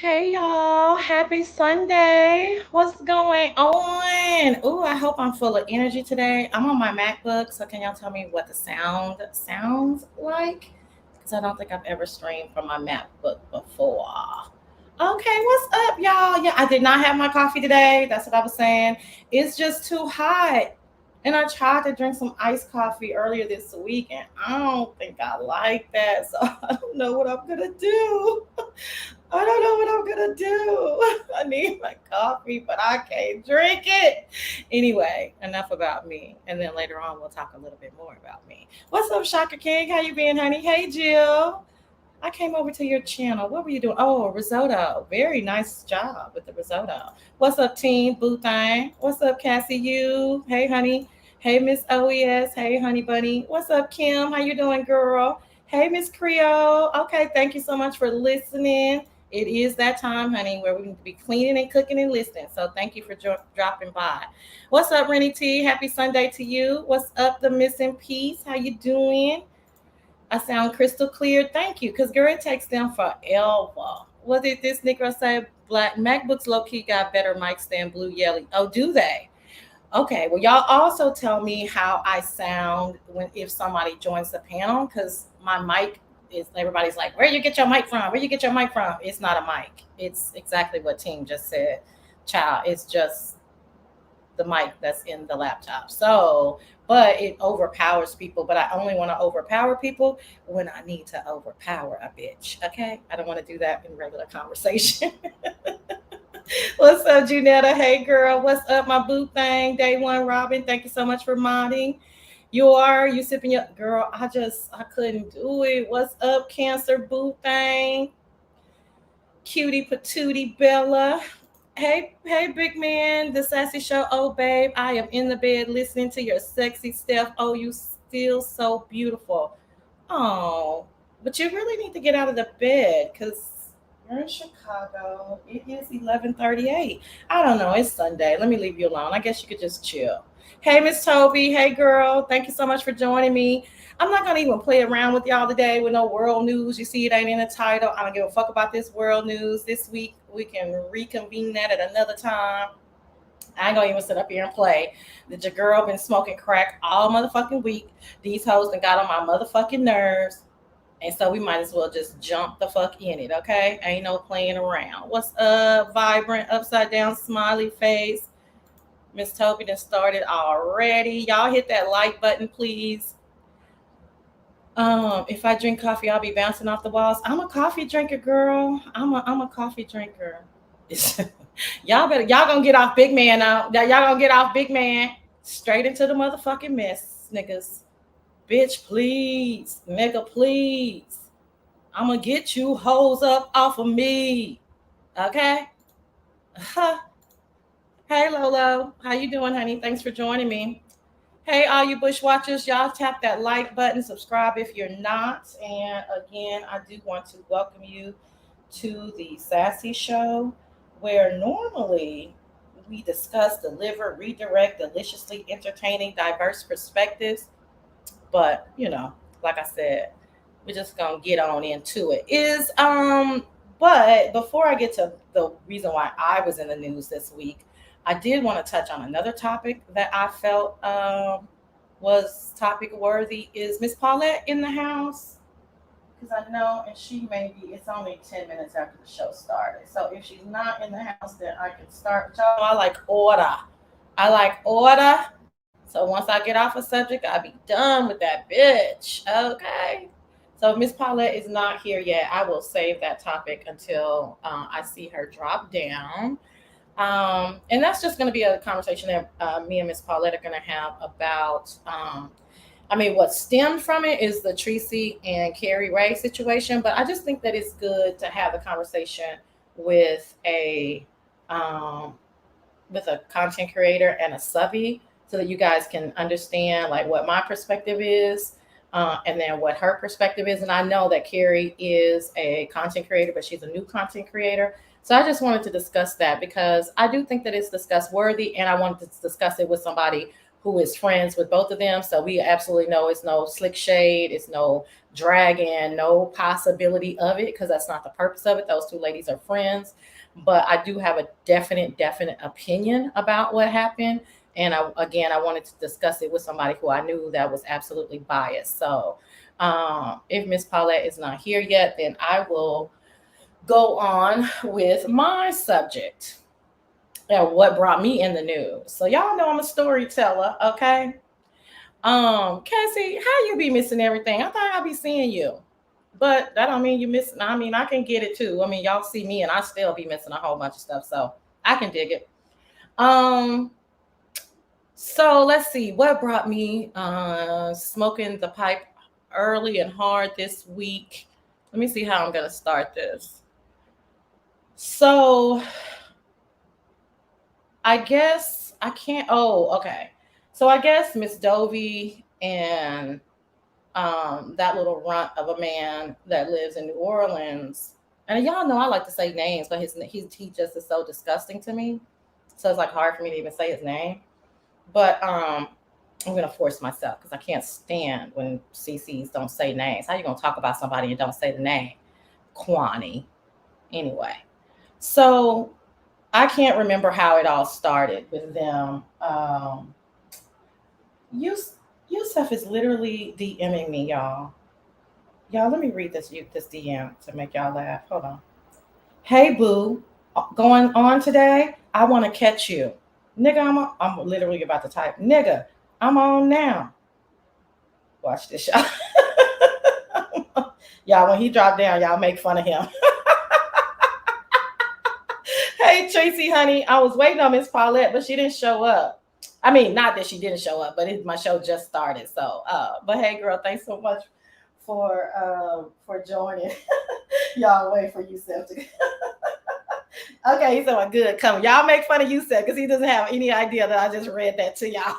Hey y'all, happy Sunday. What's going on? Ooh, I hope I'm full of energy today. I'm on my MacBook, so can y'all tell me what the sound sounds like? Because I don't think I've ever streamed from my MacBook before. Okay, what's up, y'all? Yeah, I did not have my coffee today. That's what I was saying. It's just too hot. And I tried to drink some iced coffee earlier this week, and I don't think I like that. So I don't know what I'm gonna do. I don't know what I'm gonna do. I need my coffee, but I can't drink it. Anyway, enough about me. And then later on, we'll talk a little bit more about me. What's up, Shaka King? How you been, honey? Hey, Jill. I came over to your channel. What were you doing? Oh, risotto. Very nice job with the risotto. What's up, team? Boo Thang. What's up, Cassie? You? Hey, honey. Hey, Miss OES. Hey, honey bunny. What's up, Kim? How you doing, girl? Hey, Miss Creole. Okay, thank you so much for listening. It is that time, honey, where we need to be cleaning and cooking and listening. So thank you for dropping by. What's up, Rennie T? Happy Sunday to you. What's up, the missing piece? How you doing? I sound crystal clear. Thank you. Because, girl, it takes them forever. What did this Negro say? Black MacBooks low key got better mics than Blue Yelly. Oh, do they? Okay. Well, y'all also tell me how I sound when if somebody joins the panel because my mic is everybody's like, where you get your mic from? Where you get your mic from? It's not a mic. It's exactly what Team just said. Child, it's just the mic that's in the laptop. So, but it overpowers people. But I only want to overpower people when I need to overpower a bitch. Okay, I don't want to do that in regular conversation. What's up, Junetta? Hey, girl. What's up, my boo thing? Day one, Robin. Thank you so much for modding. You sipping your girl. I couldn't do it. What's up, Cancer boo thing? Cutie patootie Bella. Hey, big man, the Sassy Show. Oh, babe, I am in the bed listening to your sexy stuff. Oh, you still so beautiful. Oh, but you really need to get out of the bed because you're in Chicago. It is 11:38. I don't know. It's Sunday. Let me leave you alone. I guess you could just chill. Hey, Miss Toby. Hey, girl. Thank you so much for joining me. I'm not gonna even play around with y'all today with no world news. You see, it ain't in the title. I don't give a fuck about this world news this week. We can reconvene that at another time. I ain't gonna even sit up here and play. That your girl been smoking crack all motherfucking week. These hoes done got on my motherfucking nerves. And so we might as well just jump the fuck in it, okay? Ain't no playing around. What's up, vibrant, upside down, smiley face? Miss Toby done started already. Y'all hit that like button, please. If I drink coffee, I'll be bouncing off the walls. I'm a coffee drinker, girl. I'm a coffee drinker. Y'all gonna get off big man now. Y'all gonna get off big man straight into the motherfucking mess, niggas. Bitch, please, nigga, please. I'm gonna get you hoes up off of me, okay? Hey, Lolo, how you doing, honey? Thanks for joining me. Hey, all you bushwatchers, y'all tap that like button, subscribe if you're not. And again, I do want to welcome you to the Sassy Show, where normally we discuss, deliver, redirect deliciously entertaining, diverse perspectives. But, like I said, we're just gonna get on into it. But before I get to the reason why I was in the news this week, I did want to touch on another topic that I felt was topic worthy. Is Miss Paulette in the house? Because I know, and she may be. It's only 10 minutes after the show started, so if she's not in the house, then I can start. But y'all know I like order. I like order. So once I get off a subject, I'll be done with that bitch. Okay. So Miss Paulette is not here yet. I will save that topic until I see her drop down. And that's just going to be a conversation that me and Miss Paulette are going to have about. What stemmed from it is the Tracy and Carrie Ray situation, but I just think that it's good to have the conversation with a um, content creator and a subby so that you guys can understand like what my perspective is and then what her perspective is. And I know that Carrie is a content creator, but she's a new content creator. So I just wanted to discuss that because I do think that it's discuss worthy, and I wanted to discuss it with somebody who is friends with both of them. So we absolutely know it's no slick shade, it's no dragging, no possibility of it, because that's not the purpose of it. Those two ladies are friends. But I do have a definite opinion about what happened. And I wanted to discuss it with somebody who I knew that was absolutely biased. So if Miss Paulette is not here yet, then I will go on with my subject and what brought me in the news. So y'all know I'm a storyteller, okay? Cassie, how you be missing everything? I thought I'd be seeing you. But that don't mean you missing. I mean, I can get it too. I mean, y'all see me and I still be missing a whole bunch of stuff. So I can dig it. Um, so let's see what brought me smoking the pipe early and hard this week. Let me see how I'm gonna start this. So I guess I can't. Oh, okay. So I guess Miss Dovey and that little runt of a man that lives in New Orleans. And y'all know I like to say names, but he just is so disgusting to me. So it's like hard for me to even say his name. But I'm gonna force myself because I can't stand when CCs don't say names. How you gonna talk about somebody and don't say the name? Kwani. Anyway, so I can't remember how it all started with them. Yusuf is literally DMing me, y'all. Y'all, let me read this DM to make y'all laugh. Hold on. Hey, boo, going on today? I want to catch you, nigga. I'm literally about to type, nigga. I'm on now. Watch this, y'all. Y'all, when he dropped down, y'all make fun of him. Hey, Tracy, honey, I was waiting on Miss Paulette, but she didn't show up. I mean, not that she didn't show up, but my show just started. So, but hey, girl, thanks so much for joining. Y'all wait for Yusef to. Okay, he's saying good coming. Y'all make fun of Yusef because he doesn't have any idea that I just read that to y'all.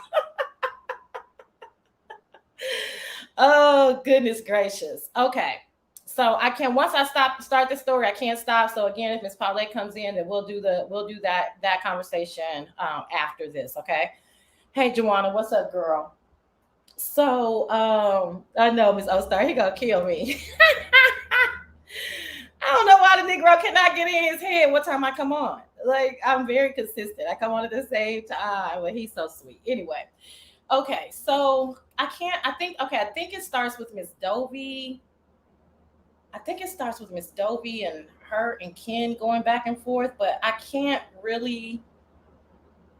Oh goodness gracious. Okay. So I can once I start the story, I can't stop. So again, if Miss Paulette comes in, then we'll do that conversation after this. Okay. Hey Joanna, what's up, girl? So I know Miss Ostar, he gonna kill me. I don't know why the Negro cannot get in his head what time I come on. Like I'm very consistent. I come on at the same time. Well, he's so sweet. Anyway, okay, so I can't. I think okay. I think it starts with Miss Dovey. I think it starts with Miss Dovey and her and Ken going back and forth, but I can't really.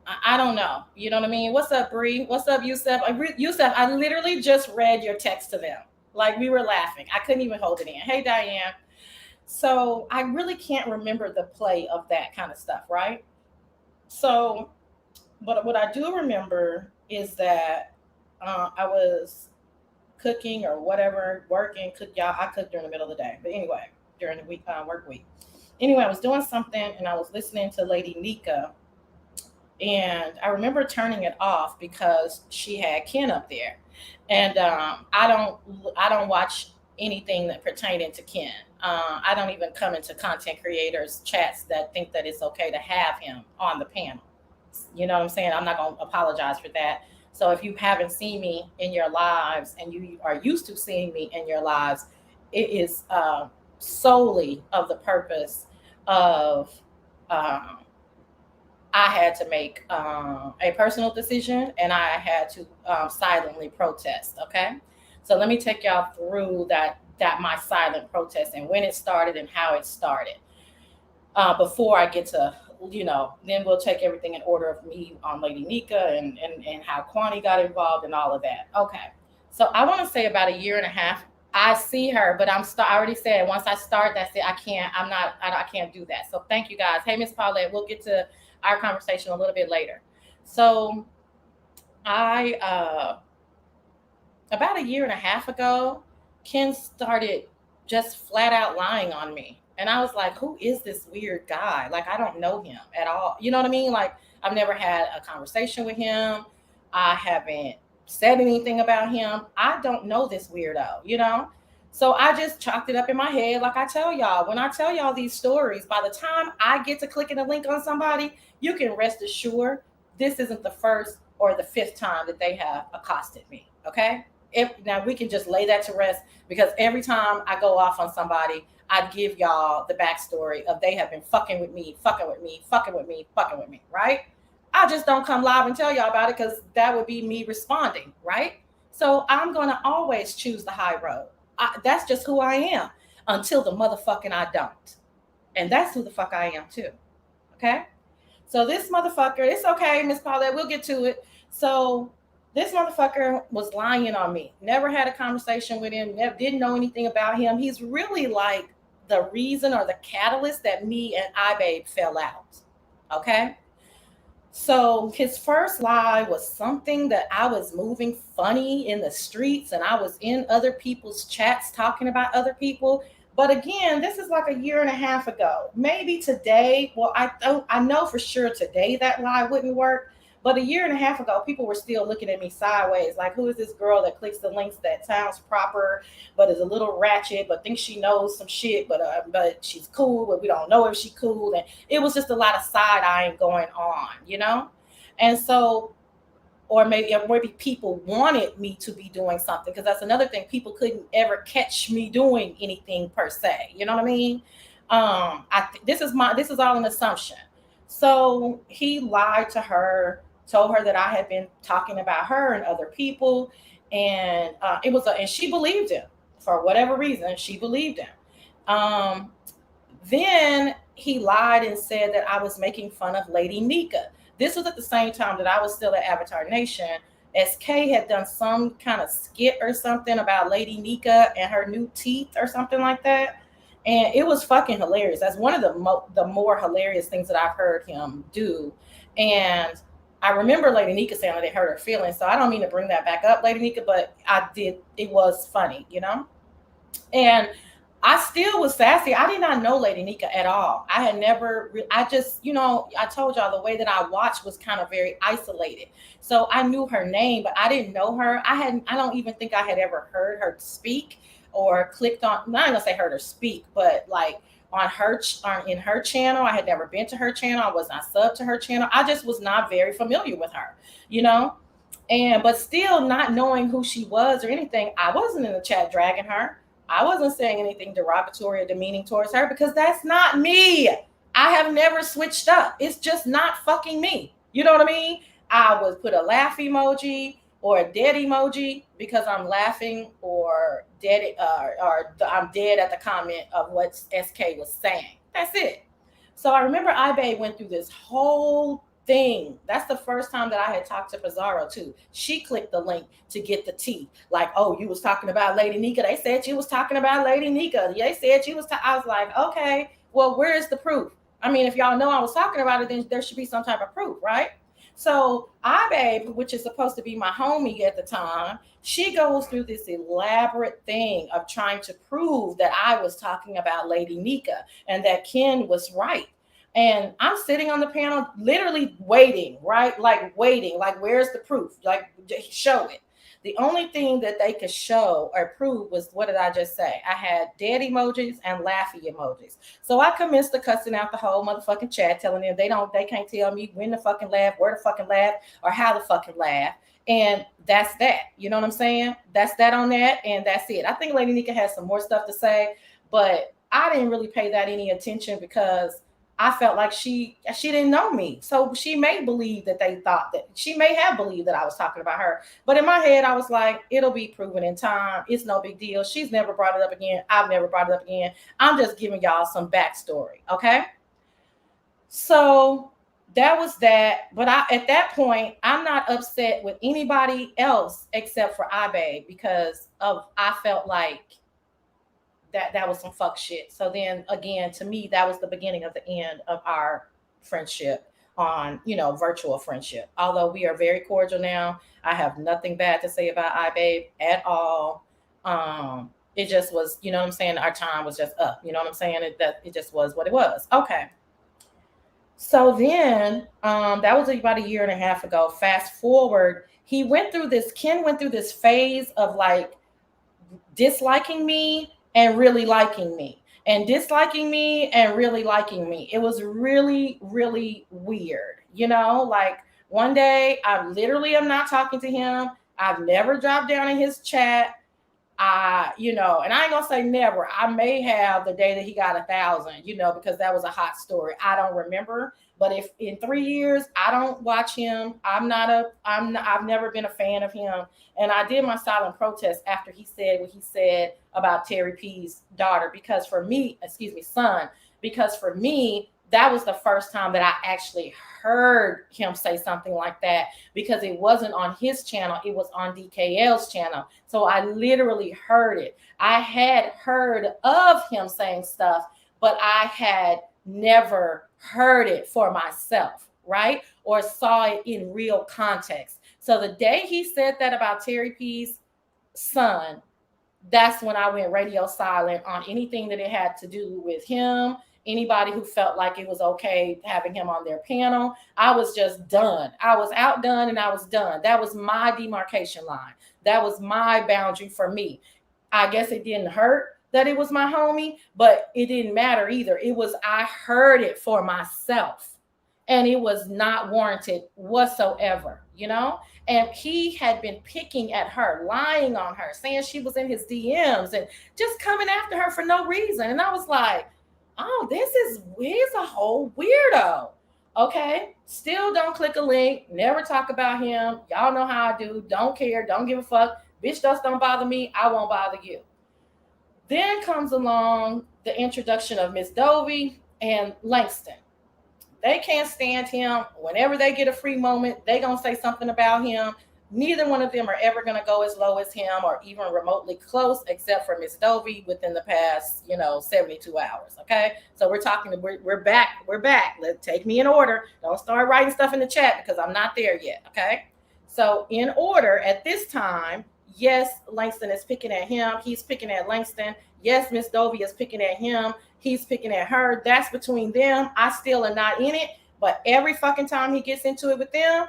I don't know. You know what I mean? What's up, Bree? What's up, Yusef? Yusef, I literally just read your text to them. Like we were laughing. I couldn't even hold it in. Hey, Diane. So I really can't remember the play of that kind of stuff, right? So, but what I do remember is that I was cooking or whatever, working. Y'all, I cook during the middle of the day, but anyway, during the week, work week. Anyway, I was doing something and I was listening to Lady Nika, and I remember turning it off because she had Ken up there, and I don't watch anything that pertaining to Ken. I don't even come into content creators chats that think that it's okay to have him on the panel. You know what I'm saying? I'm not gonna apologize for that. So if you haven't seen me in your lives and you are used to seeing me in your lives, it is solely of the purpose of I had to make a personal decision and I had to silently protest. Okay, so let me take y'all through that my silent protest and when it started and how it started. Before I get to then we'll take everything in order of me on Lady Nika and how Kwani got involved and all of that. Okay, so I want to say about a year and a half. I see her, but I already said once I start, that's it. I can't. I can't do that. So thank you guys. Hey, Miss Paulette, we'll get to our conversation a little bit later. So I about a year and a half ago, Ken started just flat out lying on me. And I was like, who is this weird guy? Like, I don't know him at all. You know what I mean? Like, I've never had a conversation with him. I haven't said anything about him. I don't know this weirdo, you know? So I just chalked it up in my head. Like I tell y'all, when I tell y'all these stories, by the time I get to clicking a link on somebody, you can rest assured this isn't the first or the fifth time that they have accosted me. Okay. Now we can just lay that to rest, because every time I go off on somebody, I'd give y'all the backstory of they have been fucking with me, fucking with me, fucking with me, fucking with me, right? I just don't come live and tell y'all about it because that would be me responding, right? So I'm gonna always choose the high road. That's just who I am until the motherfucking I don't. And that's who the fuck I am too. Okay? So this motherfucker, it's okay, Miss Paulette, we'll get to it. So this motherfucker was lying on me. Never had a conversation with him, never, didn't know anything about him. He's really like the reason or the catalyst that me and iBabe fell out. Okay? So his first lie was something that I was moving funny in the streets and I was in other people's chats talking about other people. But again, this is like a year and a half ago. Maybe today, well, I know for sure today that lie wouldn't work. But a year and a half ago, people were still looking at me sideways, like, who is this girl that clicks the links that sounds proper, but is a little ratchet, but thinks she knows some shit, but she's cool, but we don't know if she's cool. And it was just a lot of side eyeing going on, you know? And so, or maybe people wanted me to be doing something, because that's another thing. People couldn't ever catch me doing anything per se. You know what I mean? This is all an assumption. So he lied to her, told her that I had been talking about her and other people, and and she believed him for whatever reason. She believed him. Um, then he lied and said that I was making fun of Lady Nika. This was at the same time that I was still at Avatar Nation. SK had done some kind of skit or something about Lady Nika and her new teeth or something like that. And it was fucking hilarious. That's one of the more hilarious things that I've heard him do. And I remember Lady Nika saying that it hurt her feelings. So I don't mean to bring that back up, Lady Nika, but I did. It was funny, you know? And I still was sassy. I did not know Lady Nika at all. I had never, I just, I told y'all the way that I watched was kind of very isolated. So I knew her name, but I didn't know her. I don't even think I had ever heard her speak or clicked on, not gonna say heard her speak, but like in her channel. I had never been to her channel. I was not sub to her channel. I just was not very familiar with her, you know? But still not knowing who she was or anything, I wasn't in the chat dragging her. I wasn't saying anything derogatory or demeaning towards her, because that's not me. I have never switched up. It's just not fucking me. You know what I mean? I would put a laugh emoji or a dead emoji because I'm laughing, or dead, I'm dead at the comment of what SK was saying. That's it. So I remember iBay went through this whole thing. That's the first time that I had talked to Pizarro too. She clicked the link to get the tea. Like, oh, you was talking about Lady Nika. They said you was talking about Lady Nika. They said you was. I was like, okay, well, where is the proof? I mean, if y'all know I was talking about it, then there should be some type of proof, right? So iBabe, which is supposed to be my homie at the time, she goes through this elaborate thing of trying to prove that I was talking about Lady Nika and that Ken was right. And I'm sitting on the panel, literally waiting, right? Like waiting, like, where's the proof? Like, show it. The only thing that they could show or prove was, what did I just say? I had dead emojis and laughy emojis. So I commenced to cussing out the whole motherfucking chat, telling them they can't tell me when to fucking laugh, where to fucking laugh, or how to fucking laugh. And that's that. You know what I'm saying? That's that on that, and that's it. I think Lady Nika has some more stuff to say, but I didn't really pay that any attention because I felt like she didn't know me. So she may believe that she may have believed that I was talking about her. But in my head, I was like, it'll be proven in time. It's no big deal. She's never brought it up again. I've never brought it up again. I'm just giving y'all some backstory. Okay. So that was that. But at that point, I'm not upset with anybody else except for iBay, because I felt like that was some fuck shit. So then again, to me, that was the beginning of the end of our friendship on, virtual friendship. Although we are very cordial now, I have nothing bad to say about iBabe at all. It just was, you know what I'm saying? Our time was just up. You know what I'm saying? It just was what it was. Okay. So then, that was about a year and a half ago. Fast forward, Ken went through this phase of like disliking me and really liking me, and disliking me and really liking me. It was really, really weird, like One day, I literally am not talking to him. I've never dropped down in his chat. And I ain't gonna say never. I may have the day that he got 1,000, because that was a hot story. I don't remember. But if in 3 years I don't watch him, I've never been a fan of him. And I did my silent protest after he said what he said about Terry P's daughter, son, because for me, that was the first time that I actually heard him say something like that, because it wasn't on his channel, it was on DKL's channel. So I literally heard it. I had heard of him saying stuff, but I had never heard it for myself, right? Or saw it in real context. So the day he said that about Terry P's son, that's when I went radio silent on anything that it had to do with him. Anybody who felt like it was okay having him on their panel, I was just done. I was outdone and I was done. That was my demarcation line. That was my boundary for me. I guess it didn't hurt that it was my homie, but it didn't matter either. I heard it for myself, and it was not warranted whatsoever, And he had been picking at her, lying on her, saying she was in his DMs and just coming after her for no reason. And I was like, oh, he's a whole weirdo. Okay. Still don't click a link. Never talk about him. Y'all know how I do. Don't care. Don't give a fuck. Bitch, dust don't bother me. I won't bother you. Then comes along the introduction of Miss Dovey and Langston. They can't stand him. Whenever they get a free moment, they gonna say something about him. Neither one of them are ever gonna go as low as him or even remotely close, except for Miss Dovey within the past, 72 hours. Okay, so we're back. Let's take me in order. Don't start writing stuff in the chat because I'm not there yet. Okay, so in order at this time, yes, Langston is picking at him. He's picking at Langston. Yes, Miss Dovey is picking at him. He's picking at her. That's between them. I still am not in it. But every fucking time he gets into it with them,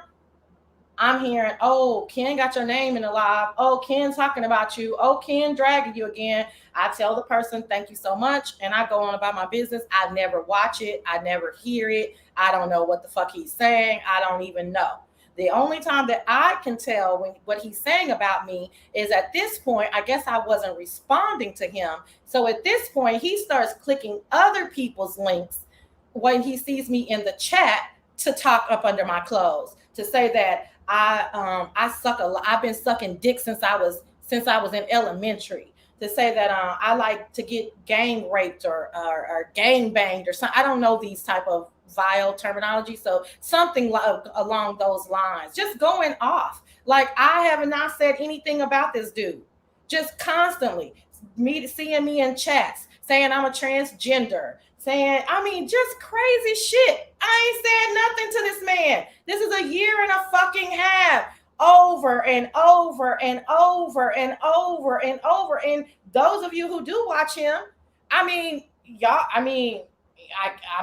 I'm hearing, oh, Ken got your name in the live. Oh, Ken's talking about you. Oh, Ken dragging you again. I tell the person, thank you so much. And I go on about my business. I never watch it. I never hear it. I don't know what the fuck he's saying. I don't even know. The only time that I can tell what he's saying about me is at this point, I guess I wasn't responding to him. So at this point, he starts clicking other people's links when he sees me in the chat to talk up under my clothes, to say that I've been sucking dick since I was in elementary, to say that I like to get gang raped or gang banged or something. I don't know these type of vile terminology. So something along those lines, just going off. Like I have not said anything about this dude, just constantly seeing me in chats, saying I'm a transgender, just crazy shit. I ain't saying nothing to this man. This is a year and a fucking half, over and over and over and over and over. And those of you who do watch him, I'm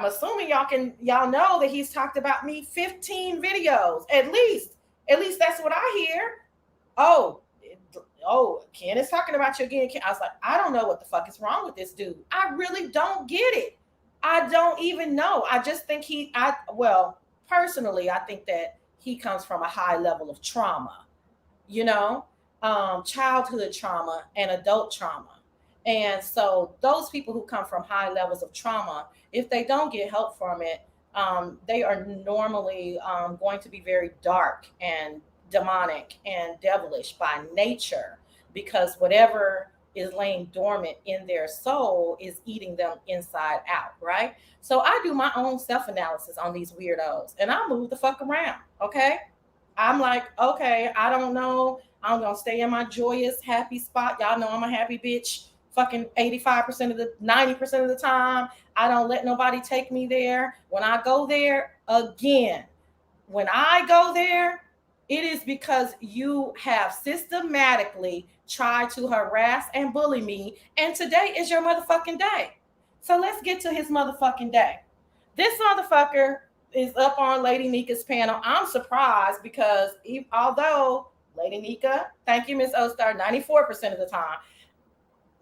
assuming y'all know that he's talked about me 15 videos at least. At least that's what I hear. Oh, Ken is talking about you again. I was like, I don't know what the fuck is wrong with this dude. I really don't get it. I don't even know. I just think personally, I think that he comes from a high level of trauma, childhood trauma and adult trauma. And so those people who come from high levels of trauma, if they don't get help from it, they are normally going to be very dark and demonic and devilish by nature, because whatever is laying dormant in their soul is eating them inside out, right? So I do my own self-analysis on these weirdos and I move the fuck around, okay? I'm like, okay, I don't know. I'm going to stay in my joyous, happy spot. Y'all know I'm a happy bitch. Fucking 90% of the time. I don't let nobody take me there. When I go there, it is because you have systematically tried to harass and bully me. And today is your motherfucking day. So let's get to his motherfucking day. This motherfucker is up on Lady Nika's panel. I'm surprised because although Lady Nika, thank you, Miss O-Star, 94% of the time,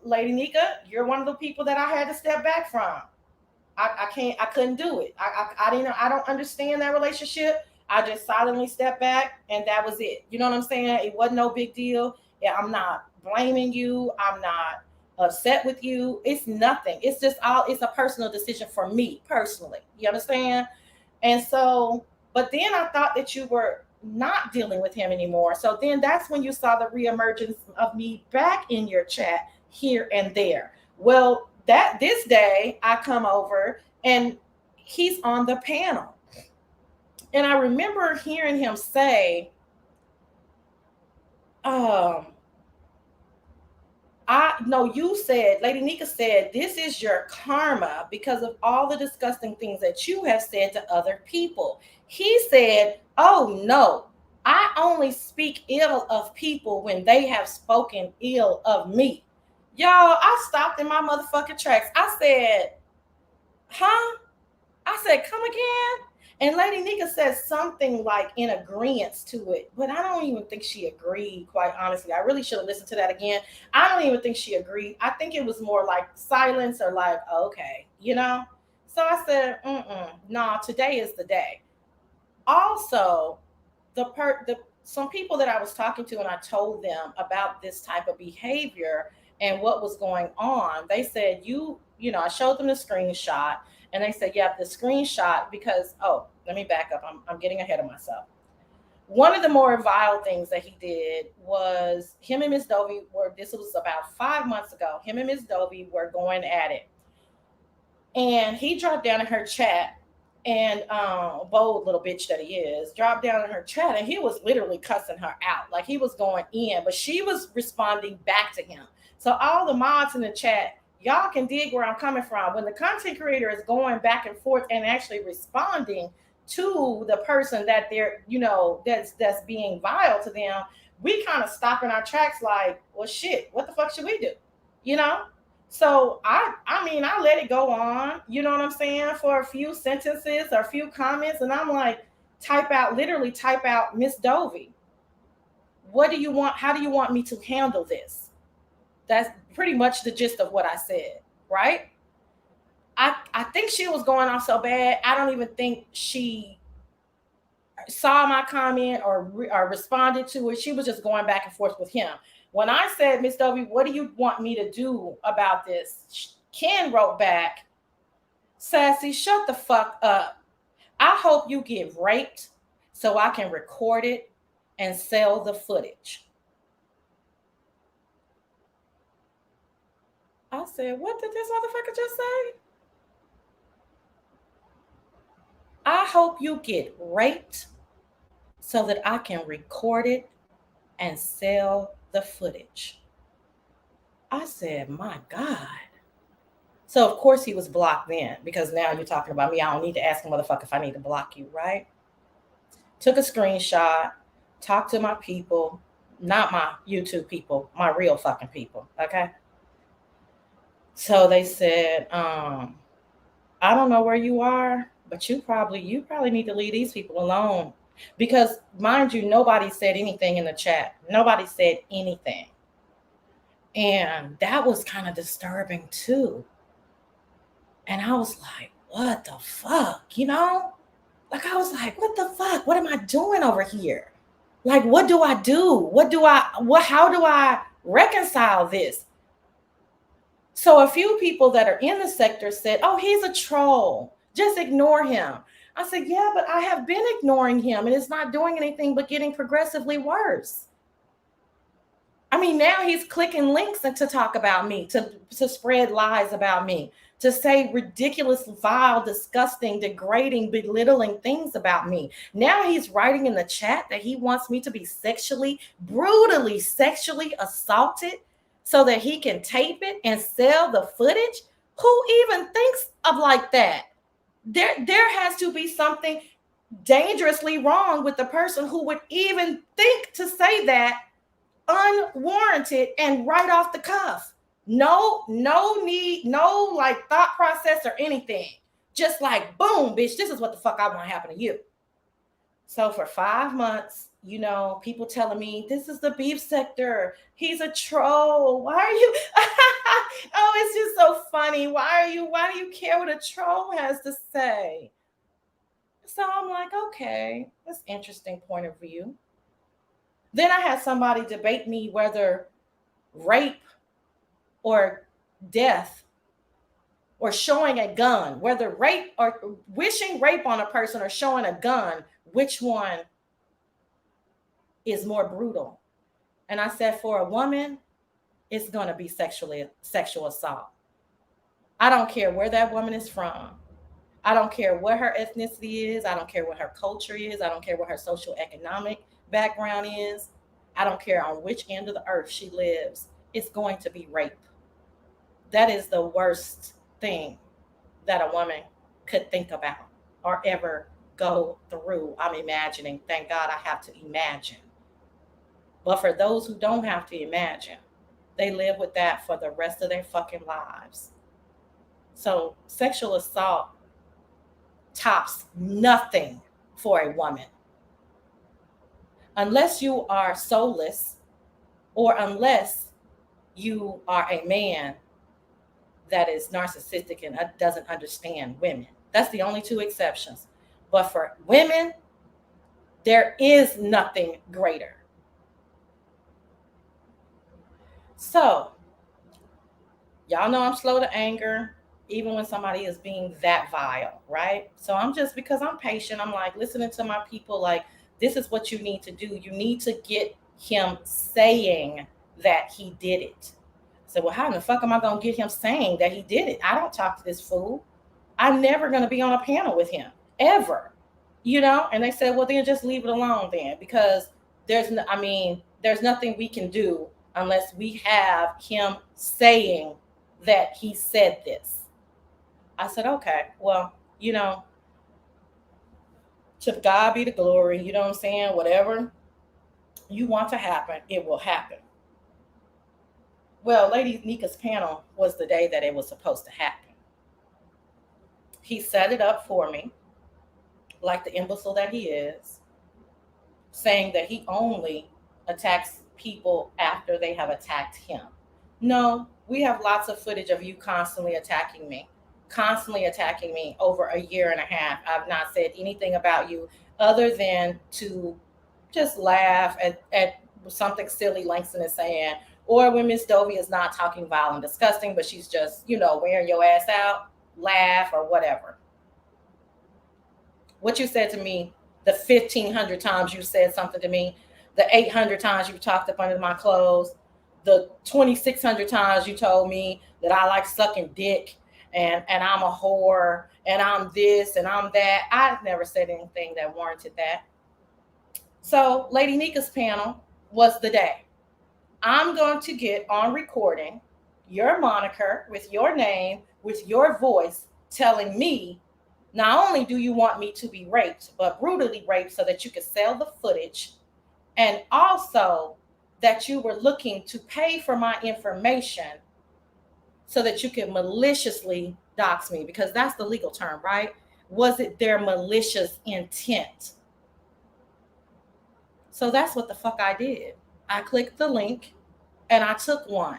Lady Nika, you're one of the people that I had to step back from. I couldn't do it. I don't understand that relationship. I just silently stepped back and that was it. You know what I'm saying? It wasn't no big deal. Yeah, I'm not blaming you. I'm not upset with you. It's nothing. It's just all, it's a personal decision for me personally. You understand? And so, but then I thought that you were not dealing with him anymore. So then that's when you saw the reemergence of me back in your chat here and there. Well, that this day I come over and he's on the panel. And I remember hearing him say, um, I no, you said, Lady Nika said, this is your karma because of all the disgusting things that you have said to other people. He said, oh no, I only speak ill of people when they have spoken ill of me. Y'all, I stopped in my motherfucking tracks. I said, huh? I said, come again? And Lady Nika said something like in agreement to it, but I don't even think she agreed, quite honestly. I really should have listened to that again. I don't even think she agreed. I think it was more like silence or like, okay, you know? So I said, nah, today is the day. Also, the some people that I was talking to and I told them about this type of behavior and what was going on, they said, you know, I showed them the screenshot and they said, yeah, the screenshot, because, oh, let me back up. I'm getting ahead of myself. One of the more vile things that he did was him and Miss Dovey were, this was about 5 months ago, him and Miss Dovey were going at it. And he dropped down in her chat and bold little bitch that he is, dropped down in her chat and he was literally cussing her out. Like he was going in, but she was responding back to him. So all the mods in the chat, y'all can dig where I'm coming from. When the content creator is going back and forth and actually responding to the person that they're, you know, that's being vile to them, we kind of stop in our tracks like, well shit, what the fuck should we do? You know? So I mean, I let it go on, you know what I'm saying, for a few sentences or a few comments, and I'm like, literally type out, Miss Dovey, what do you want? How do you want me to handle this? That's pretty much the gist of what I said, right? I think she was going off so bad, I don't even think she saw my comment or responded to it. She was just going back and forth with him. When I said, Miss Dovey, what do you want me to do about this? Ken wrote back, Sassy, shut the fuck up. I hope you get raped so I can record it and sell the footage. I said, what did this motherfucker just say? I hope you get raped so that I can record it and sell the footage. I said, my God. So of course he was blocked then, because now you're talking about me. I don't need to ask a motherfucker if I need to block you, right? Took a screenshot, talked to my people, not my YouTube people, my real fucking people, okay? So they said, I don't know where you are, but you probably need to leave these people alone. Because mind you, nobody said anything in the chat. Nobody said anything. And that was kind of disturbing too. And I was like, what the fuck? You know? Like I was like, what the fuck? What am I doing over here? Like, what do I do? How do I reconcile this? So a few people that are in the sector said, oh, he's a troll. Just ignore him. I said, yeah, but I have been ignoring him and it's not doing anything but getting progressively worse. I mean, now he's clicking links to talk about me, to spread lies about me, to say ridiculous, vile, disgusting, degrading, belittling things about me. Now he's writing in the chat that he wants me to be brutally sexually assaulted so that he can tape it and sell the footage. Who even thinks of like that? There has to be something dangerously wrong with the person who would even think to say that unwarranted and right off the cuff. No need, no like thought process or anything. Just like, boom, bitch, this is what the fuck I want to happen to you. So for 5 months, you know, people telling me this is the beef sector. He's a troll. Why are you? Oh, it's just so funny. Why do you care what a troll has to say? So I'm like, okay, that's interesting point of view. Then I had somebody debate me whether rape or death or showing a gun, whether rape or wishing rape on a person or showing a gun, which one is more brutal? And I said, for a woman, it's gonna be sexual assault. I don't care where that woman is from. I don't care what her ethnicity is. I don't care what her culture is. I don't care what her social economic background is. I don't care on which end of the earth she lives. It's going to be rape. That is the worst thing that a woman could think about or ever go through. I'm imagining. Thank God I have to imagine. But for those who don't have to imagine, they live with that for the rest of their fucking lives. So sexual assault tops nothing for a woman. Unless you are soulless or unless you are a man that is narcissistic and doesn't understand women. That's the only two exceptions. But for women, there is nothing greater. So, y'all know I'm slow to anger, even when somebody is being that vile, right? So I'm just, because I'm patient, I'm like listening to my people, like, this is what you need to do. You need to get him saying that he did it. So, well, how in the fuck am I going to get him saying that he did it? I don't talk to this fool. I'm never going to be on a panel with him, ever. You know? And they said, well, then just leave it alone then, because there's nothing we can do unless we have him saying that he said this. I said, okay, well, to God be the glory. You know what I'm saying? Whatever you want to happen, it will happen. Well, Lady Nika's panel was the day that it was supposed to happen. He set it up for me, like the imbecile that he is, saying that he only attacks people after they have attacked him. No, we have lots of footage of you constantly attacking me over a year and a half. I've not said anything about you other than to just laugh at something silly Langston is saying, or when Miss Dovey is not talking vile and disgusting, but she's just, wearing your ass out, laugh or whatever. What you said to me, the 1,500 times you said something to me, the 800 times you talked up under my clothes, the 2,600 times you told me that I like sucking dick and I'm a whore and I'm this and I'm that. I've never said anything that warranted that. So Lady Nika's panel was the day. I'm going to get on recording your moniker with your name, with your voice, telling me not only do you want me to be raped, but brutally raped so that you could sell the footage, and also that you were looking to pay for my information so that you could maliciously dox me, because that's the legal term, right? Was it their malicious intent? So that's what the fuck I did. I clicked the link and I took one.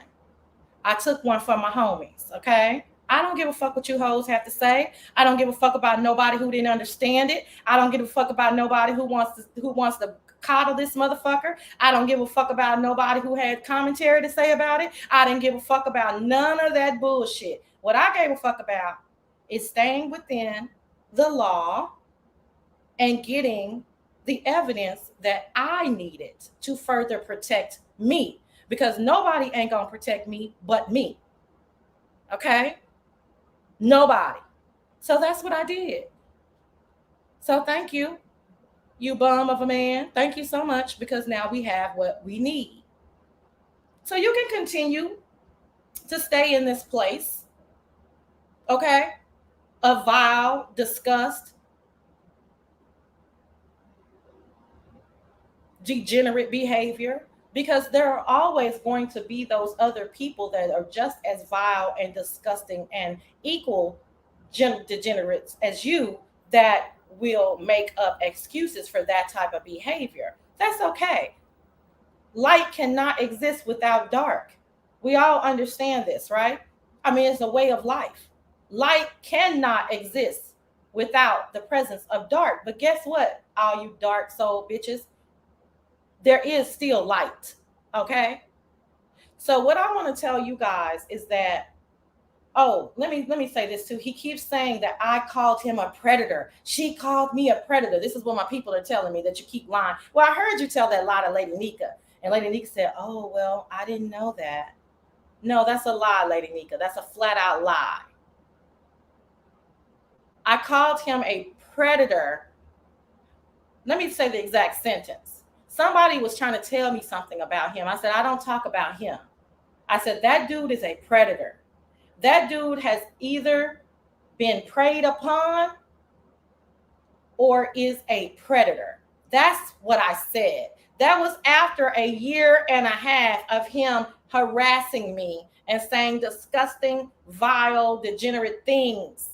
I took one for my homies, okay? I don't give a fuck what you hoes have to say. I don't give a fuck about nobody who didn't understand it. I don't give a fuck about nobody who wants to coddle this motherfucker. I don't give a fuck about nobody who had commentary to say about it. I didn't give a fuck about none of that bullshit. What I gave a fuck about is staying within the law and getting the evidence that I needed to further protect me, because nobody ain't gonna protect me but me. Okay? Nobody. So that's what I did. So thank you, you bum of a man. Thank you so much, because now we have what we need. So you can continue to stay in this place, okay, of vile disgust, degenerate behavior, because there are always going to be those other people that are just as vile and disgusting and equal degenerates as you that will make up excuses for that type of behavior. That's okay. Light cannot exist without dark. We all understand this, right? I mean, it's a way of life. Light cannot exist without the presence of dark. But guess what, all you dark soul bitches? There is still light. Okay? So what I want to tell you guys is that, oh, let me say this too. He keeps saying that I called him a predator. She called me a predator. This is what my people are telling me, that you keep lying. Well, I heard you tell that lie to Lady Nika. And Lady Nika said, oh, well, I didn't know that. No, that's a lie, Lady Nika. That's a flat out lie. I called him a predator. Let me say the exact sentence. Somebody was trying to tell me something about him. I said, I don't talk about him. I said, that dude is a predator. That dude has either been preyed upon or is a predator. That's what I said. That was after a year and a half of him harassing me and saying disgusting, vile, degenerate things.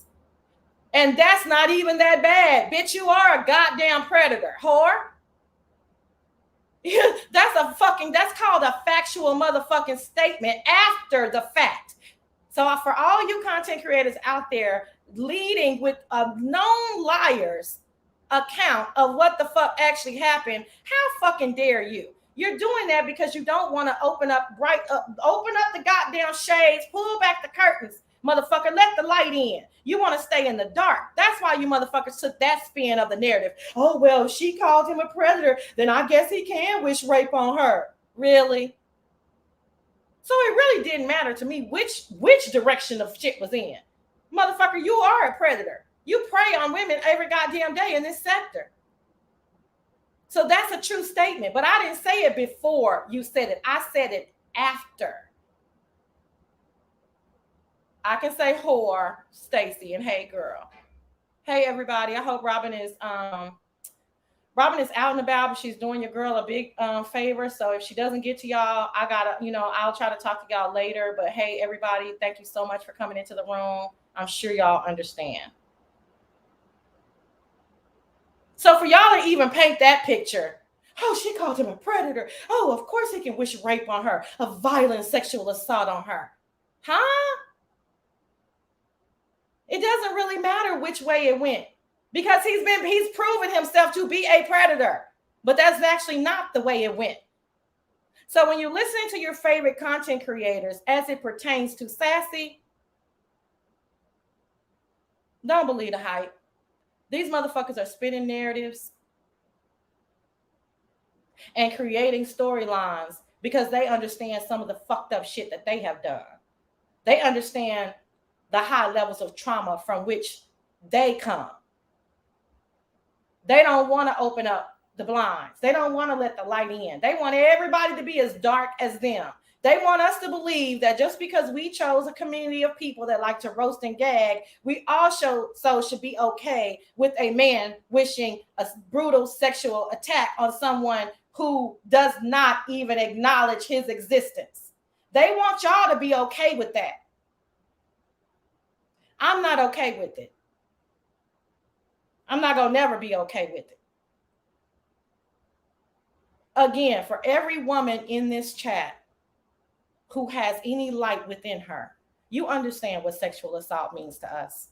And that's not even that bad. Bitch, you are a goddamn predator, whore. That's called a factual motherfucking statement after the fact. So for all you content creators out there leading with a known liar's account of what the fuck actually happened, how fucking dare you? You're doing that because you don't want to open up the goddamn shades, pull back the curtains, motherfucker, let the light in. You want to stay in the dark. That's why you motherfuckers took that spin of the narrative. Oh, well, if she called him a predator, then I guess he can wish rape on her. Really? So it really didn't matter to me which direction of shit was in. Motherfucker, you are a predator. You prey on women every goddamn day in this sector. So that's a true statement. But I didn't say it before you said it. I said it after. I can say whore, Stacy, and hey girl. Hey everybody. I hope Robin is out and about, but she's doing your girl a big favor. So if she doesn't get to y'all, I'll try to talk to y'all later. But hey everybody, thank you so much for coming into the room. I'm sure y'all understand. So for y'all to even paint that picture, oh, she called him a predator. Oh, of course he can wish rape on her, a violent sexual assault on her. Huh? It doesn't really matter which way it went, because he's proven himself to be a predator. But that's actually not the way it went. So when you're listening to your favorite content creators as it pertains to Sassy, don't believe the hype. These motherfuckers are spinning narratives and creating storylines because they understand some of the fucked up shit that they have done. They understand the high levels of trauma from which they come. They don't want to open up the blinds. They don't want to let the light in. They want everybody to be as dark as them. They want us to believe that just because we chose a community of people that like to roast and gag, we also should be okay with a man wishing a brutal sexual attack on someone who does not even acknowledge his existence. They want y'all to be okay with that. I'm not okay with it. I'm not going to never be okay with it. Again, for every woman in this chat who has any light within her, you understand what sexual assault means to us.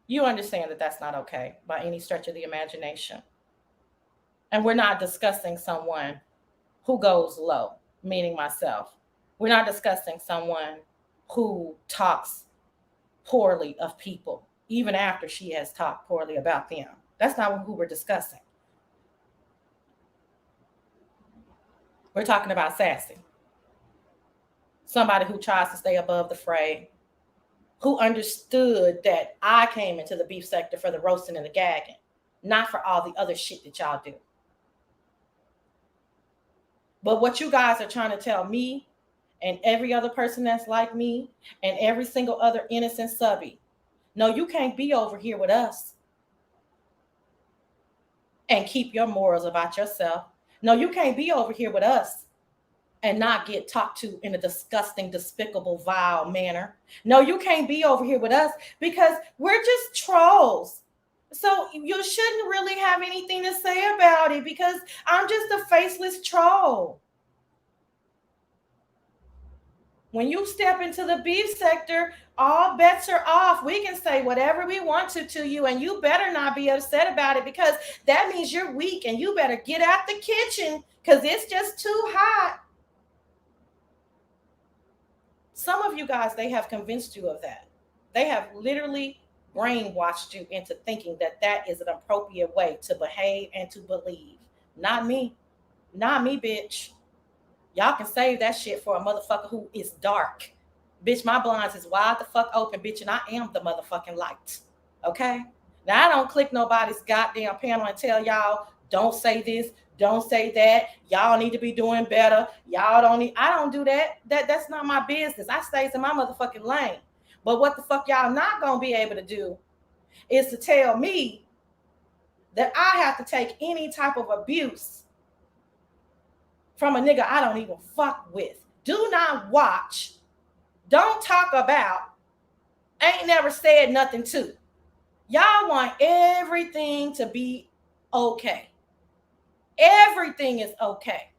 You understand that that's not okay by any stretch of the imagination. And we're not discussing someone who goes low, meaning myself. We're not discussing someone who talks poorly of people, even after she has talked poorly about them. That's not who we're discussing. We're talking about Sassy. Somebody who tries to stay above the fray, who understood that I came into the beef sector for the roasting and the gagging, not for all the other shit that y'all do. But what you guys are trying to tell me and every other person that's like me and every single other innocent subby, no, you can't be over here with us and keep your morals about yourself. No, you can't be over here with us and not get talked to in a disgusting, despicable, vile manner. No, you can't be over here with us because we're just trolls. So you shouldn't really have anything to say about it because I'm just a faceless troll. When you step into the beef sector, all bets are off. We can say whatever we want to you, and you better not be upset about it, because that means you're weak and you better get out the kitchen because it's just too hot. Some of you guys, they have convinced you of that. They have literally brainwashed you into thinking that that is an appropriate way to behave and to believe. Not me. Not me, bitch. Y'all can save that shit for a motherfucker who is dark. Bitch, my blinds is wide the fuck open, bitch, and I am the motherfucking light. Okay? Now, I don't click nobody's goddamn panel and tell y'all, don't say this, don't say that. Y'all need to be doing better. Y'all don't need, I don't do that. That's not my business. I stays in my motherfucking lane. But what the fuck y'all not gonna be able to do is to tell me that I have to take any type of abuse from a nigga I don't even fuck with. Do not watch. Don't talk about. Ain't never said nothing to. Y'all want everything to be okay. Everything is okay.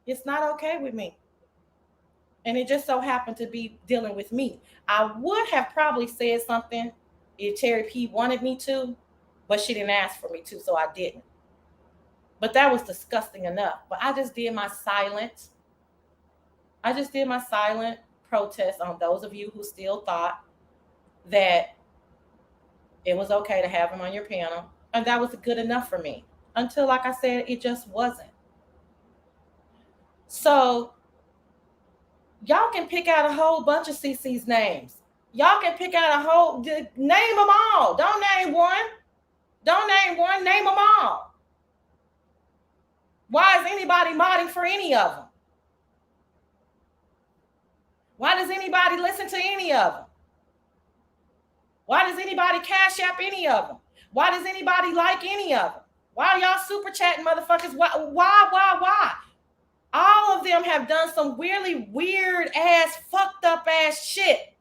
It's not okay with me. And it just so happened to be dealing with me. I would have probably said something if Terry P wanted me to, but she didn't ask for me to, so I didn't. But that was disgusting enough. But I just did my silent. I just did my silent protest on those of you who still thought that it was okay to have him on your panel. And that was good enough for me. Until, like I said, it just wasn't. So, y'all can pick out a whole bunch of CC's names. Y'all can pick out a whole, name them all. Don't name one. Don't name one, name them all. Why is anybody modding for any of them? Why does anybody listen to any of them? Why does anybody cash app any of them? Why does anybody like any of them? Why are y'all super chatting motherfuckers? Why? All of them have done some really weird ass, fucked up ass shit.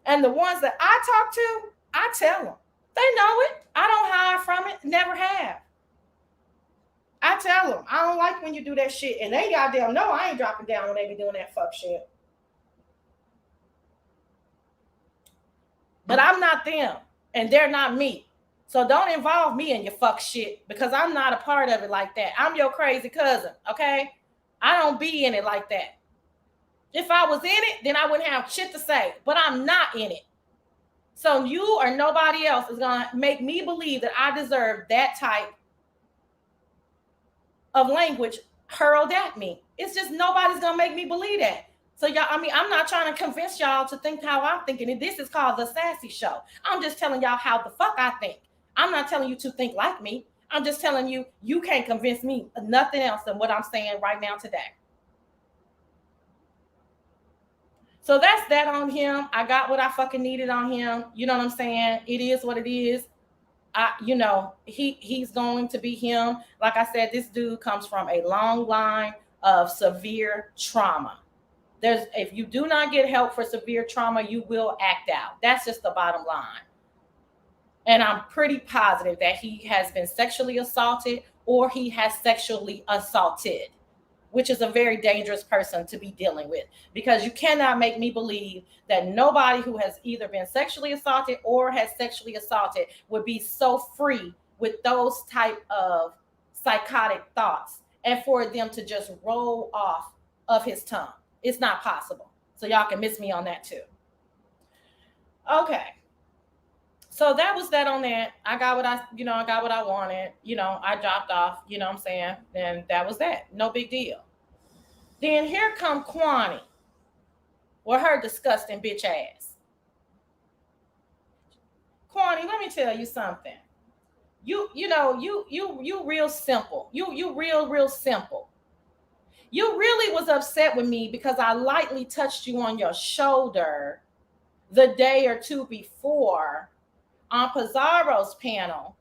And the ones that I talk to, I tell them. They know it. I don't hide from it. Never have. I tell them, I don't like when you do that shit. And they goddamn know I ain't dropping down when they be doing that fuck shit. But I'm not them. And they're not me. So don't involve me in your fuck shit, because I'm not a part of it like that. I'm your crazy cousin, okay? I don't be in it like that. If I was in it, then I wouldn't have shit to say. But I'm not in it. So you or nobody else is going to make me believe that I deserve that type of language hurled at me. It's just nobody's going to make me believe that. So y'all, I mean, I'm not trying to convince y'all to think how I'm thinking. And this is called the Sassy Show. I'm just telling y'all how the fuck I think. I'm not telling you to think like me. I'm just telling you, you can't convince me of nothing else than what I'm saying right now today. So that's that on him. I got what I fucking needed on him. You know what I'm saying? It is what it is. He's going to be him. Like I said, this dude comes from a long line of severe trauma. If you do not get help for severe trauma, you will act out. That's just the bottom line. And I'm pretty positive that he has been sexually assaulted or he has sexually assaulted, which is a very dangerous person to be dealing with, because you cannot make me believe that nobody who has either been sexually assaulted or has sexually assaulted would be so free with those type of psychotic thoughts and for them to just roll off of his tongue. It's not possible. So y'all can miss me on that too. Okay. So that was that on that. I got what I wanted. I dropped off, you know what I'm saying? And that was that. No big deal. Then here come Kwani with her disgusting bitch ass. Kwani, let me tell you something. You real simple. You real simple. You really was upset with me because I lightly touched you on your shoulder the day or two before on Pizarro's panel,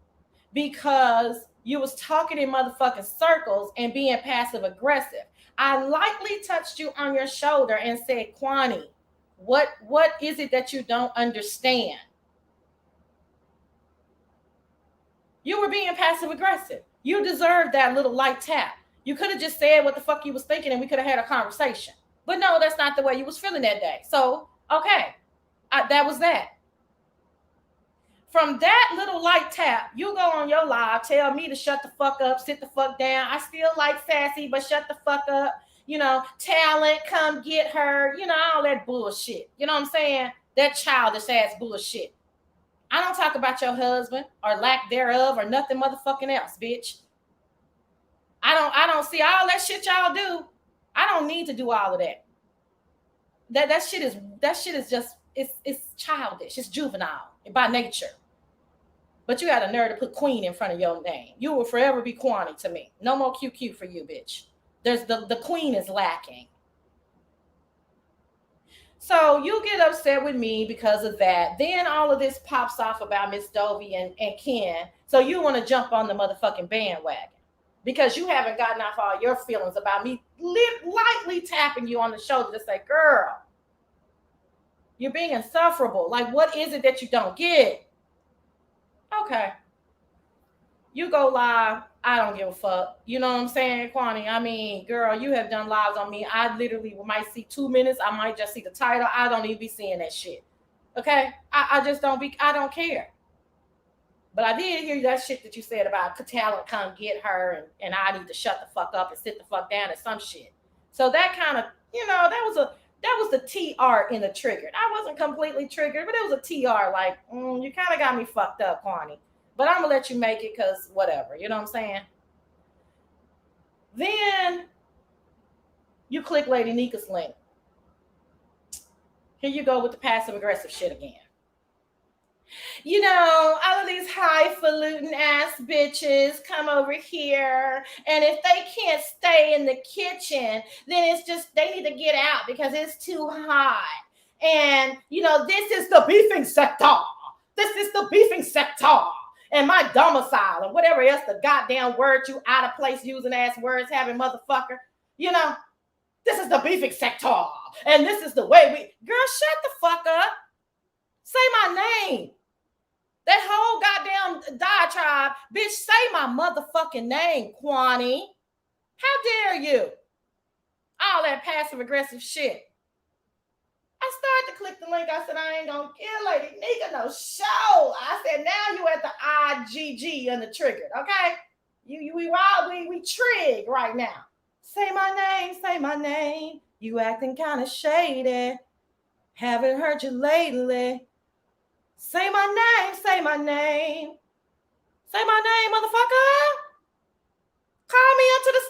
because you was talking in motherfucking circles and being passive aggressive. I lightly touched you on your shoulder and said, Kwani, what is it that you don't understand? You were being passive aggressive. You deserved that little light tap. You could have just said what the fuck you was thinking and we could have had a conversation. But no, that's not the way you was feeling that day. So, okay, that was that. From that little light tap, you go on your live, tell me to shut the fuck up, sit the fuck down. I still like Sassy, but shut the fuck up. Talent, come get her. All that bullshit. You know what I'm saying? That childish ass bullshit. I don't talk about your husband or lack thereof or nothing motherfucking else, bitch. I don't see all that shit y'all do. I don't need to do all of that. That shit is just it's childish. It's juvenile by nature. But you got a nerve to put queen in front of your name. You will forever be Kwani to me. No more QQ for you, bitch. There's the queen is lacking. So you get upset with me because of that. Then all of this pops off about Miss Dovey and Ken. So you want to jump on the motherfucking bandwagon because you haven't gotten off all your feelings about me lightly tapping you on the shoulder to say, girl, you're being insufferable. Like, what is it that you don't get? Okay. You go live. I don't give a fuck. You know what I'm saying, Kwani? I mean, girl, you have done lives on me. I literally might see 2 minutes. I might just see the title. I don't even be seeing that shit. Okay? I just don't I don't care. But I did hear that shit that you said about Talent come get her and I need to shut the fuck up and sit the fuck down and some shit. So that kind of, that was the TR in the triggered. I wasn't completely triggered, but it was a TR like, you kind of got me fucked up, Kwani. But I'm going to let you make it because whatever. You know what I'm saying? Then you click Lady Nika's link. Here you go with the passive-aggressive shit again. All of these highfalutin ass bitches come over here, and if they can't stay in the kitchen, then it's just they need to get out because it's too hot. And, this is the beefing sector. This is the beefing sector. And my domicile and whatever else the goddamn word you out of place using ass words having motherfucker. This is the beefing sector. And this is the way girl, shut the fuck up. Say my name. That whole goddamn diatribe, bitch, say my motherfucking name, Kwani. How dare you? All that passive aggressive shit. I started to click the link. I said, I ain't gonna kill Lady Nika no show. I said, now you at the IGG and the triggered, okay? We trig right now. Say my name. You acting kind of shady. Haven't heard you lately. Say my name. Say my name, motherfucker. Call me up to the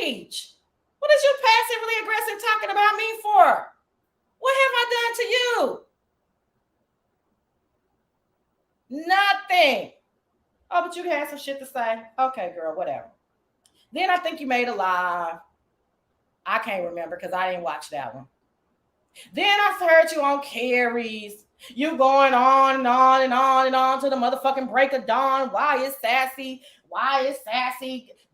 stage. What is you passively aggressive talking about me for? What have I done to you? Nothing. Oh, but you had some shit to say. Okay, girl, whatever. Then I think you made a live. I can't remember because I didn't watch that one. Then I heard you on Carrie's. You going on and on and on and on to the motherfucking break of dawn. Why is Sassy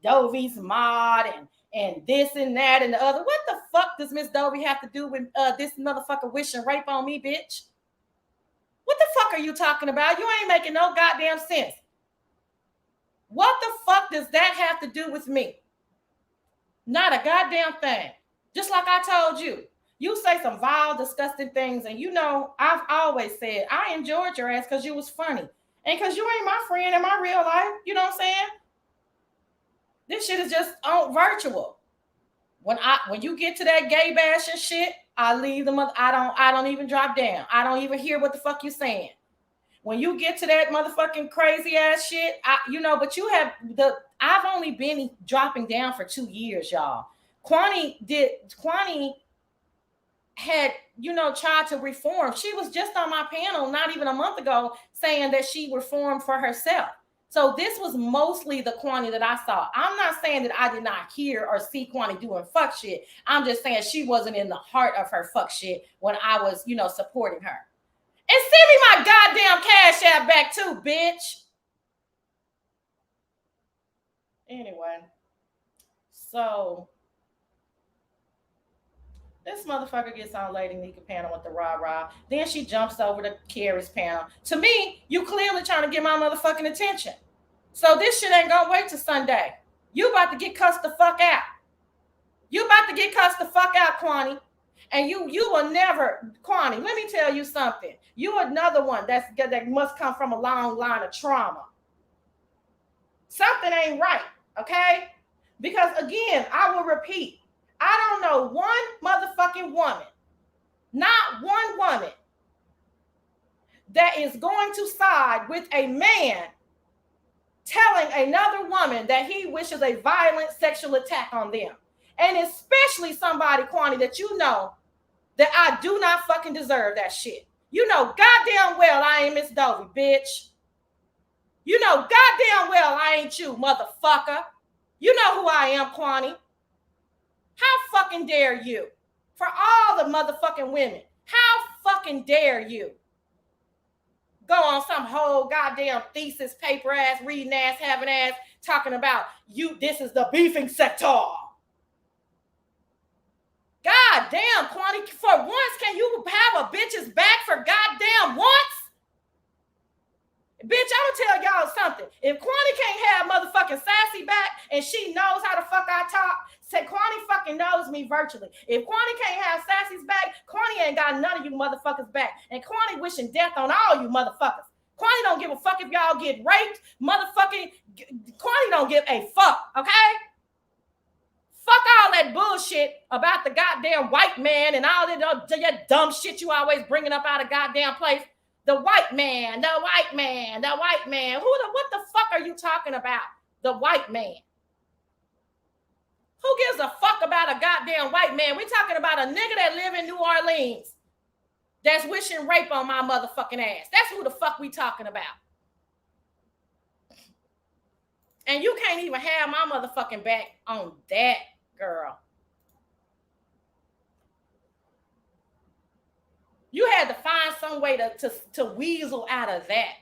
Dovey's mod and this and that and the other? What the fuck does Miss Dovey have to do with this motherfucker wishing rape on me, bitch? What the fuck are you talking about? You ain't making no goddamn sense. What the fuck does that have to do with me? Not a goddamn thing. Just like I told you. You say some vile, disgusting things, and I've always said I enjoyed your ass because you was funny. And because you ain't my friend in my real life. You know what I'm saying? This shit is just virtual. When you get to that gay bashing shit, I leave them. I don't even drop down. I don't even hear what the fuck you saying. When you get to that motherfucking crazy ass shit, but I've only been dropping down for 2 years, y'all. Kwani had, tried to reform. She was just on my panel not even a month ago saying that she reformed for herself. So this was mostly the Kwani that I saw. I'm not saying that I did not hear or see Kwani doing fuck shit. I'm just saying she wasn't in the heart of her fuck shit when I was, supporting her. And send me my goddamn Cash App back too, bitch. Anyway, so this motherfucker gets on Lady Nika panel with the rah-rah. Then she jumps over to Carrie's panel. To me, you clearly trying to get my motherfucking attention. So this shit ain't gonna wait till Sunday. You about to get cussed the fuck out. You about to get cussed the fuck out, Kwani. And you will never, Kwani, let me tell you something. You're another one that must come from a long line of trauma. Something ain't right, okay? Because again, I will repeat, I don't know one motherfucking woman, not one woman, that is going to side with a man telling another woman that he wishes a violent sexual attack on them. And especially somebody, Kwani, that you know that I do not fucking deserve that shit. You know goddamn well I ain't Miss Dovey, bitch. You know goddamn well I ain't you, motherfucker. You know who I am, Kwani. How fucking dare you? For all the motherfucking women, how fucking dare you go on some whole goddamn thesis paper ass, reading ass, having ass, talking about you, this is the beefing sector. God damn, Kwani, for once, can you have a bitch's back for goddamn once? Bitch, I'm gonna tell y'all something. If Kwani can't have motherfucking Sassy back and she knows how the fuck I talk, say Kwani fucking knows me virtually. If Kwani can't have Sassy's back, Kwani ain't got none of you motherfuckers back. And Kwani wishing death on all you motherfuckers. Kwani don't give a fuck if y'all get raped. Motherfucking Kwani don't give a fuck, okay? Fuck all that bullshit about the goddamn white man and all that dumb shit you always bringing up out of goddamn place. The white man, the white man, the white man. What the fuck are you talking about? The white man. Who gives a fuck about a goddamn white man? We're talking about a nigga that live in New Orleans that's wishing rape on my motherfucking ass. That's who the fuck we talking about. And you can't even have my motherfucking back on that, girl. You had to find some way to weasel out of that.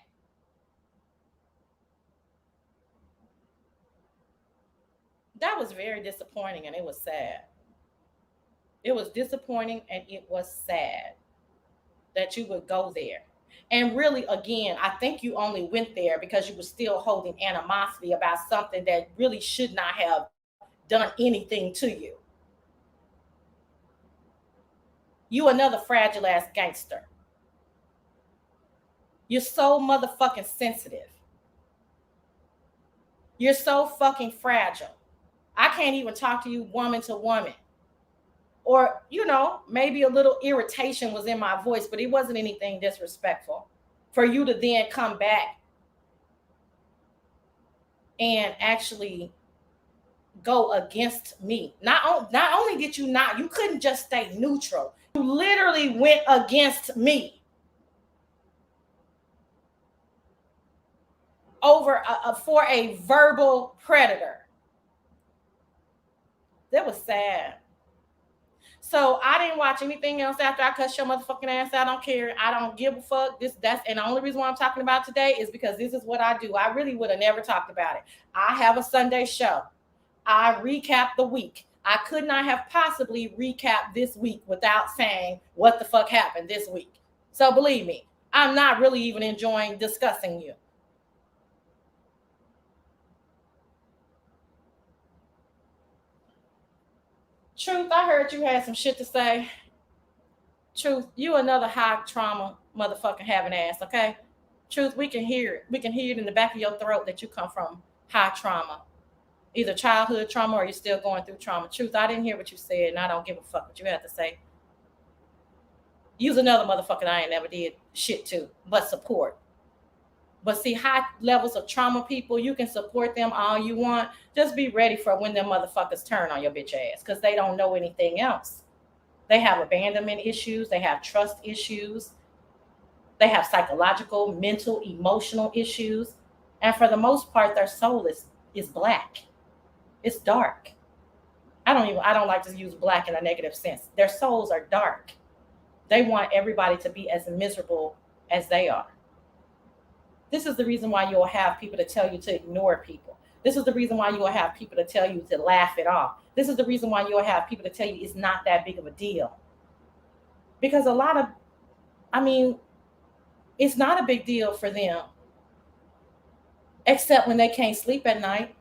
That was very disappointing and it was sad. It was disappointing and it was sad that you would go there. And really, again, I think you only went there because you were still holding animosity about something that really should not have done anything to you. You another fragile ass gangster. You're so motherfucking sensitive. You're so fucking fragile. I can't even talk to you woman to woman. Or, you know, maybe a little irritation was in my voice, but it wasn't anything disrespectful. For you to then come back and actually go against me. Not only did you couldn't just stay neutral. You literally went against me over for a verbal predator. That was sad. So I didn't watch anything else after I cussed your motherfucking ass. I don't care. I don't give a fuck. And the only reason why I'm talking about today is because this is what I do. I really would have never talked about it. I have a Sunday show. I recap the week. I could not have possibly recapped this week without saying what the fuck happened this week. So believe me, I'm not really even enjoying discussing you. Truth, I heard you had some shit to say. Truth, you another high trauma motherfucking having ass, okay? Truth, we can hear it. We can hear it in the back of your throat that you come from high trauma. Either childhood trauma or you're still going through trauma. Truth, I didn't hear what you said, and I don't give a fuck what you had to say. Use another motherfucker I ain't never did shit to, but support. But see, high levels of trauma people, you can support them all you want. Just be ready for when them motherfuckers turn on your bitch ass, because they don't know anything else. They have abandonment issues. They have trust issues. They have psychological, mental, emotional issues. And for the most part, their soul is black. It's dark. I don't like to use black in a negative sense. Their souls are dark. They want everybody to be as miserable as they are. This is the reason why you'll have people to tell you to ignore people. This is the reason why you will have people to tell you to laugh it off. This is the reason why you'll have people to tell you it's not that big of a deal. Because it's not a big deal for them. Except when they can't sleep at night.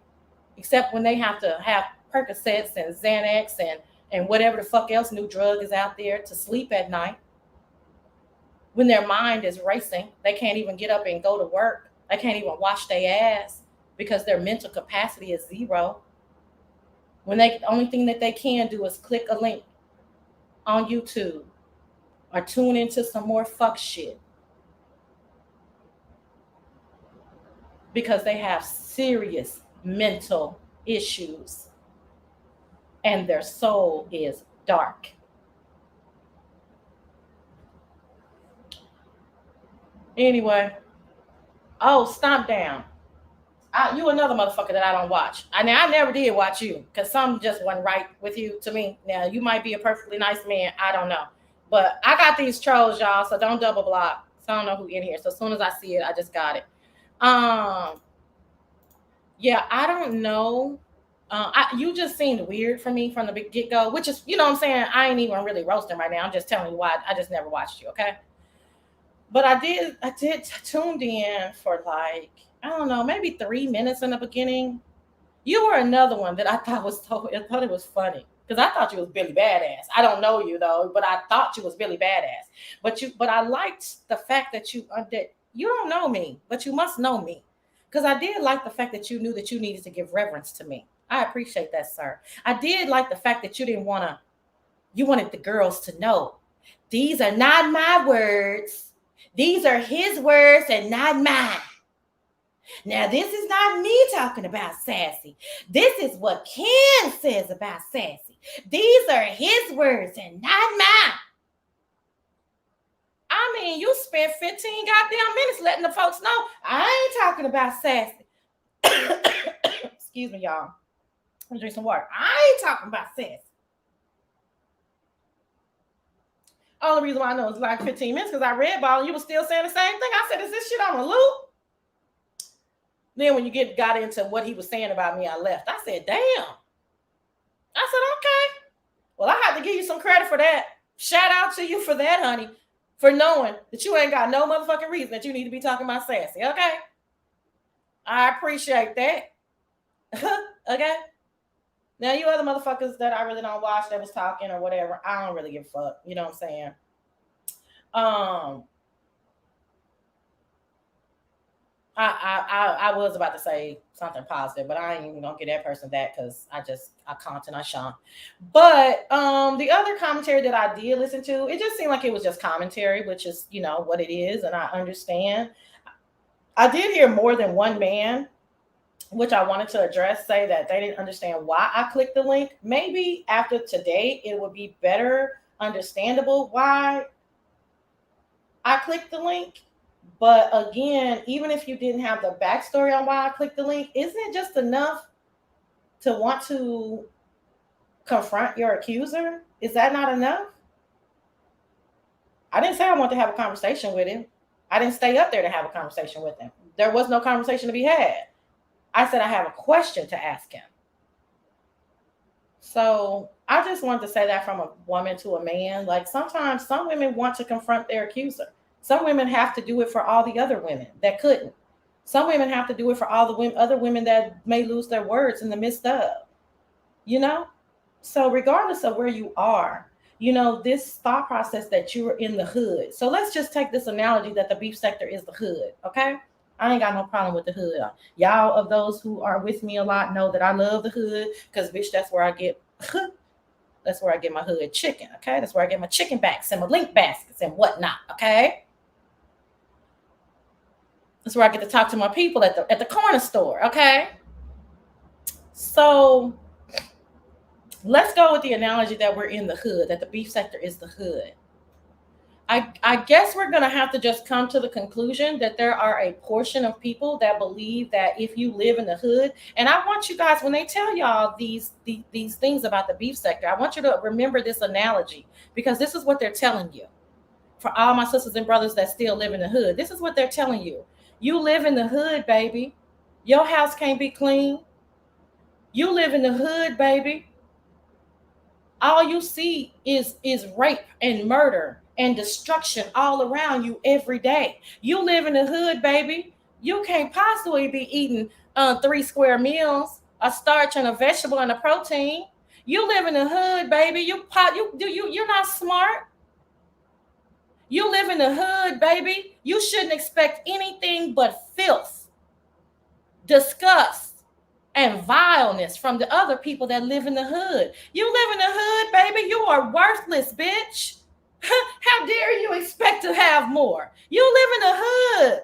Except when they have to have Percocets and Xanax and and whatever the fuck else new drug is out there to sleep at night. When their mind is racing, they can't even get up and go to work. They can't even wash their ass because their mental capacity is zero. When the only thing that they can do is click a link on YouTube or tune into some more fuck shit because they have serious mental issues and their soul is dark. Anyway, oh, stomp down. You another motherfucker that I don't watch. I never did watch you because something just wasn't right with you to me. Now, you might be a perfectly nice man. I don't know. But I got these trolls, y'all, so don't double block. So I don't know who in here. So as soon as I see it, I just got it. Yeah, I don't know. You just seemed weird for me from the get-go, which is, you know what I'm saying? I ain't even really roasting right now. I'm just telling you why I just never watched you, okay? But I did tuned in for like, I don't know, maybe 3 minutes in the beginning. You were another one that I thought it was funny because I thought you was Billy Badass. I don't know you though, but I thought you was Billy Badass. But I liked the fact that you don't know me, but you must know me because I did like the fact that you knew that you needed to give reverence to me. I appreciate that, sir. I did like the fact that you wanted the girls to know these are not my words. These are his words and not mine. Now, this is not me talking about Sassy. This is what Ken says about Sassy. These are his words and not mine. I mean, you spent 15 goddamn minutes letting the folks know I ain't talking about Sassy. Excuse me, y'all. I'm gonna drink some water. I ain't talking about Sassy. Only reason why I know it's like 15 minutes because I read ball and you were still saying the same thing. I said, is this shit on a loop? Then when you got into what he was saying about me, I left. I said, damn. I said, okay. Well, I have to give you some credit for that. Shout out to you for that, honey, for knowing that you ain't got no motherfucking reason that you need to be talking about Sassy, okay? I appreciate that. Okay? Now, you other motherfuckers that I really don't watch that was talking or whatever, I don't really give a fuck. You know what I'm saying? I was about to say something positive, but I ain't even gonna get that person that because I can't and I shan't. But the other commentary that I did listen to, it just seemed like it was just commentary, which is, you know, what it is, and I understand. I did hear more than one man, which I wanted to address, say that they didn't understand why I clicked the link. Maybe after today, it would be better understandable why I clicked the link. But again, even if you didn't have the backstory on why I clicked the link, isn't it just enough to want to confront your accuser? Is that not enough? I didn't say I want to have a conversation with him. I didn't stay up there to have a conversation with him. There was no conversation to be had. I said I have a question to ask him. So I just wanted to say that from a woman to a man. Like sometimes some women want to confront their accuser. Some women have to do it for all the other women that couldn't. Some women have to do it for all the other women that may lose their words in the midst of, you know? So regardless of where you are, you know, this thought process that you're in the hood. So let's just take this analogy that the beef sector is the hood, okay? I ain't got no problem with the hood. Y'all of those who are with me a lot know that I love the hood because, bitch, that's where I get my hood chicken, okay? That's where I get my chicken backs and my link baskets and whatnot, okay? That's where I get to talk to my people at the corner store, okay? So let's go with the analogy that we're in the hood, that the beef sector is the hood. I guess we're going to have to just come to the conclusion that there are a portion of people that believe that if you live in the hood, and I want you guys, when they tell y'all these things about the beef sector, I want you to remember this analogy because this is what they're telling you. For all my sisters and brothers that still live in the hood, this is what they're telling you. You live in the hood, baby. Your house can't be clean. You live in the hood, baby. All you see is rape and murder and destruction all around you every day. You live in the hood, baby. You can't possibly be eating 3 square meals, a starch and a vegetable and a protein. You live in the hood, baby. You're not smart. You live in the hood, baby. You shouldn't expect anything but filth, disgust, and vileness from the other people that live in the hood. You live in the hood, baby. You are worthless, bitch. How dare you expect to have more? You live in the hood.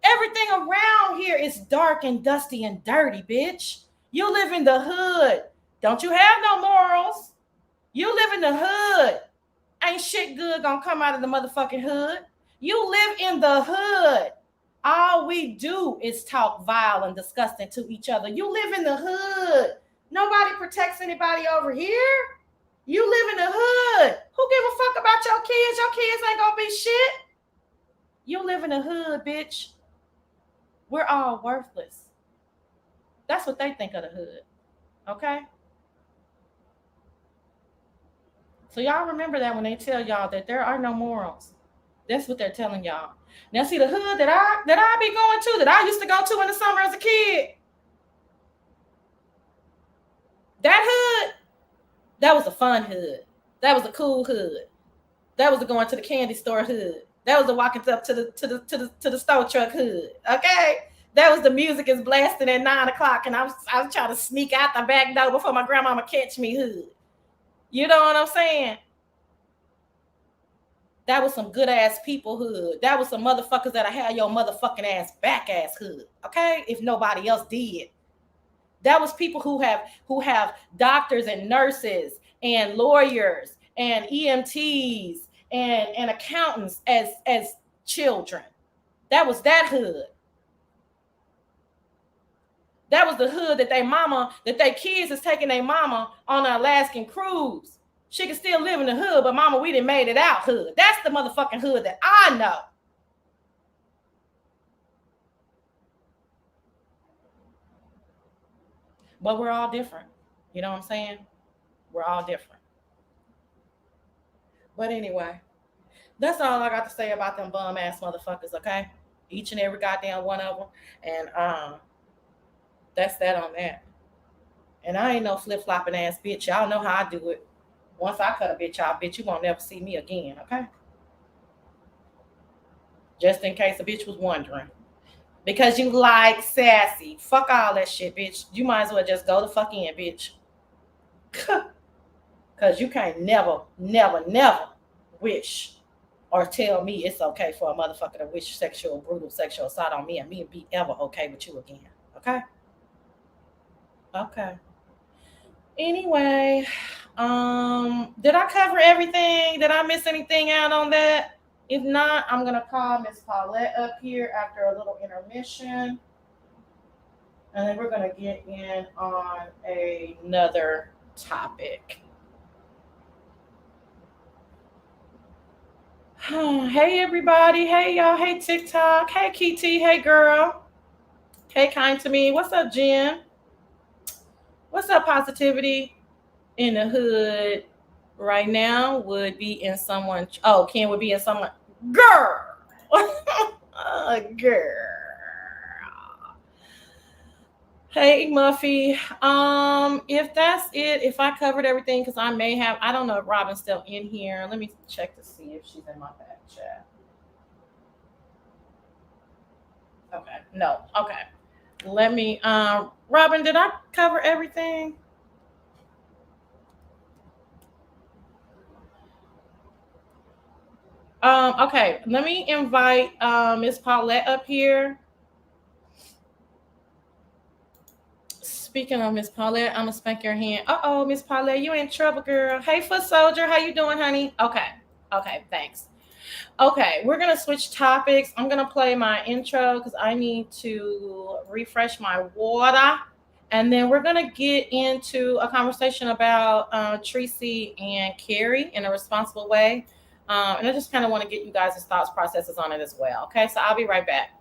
Everything around here is dark and dusty and dirty, bitch. You live in the hood. Don't you have no morals? You live in the hood. Ain't shit good gonna come out of the motherfucking hood. You live in the hood. All we do is talk vile and disgusting to each other. You live in the hood. Nobody protects anybody over here. You live in the hood. Who give a fuck about your kids? Your kids ain't gonna be shit. You live in the hood, bitch. We're all worthless. That's what they think of the hood. Okay? So y'all remember that when they tell y'all that there are no morals. That's what they're telling y'all. Now see the hood that I be going to, that I used to go to in the summer as a kid. That hood, that was a fun hood. That was a cool hood. That was the going to the candy store hood. That was the walking up to the store truck hood. Okay? That was the music is blasting at 9:00 and I was trying to sneak out the back door before my grandmama catch me hood. You know what I'm saying? That was some good ass people hood. That was some motherfuckers that I had your motherfucking ass back ass hood. Okay? If nobody else did. That was people who have doctors and nurses and lawyers and EMTs and accountants as children. That was that hood. That was the hood that they kids is taking their mama on an Alaskan cruise. She can still live in the hood, but mama, we done made it out hood. That's the motherfucking hood that I know. But we're all different. You know what I'm saying? We're all different. But anyway, that's all I got to say about them bum ass motherfuckers, okay? Each and every goddamn one of them. And that's that on that. And I ain't no flip-flopping ass bitch. Y'all know how I do it. Once I cut a bitch off, bitch, you won't never see me again, okay? Just in case a bitch was wondering. Because you like sassy. Fuck all that shit, bitch. You might as well just go the fuck in, bitch. Because you can't never wish or tell me it's okay for a motherfucker to wish brutal sexual assault on me and me be ever okay with you again. Okay? Okay. Anyway, did I cover everything? Did I miss anything out on that? If not, I'm going to call Miss Paulette up here after a little intermission. And then we're going to get in on another topic. Hey, everybody. Hey, y'all. Hey, TikTok. Hey, Kitty. Hey, girl. Hey, Kind to Me. What's up, Jen? What's up, Positivity? In the hood right now would be in someone. Oh, Ken would be in someone. Girl. Girl. Hey, Muffy. If that's it, if I covered everything, because I may have, I don't know if Robin's still in here. Let me check to see if she's in my back chat. Okay. No. Okay. Let me, Robin, did I cover everything? Okay, let me invite Miss Paulette up here. Speaking of Miss Paulette, I'm gonna spank your hand. Uh-oh, Miss Paulette, you in trouble, girl. Hey, Foot Soldier, how you doing, honey? Okay, thanks. Okay, we're gonna switch topics. I'm gonna play my intro because I need to refresh my water. And then we're gonna get into a conversation about Tracy and Carrie in a responsible way. And I just kind of want to get you guys' thoughts, processes on it as well. Okay, so I'll be right back.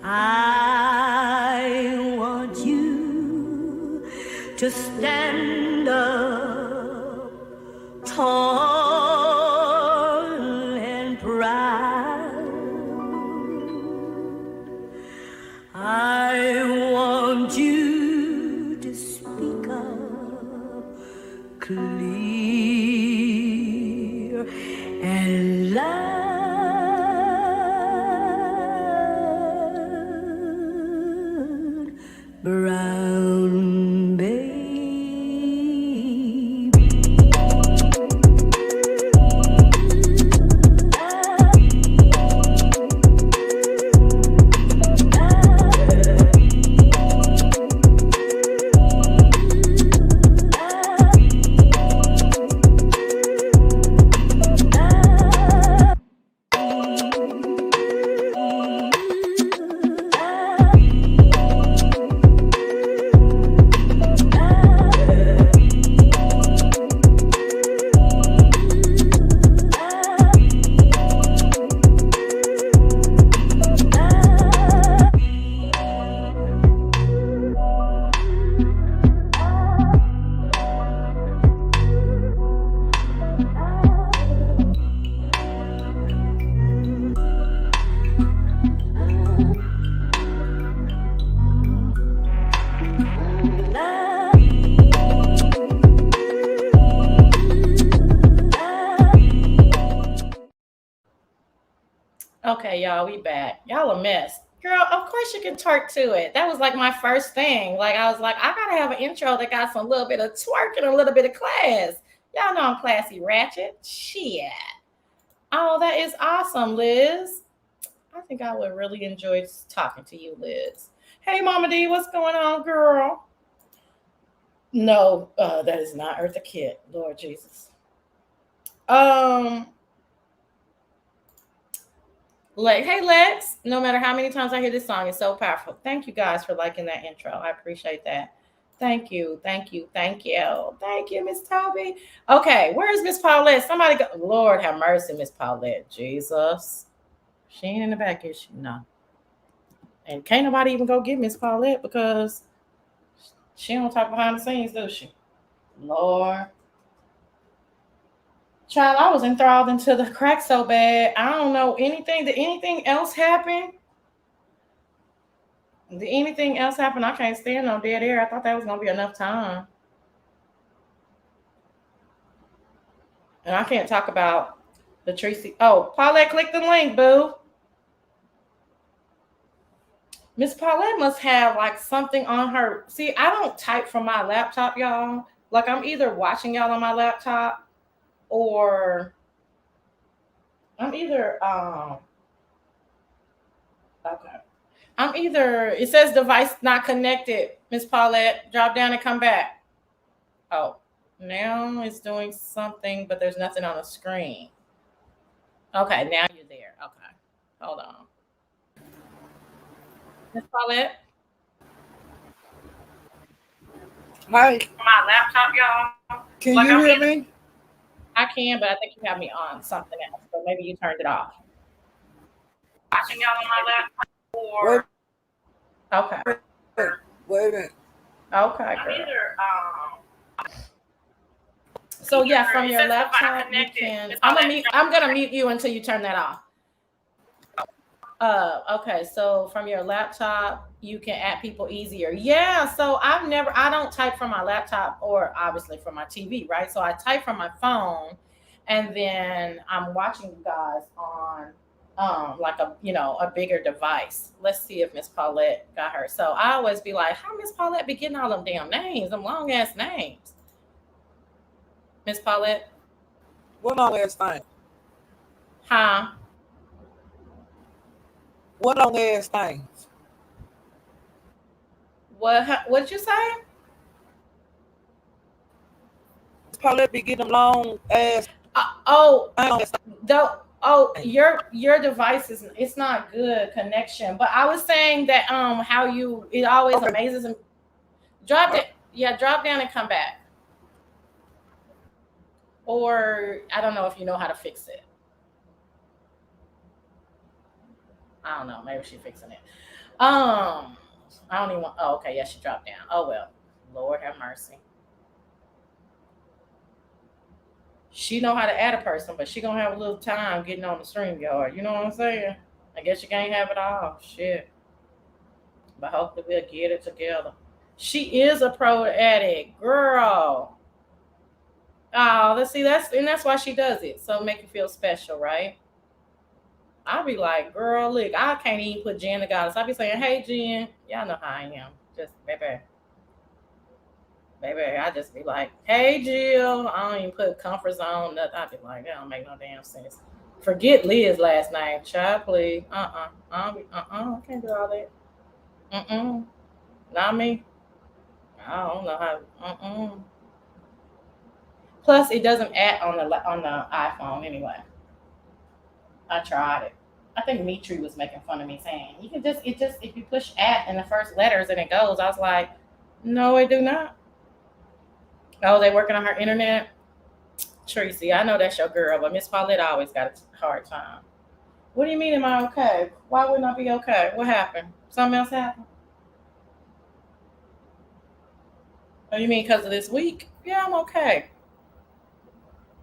I want you to stand up tall and proud. clear and loud, brown baby. Okay, y'all, we back. Y'all a mess. Girl, of course you can twerk to it. That was like my first thing. Like I was like, I gotta have an intro that got some little bit of twerk and a little bit of class. Y'all know I'm classy ratchet. Shit. Oh, that is awesome, Liz. I think I would really enjoy talking to you, Liz. Hey, Mama D, what's going on, girl? No, that is not Eartha Kitt. Lord Jesus. Um, Like, hey Lex, no matter how many times I hear this song, it's so powerful. Thank you guys for liking that intro. I appreciate that. Thank you, thank you, thank you. Thank you, Miss Toby. Okay, where's Miss Paulette? Somebody go. Lord have mercy, Miss Paulette. Jesus. She ain't in the back, is she? No. And can't nobody even go get Miss Paulette because she don't talk behind the scenes, does she? Lord. Child, I was enthralled into the crack so bad. I don't know anything. Did anything else happen? Did anything else happen? I can't stand on dead air. I thought that was gonna be enough time. And I can't talk about the Tracy. Oh, Paulette, click the link, boo. Miss Paulette must have like something on her. See, I don't type from my laptop, y'all. Like I'm either watching y'all on my laptop or I'm either okay. I'm either it says device not connected, Miss Paulette. Drop down and come back. Oh, now it's doing something, but there's nothing on the screen. Okay, now you're there. Okay. Hold on. Miss Paulette. Hi, My laptop, y'all. can Like you I'm hear either me? I can, but I think you have me on something else. So maybe you turned it off. Watching y'all on my laptop Wait, or okay. wait, wait a minute. Okay, I'm girl. either So yeah, from your laptop you can I'm gonna mute you until you turn that off. Okay, so from your laptop you can add people easier. Yeah, so I don't type from my laptop or obviously from my TV, right? So I type from my phone and then I'm watching you guys on like a bigger device. Let's see if Miss Paulette got her. So I always be like, how Miss Paulette be getting all them damn names, them long ass names? Miss Paulette? what long ass thing? Huh? What long ass thing? What'd you say? Paulette be getting them long ass. Oh, Long ass though. Oh, thing. your device is it's not good connection. But I was saying that how you it always Okay. amazes me. Drop it. Yeah, drop down and come back. Or I don't know if you know how to fix it. I don't know. Maybe she's fixing it. Um, I don't even want. Oh, okay. Yeah, she dropped down. Oh well. Lord have mercy. She know how to add a person, but she gonna have a little time getting on the stream yard. You know what I'm saying? I guess you can't have it all. Shit. But hopefully we'll get it together. She is a pro addict, girl. Oh, let's see. That's why she does it. So make you feel special, right? I'll be like, girl, look, I can't even put Jen the goddess. I'll be saying, hey, Jen, y'all know how I am. Just, baby, I just be like, hey, Jill. I don't even put comfort zone, nothing. I'll be like, that don't make no damn sense. Forget Liz last name. Child, please. I can't do all that. Not me. I don't know how. Plus, it doesn't add on the iPhone anyway. I tried it. I think Mitri was making fun of me saying you can just it just if you push at in the first letters and it goes. I was like, no, it do not. Oh, they working on her internet. Tracy, I know that's your girl, but Miss Paulette always got a hard time. What do you mean? Am I okay? Why wouldn't I be okay? What happened? Something else happened? Oh, you mean because of this week? Yeah, I'm okay.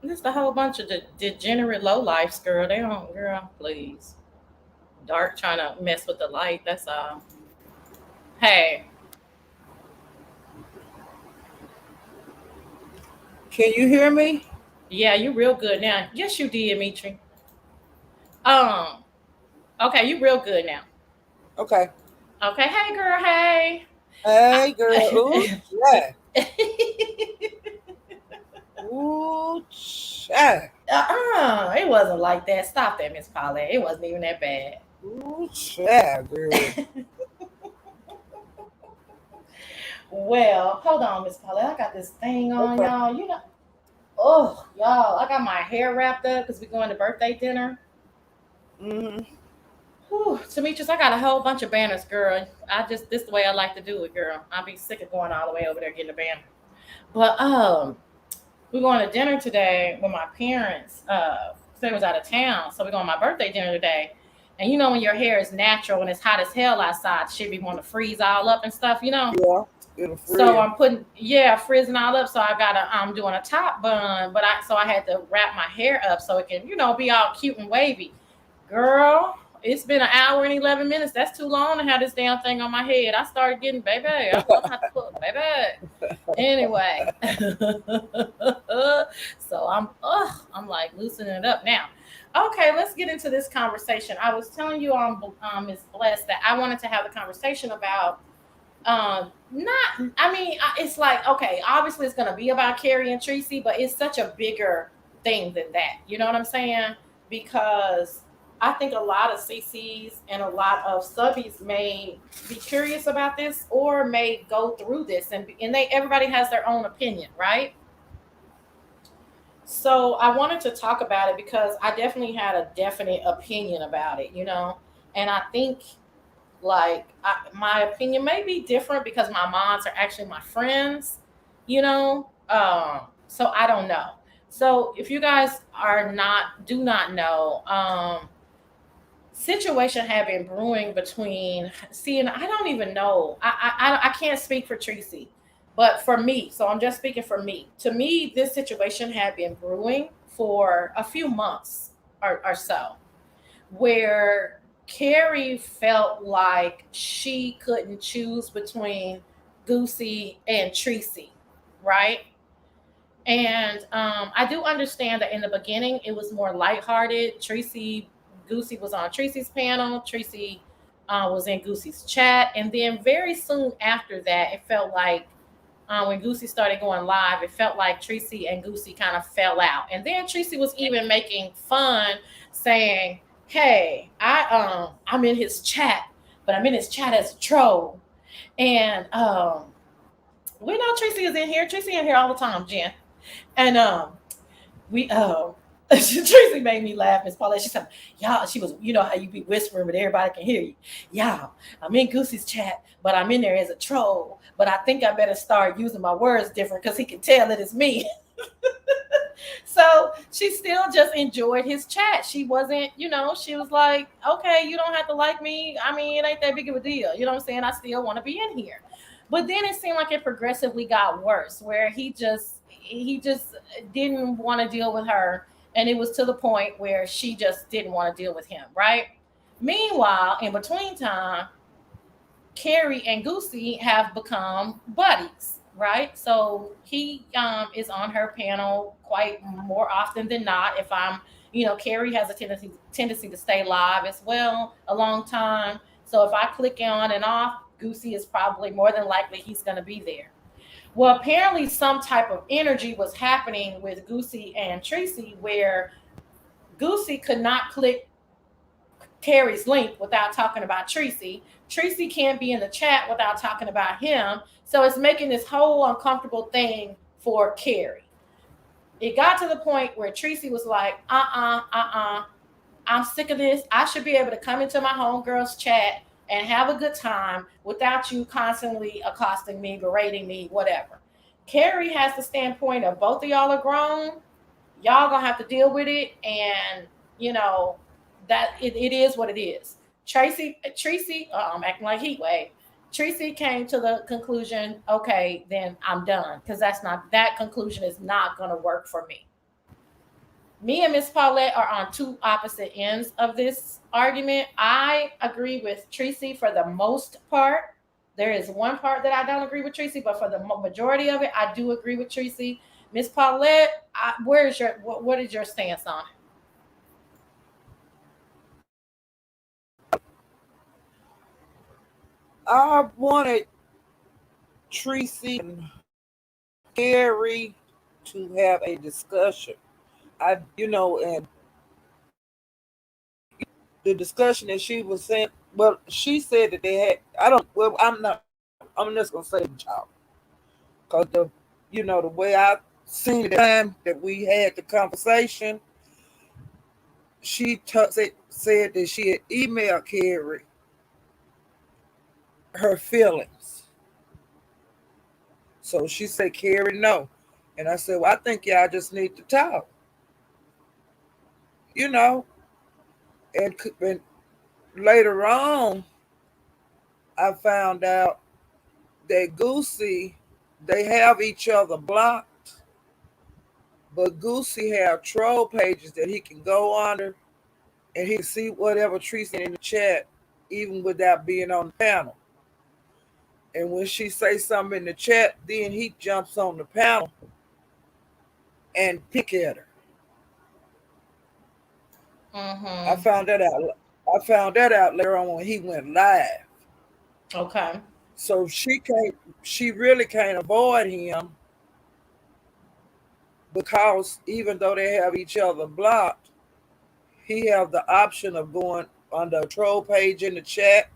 Just a whole bunch of degenerate low lifes, girl. They don't, girl, please. Dark trying to mess with the light. That's all. Hey, Can you hear me? yeah, you real good now. Yes, you did, Mitri. Um, okay, you real good now. Okay. Okay, hey, girl, hey. Hey, girl. Ooh, I- yeah. Ooh, yeah. It wasn't like that. Stop that, Miss Paulette. It wasn't even that bad. Ooh, yeah, girl. Well, hold on, Miss Paulette. I got this thing on, Okay. y'all. Oh, y'all, I got my hair wrapped up because we're going to birthday dinner. Mm-hmm. Whew, Demetrius, I got a whole bunch of banners, girl. This the way I like to do it, girl. I'll be sick of going all the way over there getting a banner. But we're going to dinner today with my parents. They was out of town, so we're going to my birthday dinner today. And you know when your hair is natural and it's hot as hell outside, shit be want to freeze all up and stuff, you know. Yeah. It'll So free. I'm freezing all up. So I'm doing a top bun, but I had to wrap my hair up so it can, be all cute and wavy. Girl, it's been an hour and 11 minutes. That's too long to have this damn thing on my head. I started getting baby. I don't have to put baby. Anyway, so I'm like loosening it up now. Okay, let's get into this conversation. I was telling you Miss Blessed that I wanted to have the conversation about not I mean it's like okay obviously it's going to be about Carrie and Tracy, but it's such a bigger thing than that, you know what I'm saying? Because I think a lot of CCs and a lot of subbies may be curious about this or may go through this, and they everybody has their own opinion, right? So I wanted to talk about it because I definitely had a definite opinion about it, and I think my opinion may be different because my moms are actually my friends, so I don't know. So if you guys do not know, situation had been brewing between, see, and I don't even know, I can't speak for Tracy, but for me, so I'm just speaking for me, to me this situation had been brewing for a few months or so, where Carrie felt like she couldn't choose between Goosey and Tracy, right? And I do understand that in the beginning it was more lighthearted. Goosey was on Tracy's panel. Tracy was in Goosey's chat, and then very soon after that, it felt like when Goosey started going live, it felt like Tracy and Goosey kind of fell out. And then Tracy was even making fun, saying, "Hey, I'm in his chat, but I'm in his chat as a troll." And we know Tracy is in here. Tracy in here all the time, Jen. And we Tracy made me laugh. Miss Paulette, she said, "Y'all," she was, you know how you be whispering, but everybody can hear you. "Y'all, I'm in Goosey's chat, but I'm in there as a troll. But I think I better start using my words different because he can tell that it's me." So she still just enjoyed his chat. She wasn't, she was like, "Okay, you don't have to like me. I mean, it ain't that big of a deal." You know what I'm saying? I still want to be in here. But then it seemed like it progressively got worse, where he just didn't want to deal with her, and it was to the point where she just didn't want to deal with him, right? Meanwhile, in between time, Carrie and Goosey have become buddies. right? So he is on her panel quite more often than not. If I'm, Carrie has a tendency to stay live as well a long time. So if I click on and off, Goosey is probably more than likely he's going to be there. Well, apparently some type of energy was happening with Goosey and Tracy where Goosey could not click Carrie's link without talking about Tracy. Tracy can't be in the chat without talking about him. So it's making this whole uncomfortable thing for Carrie. It got to the point where Tracy was like, I'm sick of this. I should be able to come into my homegirl's chat and have a good time without you constantly accosting me, berating me, whatever. Carrie has the standpoint of both of y'all are grown. Y'all gonna have to deal with it, and you know that it is what it is. Tracy, I'm acting like heat wave. Tracy came to the conclusion, okay, then I'm done because that conclusion is not gonna work for me. Me and Miss Paulette are on two opposite ends of this argument. I agree with Tracy for the most part. There is one part that I don't agree with Tracy, but for the majority of it, I do agree with Tracy. Miss Paulette, what is your stance on it? I wanted Tracy and Carrie to have a discussion. And the discussion that she was saying, well, she said that they had, I don't, well, I'm just going to say y'all. Because the way I seen the time that we had the conversation, she said that she had emailed Carrie her feelings. So she said, Carrie, no. And I said, well, I think y'all just need to talk. You know, and later on, I found out that Goosey, they have each other blocked, but Goosey have troll pages that he can go under and he can see whatever Tree's in the chat, even without being on the panel. And when she says something in the chat, then he jumps on the panel and pick at her. I Mm-hmm. found that out. I found that out later on when he went live. Okay. So she really can't avoid him because even though they have each other blocked, he have the option of going on the troll page in the chat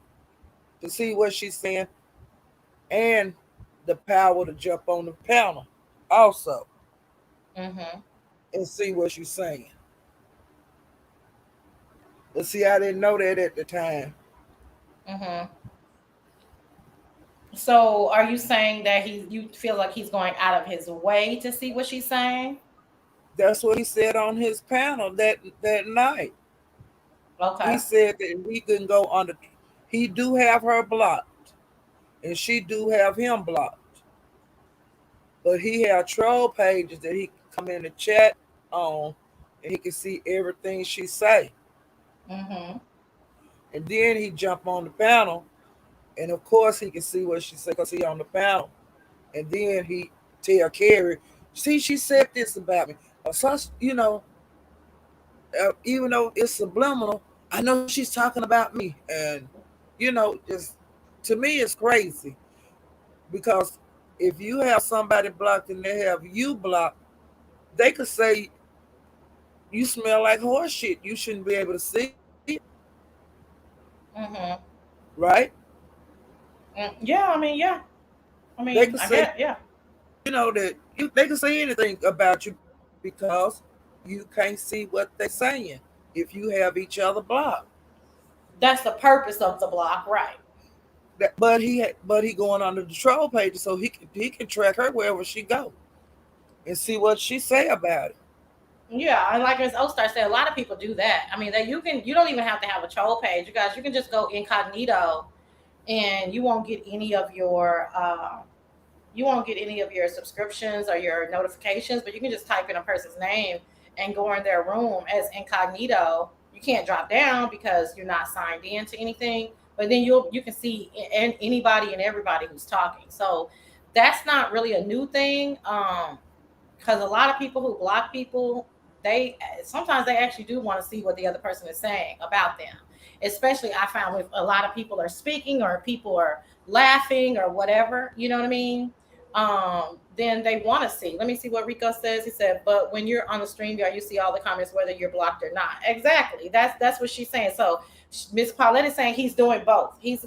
to see what she's saying and the power to jump on the panel also Mm-hmm. and see what she's saying. But see, I didn't know that at the time. Mm-hmm. So are you saying that you feel like he's going out of his way to see what she's saying? That's what he said on his panel that night. He Okay. said that we can go on the. He do have her blocked, and she do have him blocked. But he have troll pages that he can come in the chat on, and he can see everything she say. Mm-hmm. And then he jump on the panel, and of course he can see what she say because he on the panel. And then he tell Carrie, see, she said this about me. Or such, even though it's subliminal, I know she's talking about me. And, just to me, it's crazy because if you have somebody blocked and they have you blocked, they could say you smell like horse shit. You shouldn't be able to see it, Mm-hmm. right? Yeah, I mean, yeah. I They mean, could I say, get, yeah. that they could say anything about you because you can't see what they're saying if you have each other blocked. That's the purpose of the block, right? But he going on the troll page so he can track her wherever she go and see what she say about it. Yeah, and like Ms. Ostar said, a lot of people do that. I mean, that you don't even have to have a troll page, you guys. You can just go incognito, and you won't get any of your subscriptions or your notifications. But you can just type in a person's name and go in their room as incognito. You can't drop down because you're not signed in to anything. But then you can see anybody and everybody who's talking. So that's not really a new thing. Because a lot of people who block people, they sometimes they actually do want to see what the other person is saying about them. Especially, I found if a lot of people are speaking or people are laughing or whatever, you know what I mean. Then they want to see. Let me see what Rico says. He said, "But when you're on the stream, you see all the comments, whether you're blocked or not." Exactly. That's what she's saying. So Miss Paulette is saying he's doing both. He's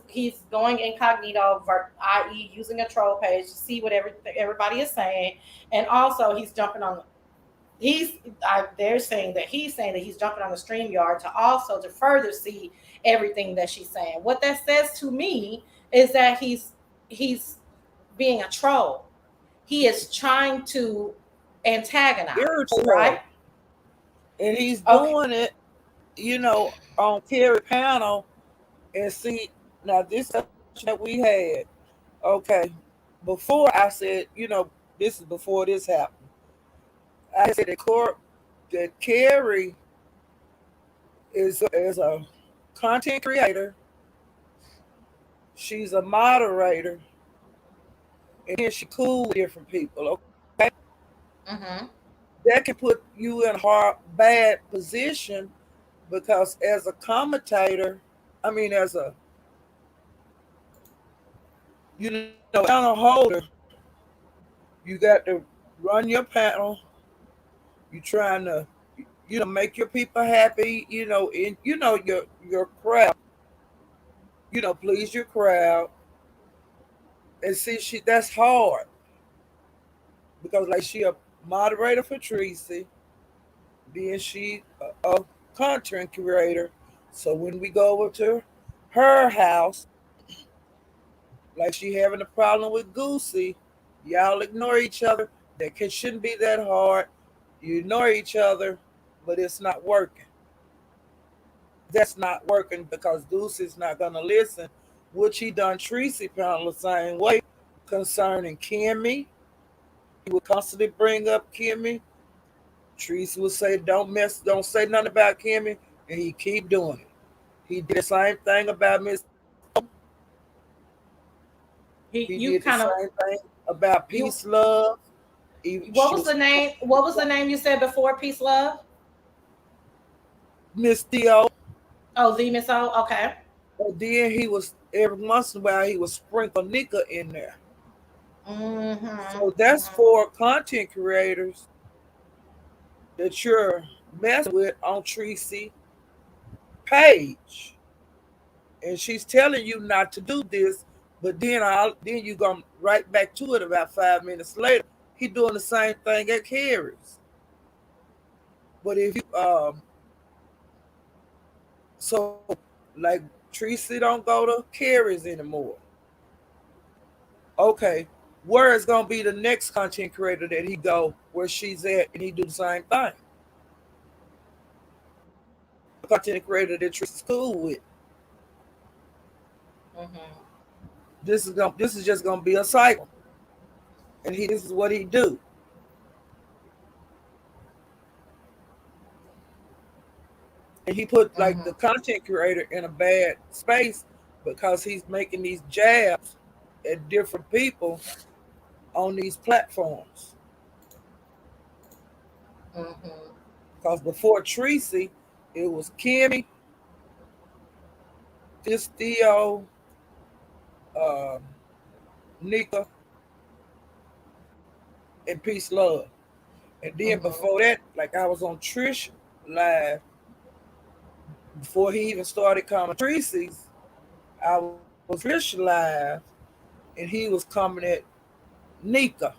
going incognito, i.e., using a troll page to see what everybody is saying, and also he's jumping on. They're saying that he's jumping on the stream yard to also to further see everything that she's saying. What that says to me is that he's being a troll. He is trying to antagonize, irritate right? her. And he's Okay. doing it, on Carrie panel. And see, now this that we had, okay, before I said, this is before this happened. I said that Carrie is a content creator. She's a moderator, and then she cool with different people. Okay, Mm-hmm. that can put you in a hard, bad position because as a commentator, I mean, as a panel holder, you got to run your panel. You trying to make your people happy. And your crowd. Please your crowd. And see, that's hard because like she a moderator for Tracy, then she a content creator. So when we go over to her house, like she having a problem with Goosey, y'all ignore each other. Shouldn't be that hard. You ignore each other, but it's not working. That's not working because Goosey's not gonna listen. Which he done Tracy panel the same way concerning Kimmy. He would constantly bring up Kimmy. Tracy would say, don't say nothing about Kimmy, and he keep doing it. He did the same thing about Miss. He You did the kind of same thing about you. Peace Love. What She was the was name? What was the name you said before? Peace, love. Miss Theo. Oh, Z Miss O. Okay. And then he was every once in a while he would sprinkle Nika in there. Mm-hmm. So that's for content creators that you're messing with on Tracy page. And she's telling you not to do this, but then you go right back to it about 5 minutes later. He doing the same thing at Carrie's. But if you so like Tracy don't go to Carrie's anymore. Okay, where is gonna be the next content creator that he go where she's at and he do the same thing? Content creator that Tracy's cool with. Mm-hmm. This is just gonna be a cycle. And this is what he do. And he put like Mm-hmm. the content creator in a bad space because he's making these jabs at different people on these platforms. Mm-hmm. Because before Tracy, it was Kimmy, this Theo, uh, Nika, and Peace Love. And then Mm-hmm. before that, like I was on Trish live before he even started coming Tracy's. I was Trish live, and he was coming at Nika.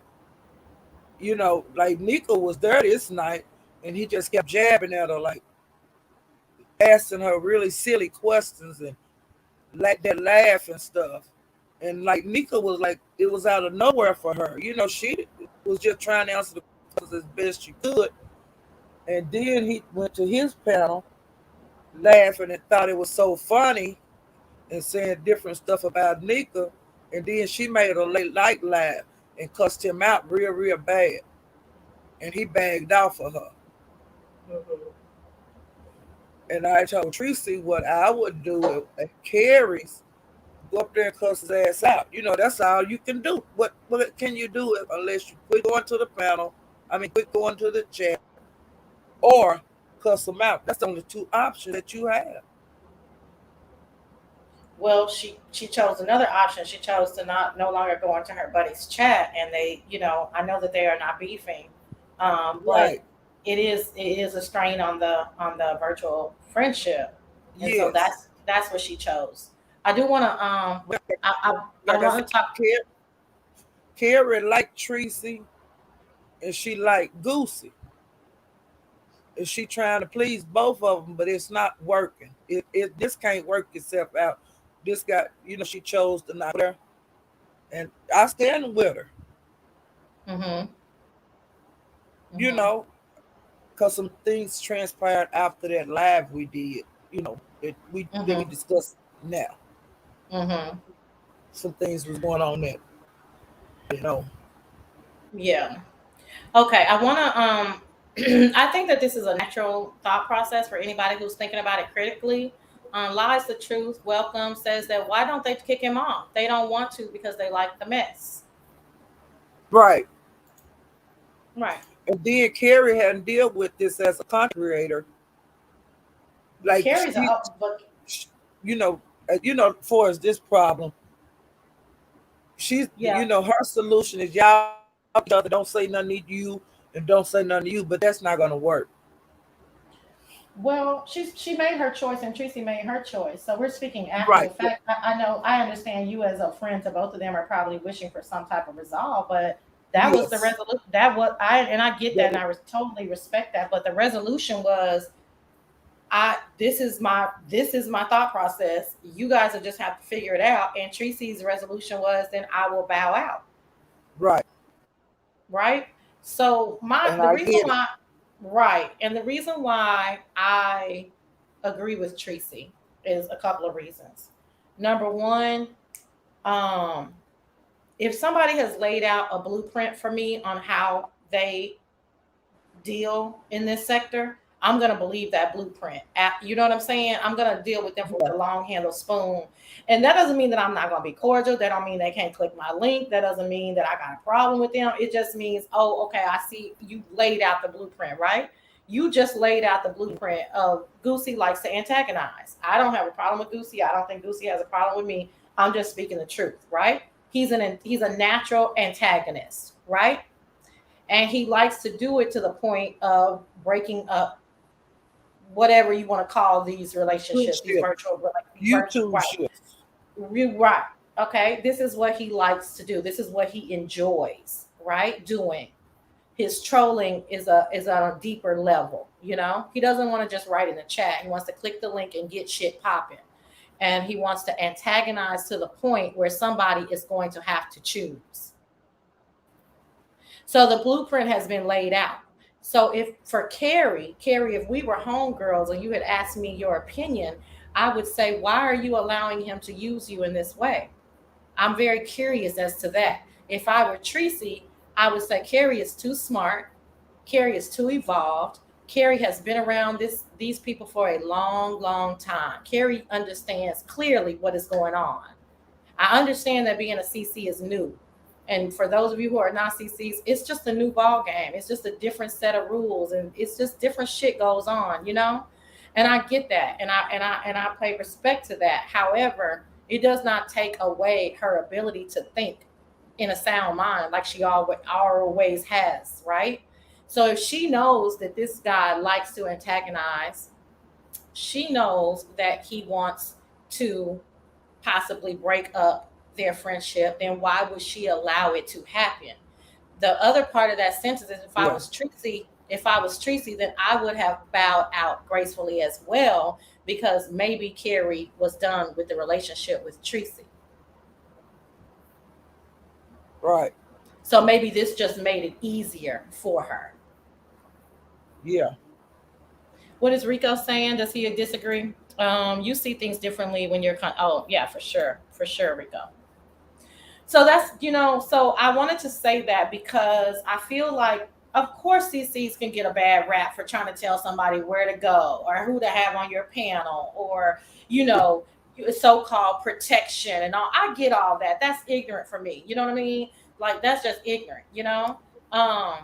Like Nika was there this night, and he just kept jabbing at her, like asking her really silly questions and like that laugh and stuff. And like Nika was like, it was out of nowhere for her. She was just trying to answer the questions as best she could. And then he went to his panel laughing and thought it was so funny and saying different stuff about Nika. And then she made a late light laugh and cussed him out real, real bad. And he bagged off of her. Mm-hmm. And I told Tracy what I would do at Carrie's. go up there and cuss his ass out. That's all you can do. What can you do unless you quit going to the panel? I mean, quit going to the chat or cuss them out. That's the only two options that you have. Well, she chose another option. She chose to not no longer go into her buddy's chat, and they, I know that they are not beefing, but Right. it is a strain on the virtual friendship, and so Yes. that's what she chose. I do want to Well, I like I want said, to talk. Carrie liked Tracy and she liked Goosey. And she trying to please both of them, but it's not working. It this can't work itself out. This got, she chose to not there, and I stand with her. Mhm. You Mhm. know, because some things transpired after that live we did. That we Mhm. discussed now. Mhm. Some things was going on that you know. Yeah. Okay. I want to I think that this is a natural thought process for anybody who's thinking about it critically. Lies the truth. Welcome says that why don't they kick him off? They don't want to because they like the mess. Right. Right. And then Carrie hadn't dealt with this as a content creator. Like Carrie's a but you know, for as this problem, yeah. her solution is y'all each other, don't say nothing to you and don't say nothing to you, but that's not gonna work. Well, she made her choice and Tracy made her choice. So we're speaking after the Right. fact. I know I understand you as a friend to both of them are probably wishing for some type of resolve, but that was the Yes. resolution. That was I get that and That- I totally respect that. But the resolution was I this is my thought process. You guys will just have to figure it out. And Tracy's resolution was then I will bow out. right. Right. So And the I reason get it. why right. And the reason why I agree with Tracy is a couple of reasons. Number one, um, if somebody has laid out a blueprint for me on how they deal in this sector, I'm gonna believe that blueprint. You know what I'm saying? I'm gonna deal with them with Yeah. the long handle spoon, and that doesn't mean that I'm not gonna be cordial. That don't mean they can't click my link. That doesn't mean that I got a problem with them. It just means, oh, okay, I see you laid out the blueprint, right? You just laid out the blueprint of Goosey likes to antagonize. I don't have a problem with Goosey. I don't think Goosey has a problem with me. I'm just speaking the truth, right? He's a natural antagonist, right? And he likes to do it to the point of breaking up whatever you want to call these Good relationships, these shit. virtual YouTube right, shit. right. Okay, this is what he likes to do. This is what he enjoys, right? Doing his trolling is on a deeper level. He doesn't want to just write in the chat. He wants to click the link and get shit popping, and he wants to antagonize to the point where somebody is going to have to choose. So the blueprint has been laid out. So if for Carrie, if we were homegirls and you had asked me your opinion, I would say, why are you allowing him to use you in this way? I'm very curious as to that. If I were Tracy, I would say Carrie is too smart. Carrie is too evolved. Carrie has been around these people for a long, long time. Carrie understands clearly what is going on. I understand that being a CC is new. And for those of you who are not CCs, it's just a new ball game. It's just a different set of rules and it's just different shit goes on. And I get that. And I pay respect to that. However, it does not take away her ability to think in a sound mind like she always has, right? So if she knows that this guy likes to antagonize, she knows that he wants to possibly break up their friendship, then why would she allow it to happen? The other part of that sentence is Yeah. if I was Tracy, then I would have bowed out gracefully as well because maybe Carrie was done with the relationship with Tracy. Right. So maybe this just made it easier for her. Yeah. What is Rico saying? Does he disagree? You see things differently when oh yeah, for sure, Rico. So so I wanted to say that because I feel like, of course, CCs can get a bad rap for trying to tell somebody where to go or who to have on your panel or, you know, so-called protection and all. I get all that. That's ignorant for me. You know what I mean? Like that's just ignorant, you know? Um,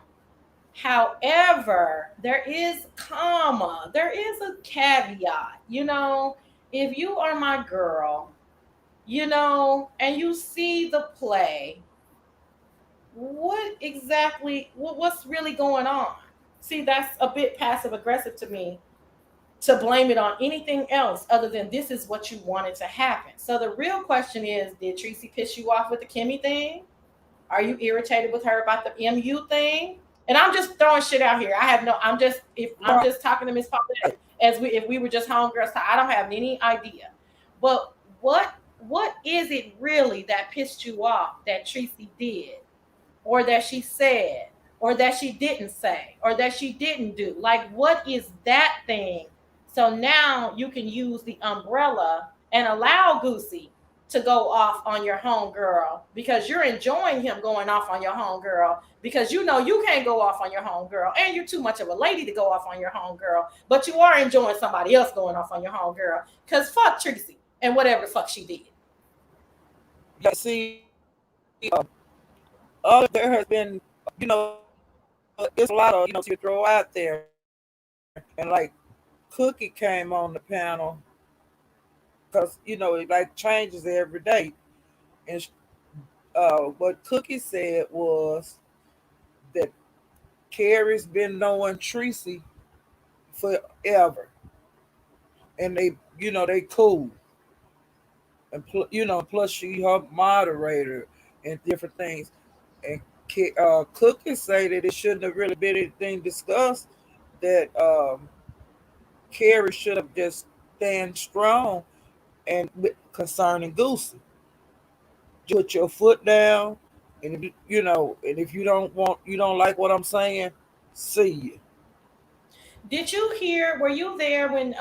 However, there is comma, there is a caveat, you know, if you are my girl, you know, and you see the play, what's really going on? See, that's a bit passive aggressive to me to blame it on anything else other than this is what you wanted to happen. So the real question is, did Tracy piss you off with the Kimmy thing? Are you irritated with her about the MU thing? And I'm just throwing shit out here. I have no. I'm just if I'm Right. just talking to Miss Paulette as we if we were just homegirls. I don't have any idea. But what is it really that pissed you off that Tracy did, or that she said, or that she didn't say, or that she didn't do? Like, what is that thing? So now you can use the umbrella and allow Goosey to go off on your homegirl because you're enjoying him going off on your homegirl because you know you can't go off on your homegirl and you're too much of a lady to go off on your homegirl, but you are enjoying somebody else going off on your homegirl because fuck Tracy and whatever the fuck she did. Yeah, see, there has been, it's a lot of, to throw out there. And like Cookie came on the panel because, it like changes every day. And what Cookie said was that Carrie's been knowing Tracy forever. And they cool. And, plus she her moderator and different things. And Cookie say that it shouldn't have really been anything discussed, that Carrie should have just stand strong and concerning Goosey. Put your foot down, and if you don't like what I'm saying, see you. Did you hear? Were you there when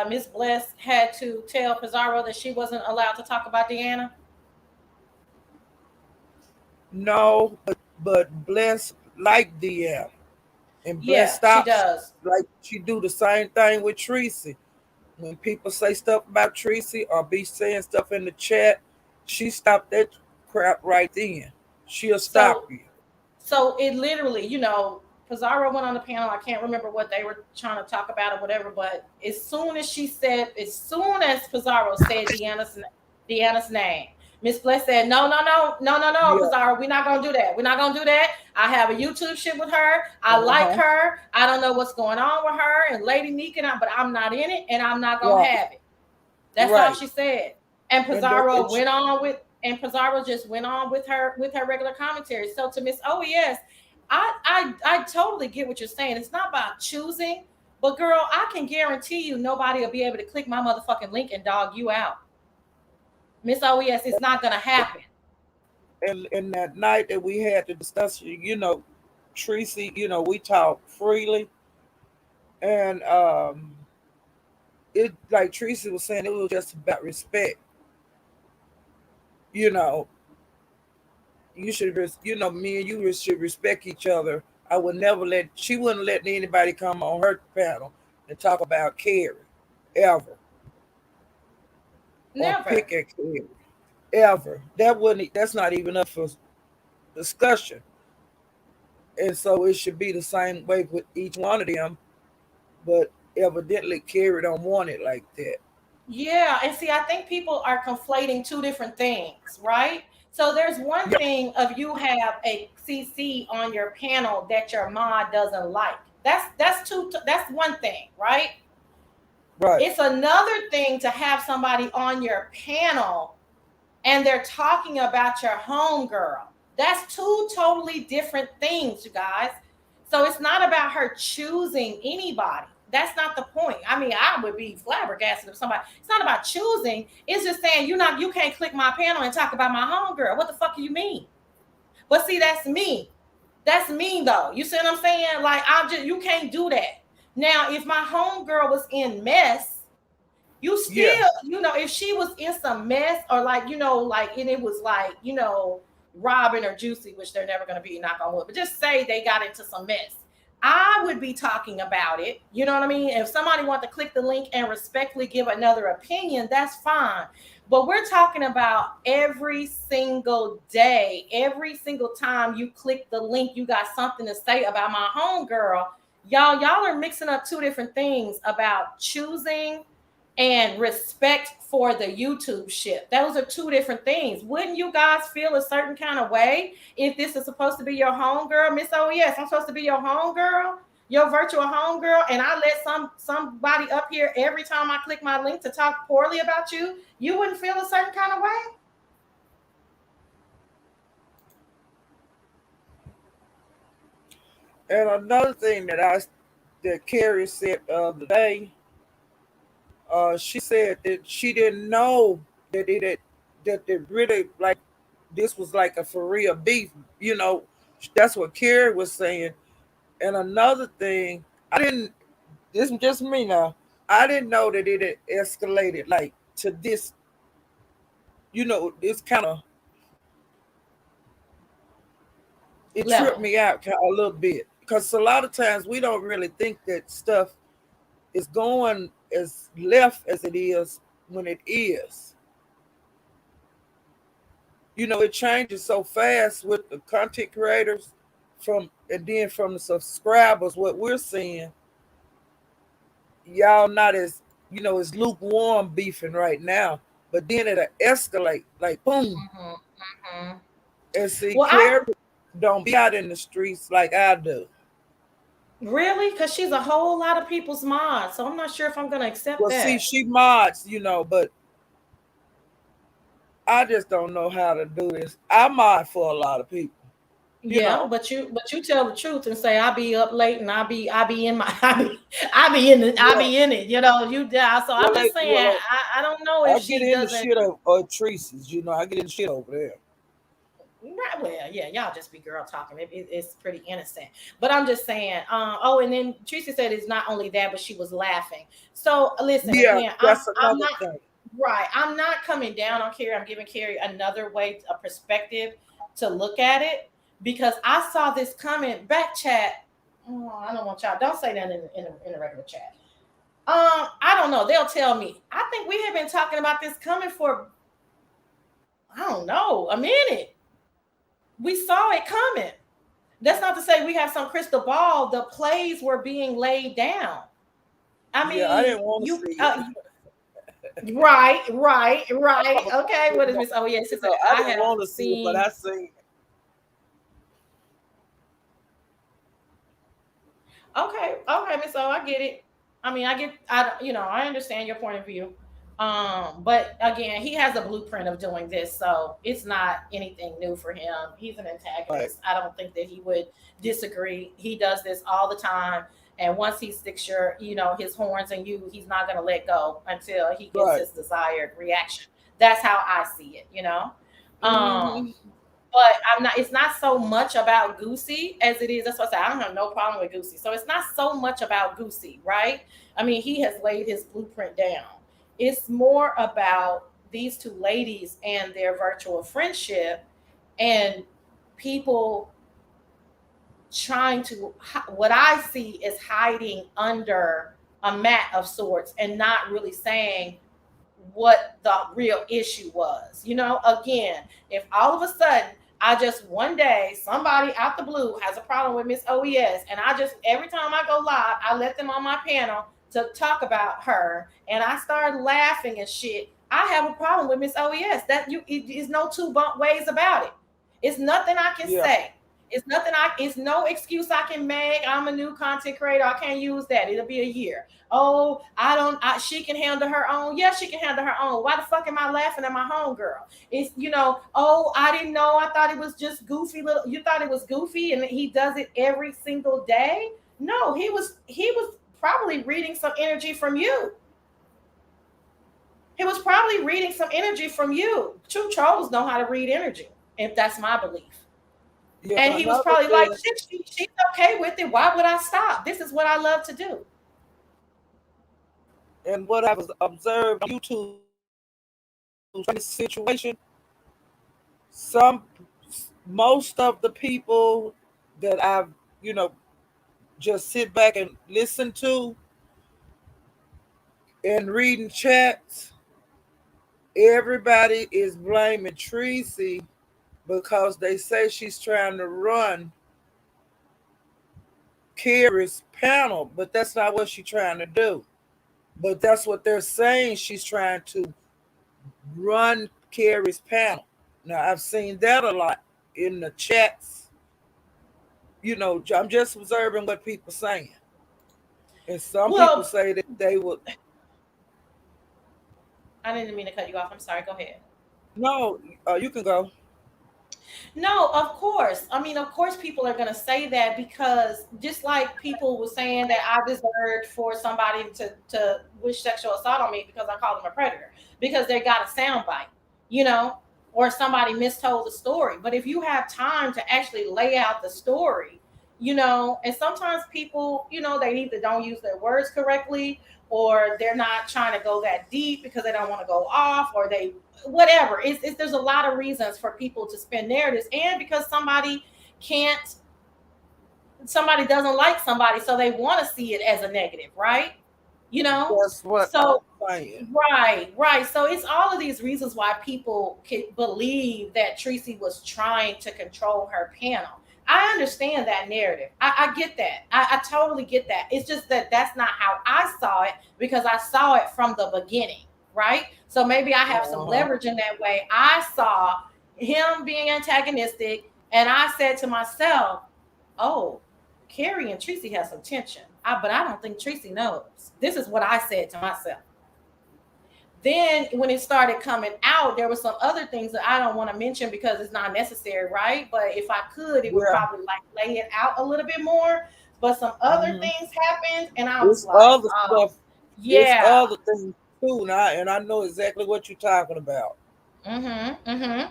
Miss Bless had to tell Pizarro that she wasn't allowed to talk about Deanna? No, but Bless like DM, and Bless Yeah, she stops does. like she do the same thing with Tracy. When people say stuff about Tracy or be saying stuff in the chat, she stopped that crap right then. She'll stop So you. so it literally, you know, Pizarro went on the panel. I can't remember what they were trying to talk about or whatever, but as soon as Pizarro said Deanna's name, Miss Bless said, no, no, no, no, no, no, Yeah. Pizarro, we're not gonna do that. We're not gonna do that. I have a YouTube shit with her. I like Uh-huh. her. I don't know what's going on with her and Lady Meek and I, but I'm not in it and I'm not gonna Right. have it. That's all Right. she said. And And that Pizarro it's went on with and Pizarro just went on with her regular commentary. So to Miss OES, I totally get what you're saying. It's not about choosing, but girl, I can guarantee you nobody will be able to click my motherfucking link and dog you out. Miss OES, it's not gonna happen. and that night that we had the discussion, Tracy, we talked freely, and it like Tracy was saying, it was just about respect. You know, you should, me and you should respect each other. I would never she wouldn't let anybody come on her panel and talk about Carrie ever or Never. pick at Carrie ever. That's not even up for discussion. And so it should be the same way with each one of them. But evidently, Carrie don't want it like that. Yeah, and see, I think people are conflating two different things, right? So there's one Yeah, thing of you have a CC on your panel that your mod doesn't like. That's one thing, right? right. It's another thing to have somebody on your panel and they're talking about your homegirl. That's two totally different things, you guys. So it's not about her choosing anybody. That's not the point. I mean, I would be flabbergasted if somebody. It's not about choosing. It's just saying you can't click my panel and talk about my homegirl. What the fuck do you mean? But see, that's me. That's mean though. You see what I'm saying? Like you can't do that. Now, if my homegirl was in mess, you Yeah, still, if she was in some mess or like, like, and it was like, Robin or Juicy, which they're never going to be, knock on wood, but just say they got into some mess. I would be talking about it. You know what I mean? If somebody wants to click the link and respectfully give another opinion, that's fine. But we're talking about every single day, every single time you click the link, you got something to say about my homegirl. Y'all are mixing up two different things about choosing and respect for the YouTube shit. Those are two different things. Wouldn't you guys feel a certain kind of way if this is supposed to be your homegirl? Miss OES, I'm supposed to be your homegirl, your virtual homegirl, and I let somebody up here every time I click my link to talk poorly about you? You wouldn't feel a certain kind of way? And another thing that Carrie said the other day, she said that she didn't know that it really like this was like a for real beef. You know, that's what Carrie was saying. And another thing, I didn't. This is just me now. I didn't know that it had escalated like to this. You know, this kind of it tripped Level. me out a little bit because a lot of times we don't really think that stuff is going as left as it is when it is. You know, it changes so fast with the content creators from and then from the subscribers. What we're seeing, y'all not as as lukewarm beefing right now, but then it'll escalate like boom. Mm-hmm, mm-hmm. And see, Well, I Carrie don't be out in the streets like I do. really, because she's a whole lot of people's mod, so I'm not sure if I'm going to accept Well, see, that. she mods, but I just don't know how to do this. I mod for a lot of people, you Yeah, know. but you tell the truth and say I be up late and I be in my I be in it. You know you die. So I'm Well, just saying I don't know if I get she into doesn't. shit of Teresa's, I get into shit over there. Right, well, yeah, y'all just be girl talking. It's pretty innocent. But I'm just saying. Oh, and then Tracy said it's not only that, but she was laughing. So listen Yeah, again. that's I'm another not thing. right. I'm not coming down on Carrie. I'm giving Carrie another way, a perspective to look at it because I saw this comment back chat. Oh, I don't want y'all. Don't say that in the regular chat. I don't know. They'll tell me. I think we have been talking about this coming for I don't know a minute. We saw it coming. That's not to say we have some crystal ball. The plays were being laid down. I Yeah, I mean, didn't want to you see it. right. Okay, what is No, Miss? Oh yes, she said I I didn't have want to see it, but seen. I seen it. Okay, Miss O, I get it. I mean, I understand your point of view. But again, he has a blueprint of doing this, so it's not anything new for him. He's an Right, antagonist. I don't think that he would disagree. He does this all the time, and once he sticks his horns in you, he's not going to let go until he gets right. his desired reaction. That's how I see it. Um, Hmm. but I'm not. It's not so much about Goosey as it is. That's what I say. I don't have no problem with Goosey. So it's not so much about Goosey, right? I mean, he has laid his blueprint down. It's more about these two ladies and their virtual friendship and people trying to. What I see is hiding under a mat of sorts and not really saying what the real issue was. Again, if all of a sudden I just one day somebody out the blue has a problem with Miss OES, and I just every time I go live, I let them on my panel to talk about her, and I start laughing and shit. I have a problem with Miss OES. That you it is no two ways about it. It's nothing I can Yeah, say. It's no excuse I can make. I'm a new content creator. I can't use that. It'll be a year. Oh, she can handle her own. Yeah, she can handle her own. Why the fuck am I laughing at my homegirl? Oh, I didn't know. I thought it was just goofy little. You thought it was goofy and he does it every single day? No, he was probably reading some energy from you. He was probably reading some energy from you. True trolls know how to read energy, if that's my belief. yeah. And he was Another probably like, thing, shit, she's okay with it. Why would I stop? This is what I love to do. and what I've observed on YouTube in this situation, some most of the people that I've you know just sit back and listen to and reading chats, everybody is blaming Tracy because they say she's trying to run Carrie's panel, but that's not what she's trying to do. But that's what they're saying. She's trying to run Carrie's panel. Now, I've seen that a lot in the chats. I'm just observing what people saying. And some people Well, say that they would. I didn't mean to cut you off. I'm sorry. Go ahead. No, you can go. No, of course. I mean, of course, people are going to say that because just like people were saying that I deserved for somebody to wish sexual assault on me because I called them a predator because they got a sound bite, you know, or somebody mistold the story. But if you have time to actually lay out the story, and sometimes people, they either don't use their words correctly or they're not trying to go that deep because they don't want to go off or they whatever. There's a lot of reasons for people to spin narratives and because can't somebody doesn't like somebody so they want to see it as a negative, right? That's what So I'm saying. right, so it's all of these reasons why people can believe that Tracy was trying to control her panel. I understand that narrative. I get that. I totally get that. It's just that that's not how I saw it because I saw it from the beginning, right? So maybe I have some Uh-huh. leverage in that way. I saw him being antagonistic, and I said to myself, "Oh, Carrie and Tracy have some tension." But I don't think Tracy knows. This is what I said to myself. Then when it started coming out, there were some other things that I don't want to mention because it's not necessary, right? But if I could, it would Yeah. probably like lay it out a little bit more. But some other Hmm. things happened, and I was It's like, other oh, stuff. It's yeah. other things too. And I know exactly what you're talking about. Mm-hmm.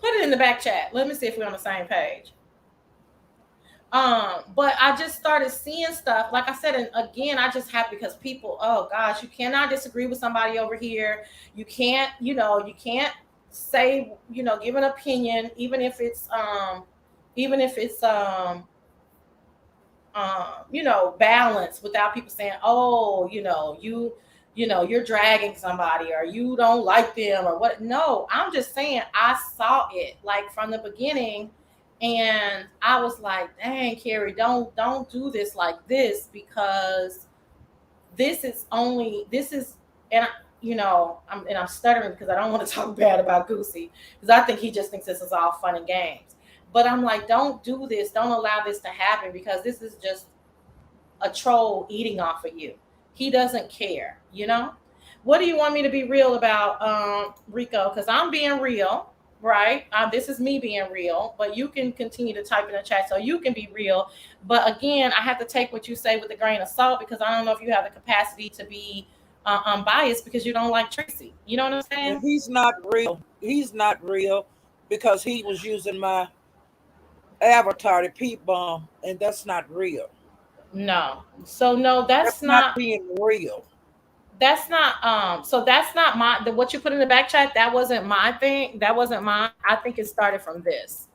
Put it in the back chat. Let me see if we're on the same page. But I just started seeing stuff. Like I said, and again, I just have because people, oh gosh, you cannot disagree with somebody over here. You can't say, give an opinion, even if it's balance without people saying, oh, you're dragging somebody or you don't like them or what. No, I'm just saying I saw it like from the beginning and I was like, dang, Carrie, don't do this like this because this is and I'm stuttering because I don't want to talk bad about Goosey because I think he just thinks this is all fun and games. But I'm like, don't do this. Don't allow this to happen because this is just a troll eating off of you. He doesn't care. What do you want me to be real about, Rico? Because I'm being real, right? This is me being real, but you can continue to type in the chat so you can be real. But again, I have to take what you say with a grain of salt because I don't know if you have the capacity to be unbiased because you don't like Tracy. You know what I'm And saying? he's not real. He's not real because he was using my avatar to peep bomb, and that's not real. No. So no, That's not being real. so that's not what you put in the back chat. That wasn't my thing. That wasn't mine. I think it started from this.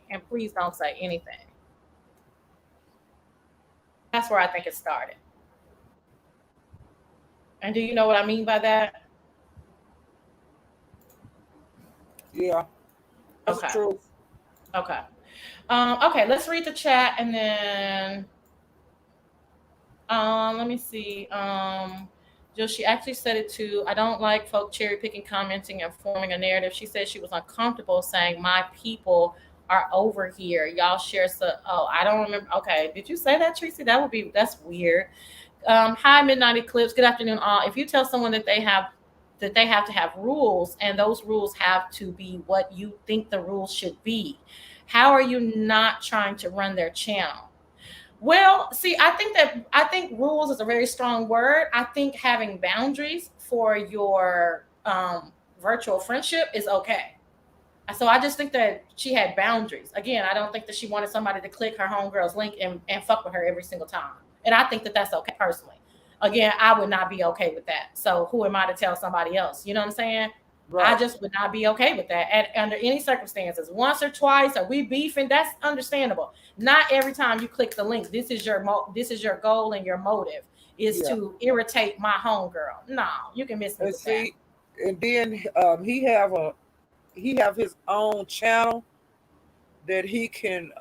And please don't say anything. That's where I think it started. And do you know what I mean by that? Yeah, that's Okay. true. Okay. Okay, let's read the chat and then let me see. Jill, she actually said it too. I don't like folk cherry picking, commenting, and forming a narrative. She said she was uncomfortable saying my people are over here. Y'all share so I don't remember. Okay. Did you say that, Tracy? That's weird. Hi, Midnight Eclipse. Good afternoon, all. If you tell someone that they have to have rules and those rules have to be what you think the rules should be, how are you not trying to run their channel? Well, see, I think rules is a very strong word. I think having boundaries for your virtual friendship is okay. So I just think that she had boundaries. Again, I don't think that she wanted somebody to click her homegirl's link and fuck with her every single time. And I think that that's okay personally. Again, I would not be okay with that. So who am I to tell somebody else? You know what I'm saying? I Right. just would not be okay with that under any circumstances. Once or twice, are we beefing? That's understandable. Not every time you click the link. This is your goal and your motive is Yeah. to irritate my homegirl. No, you can miss me And with that. see, and then he have his own channel that he can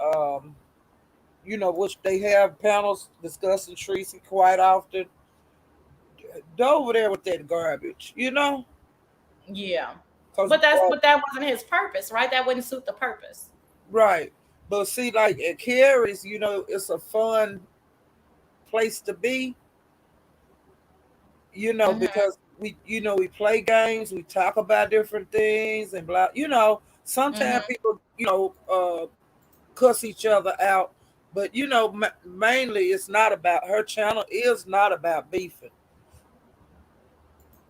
which they have panels discussing Tracy quite often. Go over there with that garbage. Yeah, Cause but that wasn't his purpose, right? That wouldn't suit the purpose. right, but see, like at Carrie's, it's a fun place to be, Hmm. because we play games, we talk about different things and blah. Sometimes Hmm. people cuss each other out, but mainly it's not about her channel is not about beefing,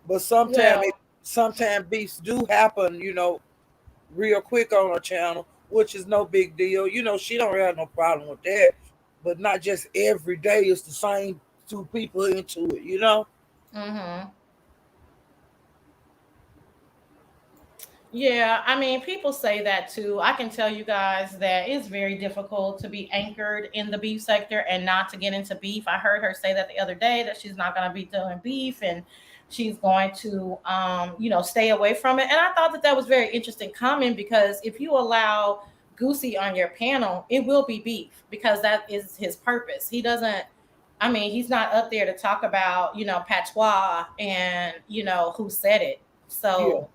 but Well, sometimes beefs do happen, real quick on her channel, which is no big deal. She don't have no problem with that, but not just every day it's the same two people into it. hmm, yeah, I mean, people say that too. I can tell you guys that it's very difficult to be anchored in the beef sector and not to get into beef. I heard her say that the other day that she's not going to be doing beef and she's going to, stay away from it. And I thought that that was very interesting comment because if you allow Goosey on your panel, it will be beef because that is his purpose. He doesn't. I mean, he's not up there to talk about, patois and, who said it. Yeah, So,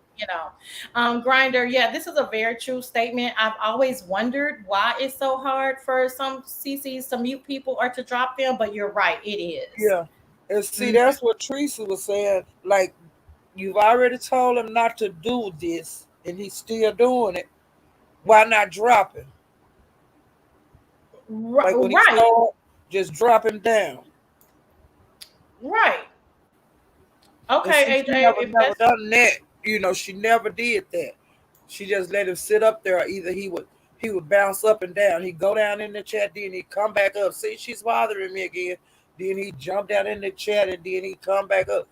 Grinder, yeah, this is a very true statement. I've always wondered why it's so hard for some CCs to mute people or to drop them, but you're right, it is. yeah. And see, Hmm. that's what Teresa was saying. Like, you've already told him not to do this, and he's still doing it. Why not drop him? Like when he Right, saw, just drop him down. right. And see, Okay, she AJ, never if never that's done that. She never did that. She just let him sit up there. Either he would bounce up and down. He'd go down in the chat, then he'd come back up. See, she's bothering me again. Then he'd jump down in the chat and then he'd come back up.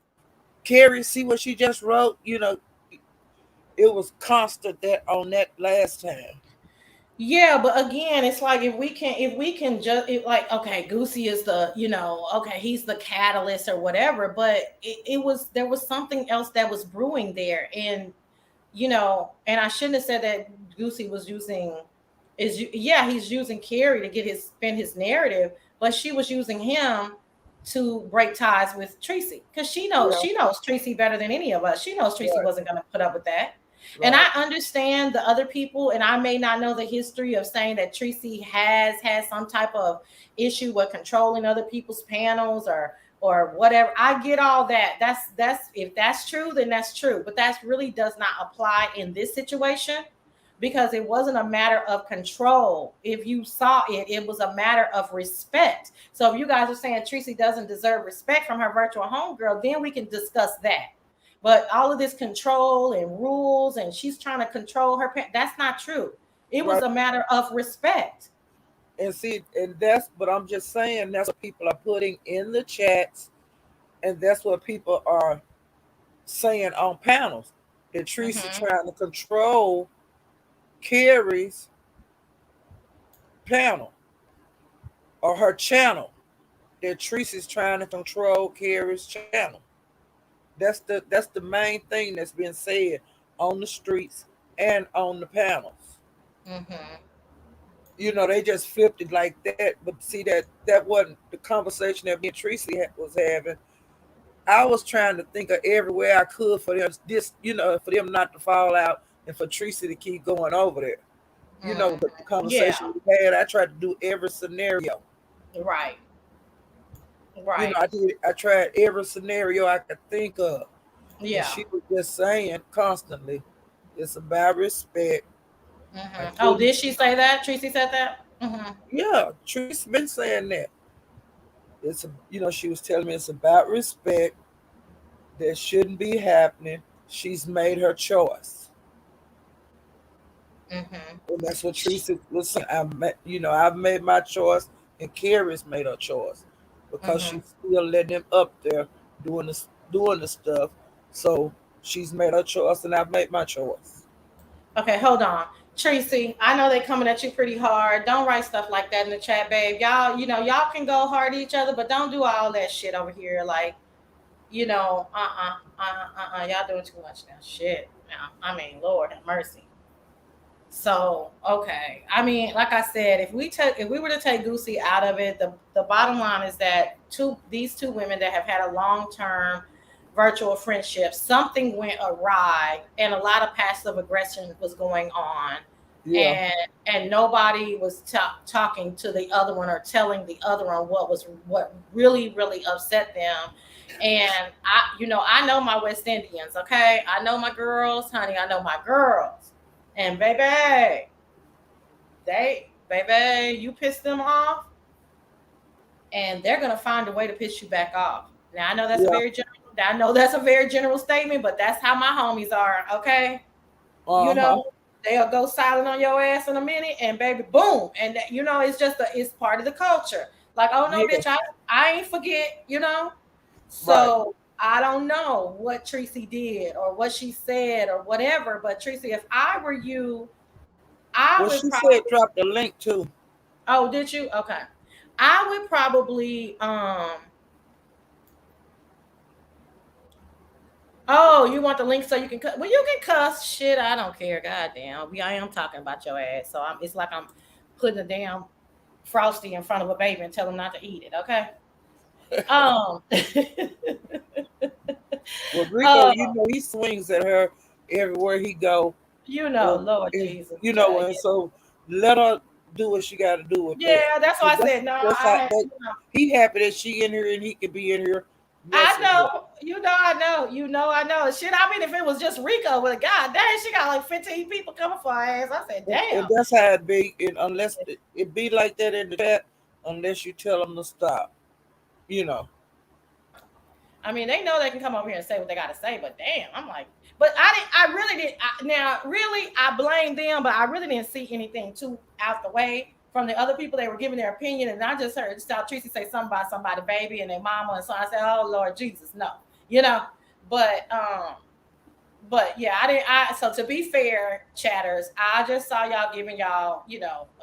Carrie, see what she just wrote? It was constant that on that last time. yeah, but again, it's like if we can just like okay, Goosey is the okay, he's the catalyst or whatever, but it was there was something else that was brewing there, and and I shouldn't have said that Goosey was using yeah, he's using Carrie to get his spin his narrative, but she was using him to break ties with Tracy because Yeah, she knows Tracy better than any of us. She knows Tracy right, wasn't going to put up with that. And right, I understand the other people, and I may not know the history of saying that Tracy has had some type of issue with controlling other people's panels or whatever. I get all that. That's if that's true, then that's true. But that really does not apply in this situation because it wasn't a matter of control. If you saw it, it was a matter of respect. So if you guys are saying Tracy doesn't deserve respect from her virtual homegirl, then we can discuss that. But all of this control and rules, and she's trying to control her parents, that's not true. It was right. a matter of respect. And see, and that's, but I'm just saying that's what people are putting in the chats, and that's what people are saying on panels. That Teresa Hmm. trying to control Carrie's panel or her channel. That Teresa's trying to control Carrie's channel. That's the main thing that's been said on the streets and on the panels. Hmm. They just flipped it like that. But see, that wasn't the conversation that me and Tracy was having. I was trying to think of every way I could for them for them not to fall out and for Tracy to keep going over there. Hmm. The conversation Yeah, we had, I tried to do every scenario. right, right. I tried every scenario I could think of. And Yeah. she was just saying constantly, it's about respect. I Hmm. Oh, couldn't did she say that? Tracy said that? Hmm. Yeah, Tracy's been saying that. She was telling me it's about respect that shouldn't be happening. She's made her choice. Hmm. And that's what Teresa was saying. I've made my choice, and Carrie's made her choice because Hmm. she's still letting him up there doing the stuff. So She's made her choice, and I've made my choice. Okay, hold on. Tracy, I know they coming at you pretty hard. Don't write stuff like that in the chat, babe. Y'all, y'all can go hard at each other, but don't do all that shit over here. Like, y'all doing too much now. Shit. Now, I mean, Lord have mercy. So, okay. I mean, like I said, if we were to take Goosey out of it, the bottom line is that these two women that have had a long-term virtual friendship, something went awry and a lot of passive aggression was going on. Yeah, And nobody was talking to the other one or telling the other one what really really upset them. And I know my West Indians, okay? I know my girls, honey. I know my girls. And baby, you piss them off, and they're gonna find a way to piss you back off. Now yeah. I know that's a very general statement, but that's how my homies are. Okay, you know Uh-huh. they'll go silent on your ass in a minute, and baby, boom, and it's part of the culture. Like, oh no, Yeah, bitch, I ain't forget. right. So I don't know what Tracy did or what she said or whatever, but Tracy, if I were you, I Well, would she probably. said drop the link too. Oh, did you? Okay. I would probably oh, you want the link so you can cut. Well, you can cuss shit. I don't care. Goddamn. I am talking about your ass. So it's like I'm putting a damn frosty in front of a baby and tell him not to eat it. Okay. Um. Well, Rico, uh, he swings at her everywhere he go, and, Lord and Jesus. and so let her do what she got to do with that. Yeah, that's So why I said no. that's how that he happy that she in here and he can be in here I messing with. know. I know. I know. Shit, I mean, if it was just Rico with a god dang, she got like 15 people coming for her ass. I said, And damn. that's how it be. And unless it be like that in the chat, unless you tell them to stop, you know. I mean, they know they can come over here and say what they got to say, but damn, I'm like, but I didn't. I really did. Now, really, I blame them, but I really didn't see anything too out the way from the other people. They were giving their opinion, and I just heard Tracy say something about somebody, baby, and their mama, and so I said, "Oh Lord Jesus, no," you know. But yeah, I didn't. So to be fair, chatters, I just saw y'all giving y'all,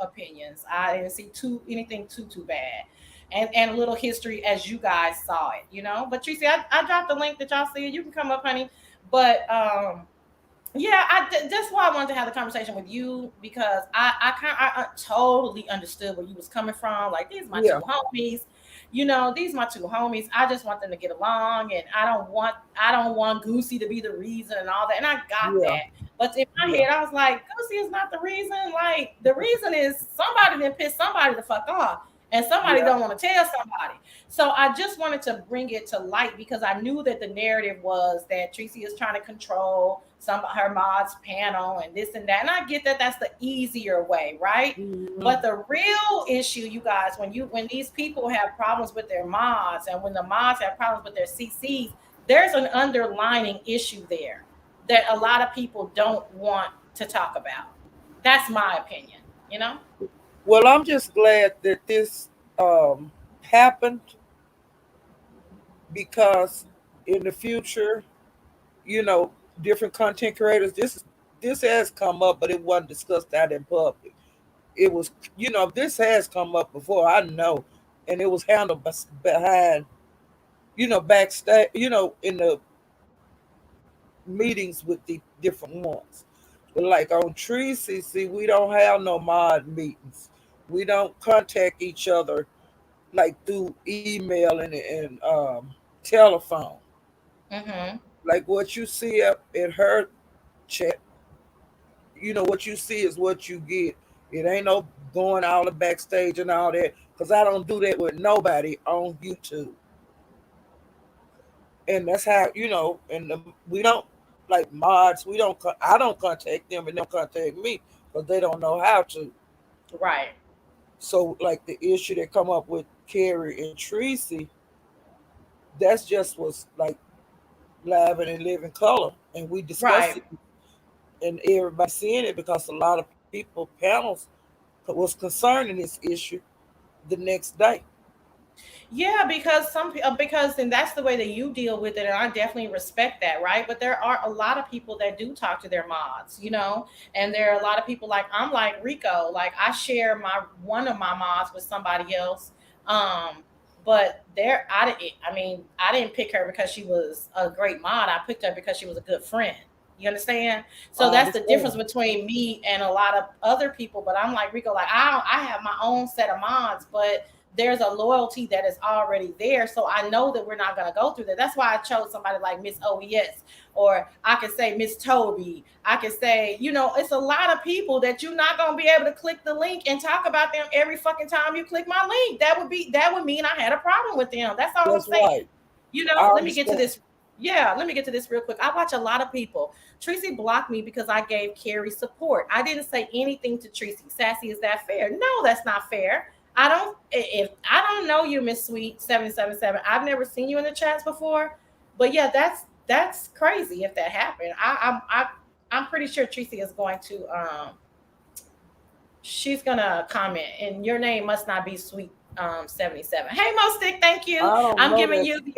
opinions. I didn't see anything too bad, and a little history as you guys saw it, But Tracy, I dropped the link that y'all see. You can come up, honey. But yeah, that's why I wanted to have the conversation with you because I totally understood where you was coming from. Like, these my two Yeah, homies, these my two homies. I just want them to get along, and I don't want Goosey to be the reason and all that. And I got yeah, that, but in my yeah, head, I was like, Goosey is not the reason. Like, the reason is somebody didn't piss somebody the fuck off, and somebody yeah, don't want to tell somebody. So I just wanted to bring it to light because I knew that the narrative was that Tracy is trying to control some of her mods panel and this and that. And I get that that's the easier way, right? hmm, But the real issue, you guys, when these people have problems with their mods and when the mods have problems with their CCs, there's an underlining issue there that a lot of people don't want to talk about. That's my opinion. Well, I'm just glad that this happened because in the future, you know, different content creators. This has come up, but it wasn't discussed out in public. It was, this has come up before. I know, and it was handled behind, backstage, in the meetings with the different ones. But like on Tracy, see, we don't have no mod meetings. We don't contact each other like through email and telephone. Mm-hmm. Like what you see up in her chat, what you see is what you get. It ain't no going all the backstage and all that because I don't do that with nobody on YouTube. And that's how we don't like mods. We don't. I don't contact them, and they don't contact me because they don't know how to. Right. So like the issue that come up with Carrie and Tracy, that's just was like live and in living color, and we discussed Right. it, and everybody seeing it because a lot of people panels was concerned in this issue the next day. Yeah, because because and that's the way that you deal with it, and I definitely respect that, right? But there are a lot of people that do talk to their mods, and there are a lot of people like I'm like Rico, like I share my one of my mods with somebody else, but there I mean I didn't pick her because she was a great mod. I picked her because she was a good friend. You understand? So I that's the difference understand. between me and a lot of other people. But I'm like Rico, like I have my own set of mods, but there's a loyalty that is already there. So I know that we're not going to go through that. That's why I chose somebody like Miss OES, or I could say Miss Toby. I could say, it's a lot of people that you're not going to be able to click the link and talk about them every fucking time you click my link. That would mean I had a problem with them. That's all I'm That's saying. right. I Let me get to understand. this. Yeah, let me get to this real quick. I watch a lot of people. Tracy blocked me because I gave Carrie support. I didn't say anything to Tracy. Sassy, is that fair? No, that's not fair. I don't if I don't know you, Miss Sweet 777. I've never seen you in the chats before. But yeah, that's crazy if that happened. I'm pretty sure Tracy is going to she's gonna comment, and your name must not be Sweet 77. Hey Mo Stick, thank you. I don't I'm know giving that you the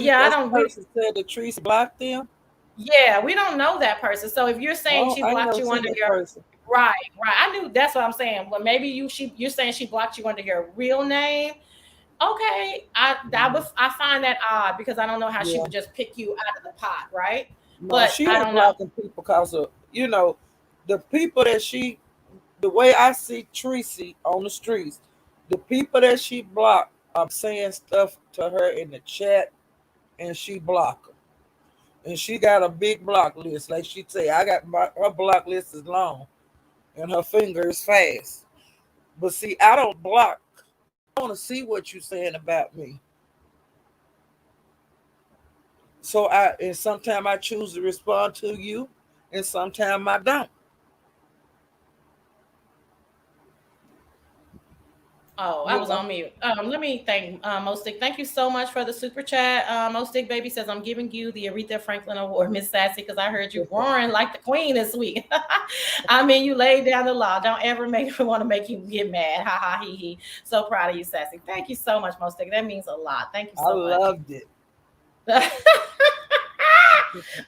yeah, I that don't we person said that Teresa blocked them. yeah, we don't know that person. So if you're saying Oh, she I ain't blocked never you seen under that your person. right, right. I knew that's what I'm saying. Well, maybe you're saying she blocked you under your real name. Okay, Mhm. I find that odd because I don't know how she Yeah. would just pick you out of the pot, right? No, But she I ain't don't know. blocking people because of, the people that the way I see Tracy on the streets, the people that she blocked are saying stuff to her in the chat, and she block them. And she got a big block list. Like she say, her block list is long and her finger is fast. But see, I don't block. I want to see what you're saying about me. So and sometimes I choose to respond to you, and sometimes I don't. Oh, I You was know. on mute. Let me thank Mostic. Thank you so much for the super chat. Mostic baby says I'm giving you the Aretha Franklin Award, Miss Sassy, because I heard you roaring like the queen this week. I mean, you laid down the law. Don't ever make me want to make you get mad. Ha ha he he. So proud of you, Sassy. Thank you so much, Mostic. That means a lot. Thank you I so much. loved it.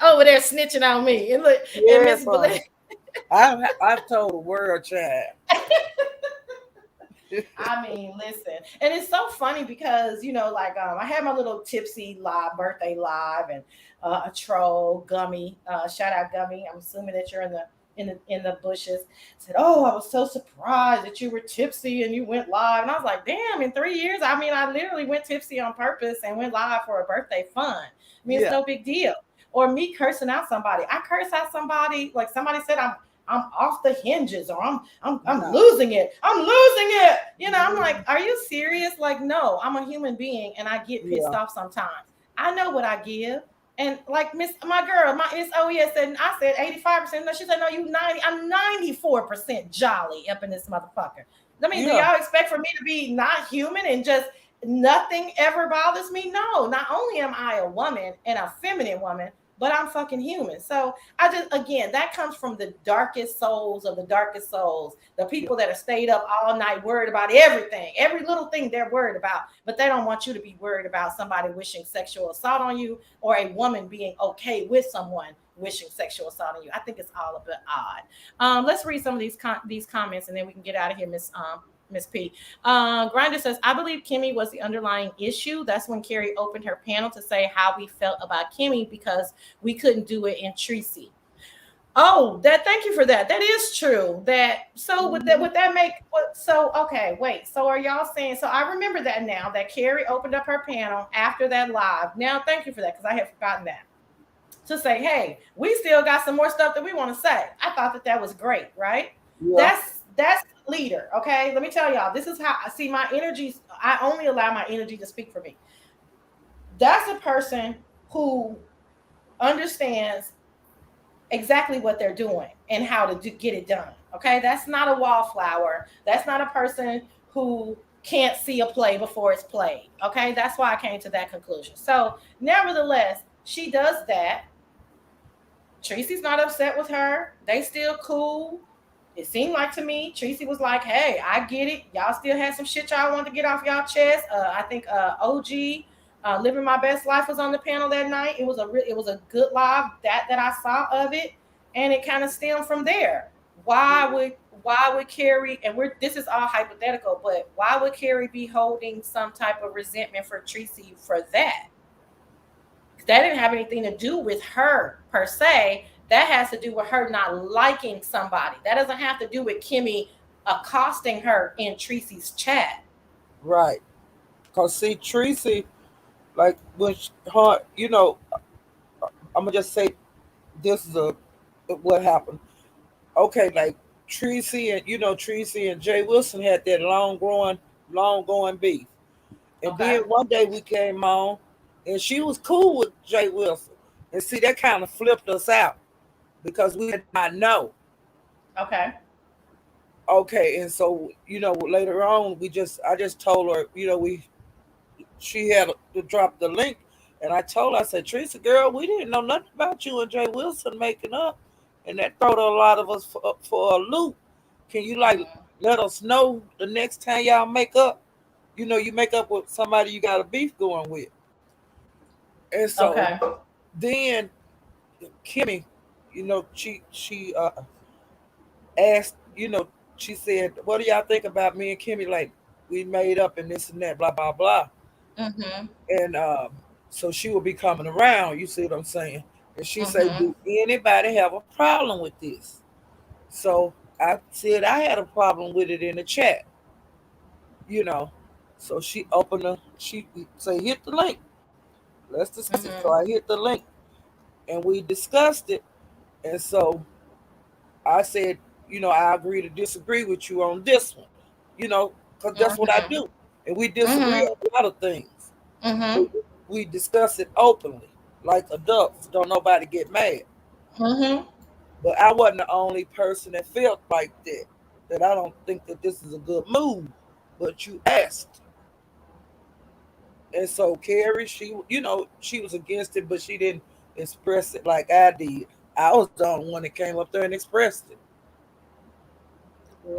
Over there snitching on me. And look, and Yes, Miss honey. Belen. I've told the world, child. I mean, listen, and it's so funny because like I had my little tipsy live birthday live, and a troll Gummy, shout out Gummy. I'm assuming that you're in the bushes. Said, "Oh, I was so surprised that you were tipsy and you went live." And I was like, "Damn!" In 3 years, I mean, I literally went tipsy on purpose and went live for a birthday fun. I mean, it's Yeah, no big deal. Or me cursing out somebody. I curse out somebody like somebody said I'm off the hinges, or I'm no. losing it. I'm losing it. I'm like, Mhm. are you serious? Like, no, I'm a human being and I get pissed Yeah, off sometimes. I know what I give. And like my girl, my Miss OES said, I said 85%. No, she said, no, you 90. I'm 94% jolly up in this motherfucker. I mean, do yeah, y'all expect for me to be not human and just nothing ever bothers me? No, not only am I a woman and a feminine woman, but I'm fucking human. So I just, again, that comes from the darkest souls of the darkest souls. The yeah, people that are stayed up all night worried about everything, every little thing they're worried about, but they don't want you to be worried about somebody wishing sexual assault on you, or a woman being okay with someone wishing sexual assault on you. I think it's all a bit odd. Let's read some of these comments, and then we can get out of here, Miss P. Grinder says, I believe Kimmy was the underlying issue. That's when Carrie opened her panel to say how we felt about Kimmy because we couldn't do it in Tracy. Oh, that thank you for that. That is true. That so mhm, would that make what so okay, wait. So are y'all saying so I remember that now that Carrie opened up her panel after that live. Now thank you for that because I had forgotten that. To say, hey, we still got some more stuff that we want to say. I thought that was great, right? yeah, That's leader, okay? Let me tell y'all. This is how I see my energies. I only allow my energy to speak for me. That's a person who understands exactly what they're doing and how to get it done. Okay, that's not a wallflower. That's not a person who can't see a play before it's played. Okay, that's why I came to that conclusion. So, nevertheless, she does that. Tracy's not upset with her. They still cool. It seemed like to me, Tracy was like, "Hey, I get it. Y'all still had some shit y'all wanted to get off y'all chest." I think OG, living my best life was on the panel that night. It was a good live that I saw of it, and it kind of stemmed from there. Why would why would Carrie, and we're this is all hypothetical, but why would Carrie be holding some type of resentment for Tracy for that? That didn't have anything to do with her per se. That has to do with her not liking somebody. That doesn't have to do with Kimmy accosting her in Tracy's chat. Right. Cause see, Tracy, like when her, I'm gonna just say this is what happened. Okay, like Tracy and Jay Wilson had that long going beef. And Okay. then one day we came on, and she was cool with Jay Wilson. And see, that kind of flipped us out because we did not know. Okay. Okay, and so later on, I just told her, she had to drop the link, and I told her, I said, Teresa, girl, we didn't know nothing about you and Jay Wilson making up, and that throw a lot of us for a loop. Can you like Mhm. let us know the next time y'all make up? You make up with somebody you got a beef going with, and so Okay. then Kimmy, she asked, she said, "What do y'all think about me and Kimmy? Like we made up and this and that, blah blah blah." Mhm. And so she will be coming around. You see what I'm saying? And she say, Mhm. "Do anybody have a problem with this?" So I said I had a problem with it in the chat. You know, so she opened the she say hit the link. Let's discuss it. So Mhm. I hit the link and we discussed it. And so I said, I agree to disagree with you on this one. Because that's what I Mhm. do. And we disagree Mhm. on a lot of things. But Mhm. we discuss it openly, like adults. Don't nobody get mad. Mhm. But I wasn't the only person that felt like that. That I don't think that this is a good move. But you asked. And so Carrie, she was against it, but she didn't express it like I did. I was the only one that came up there and expressed it.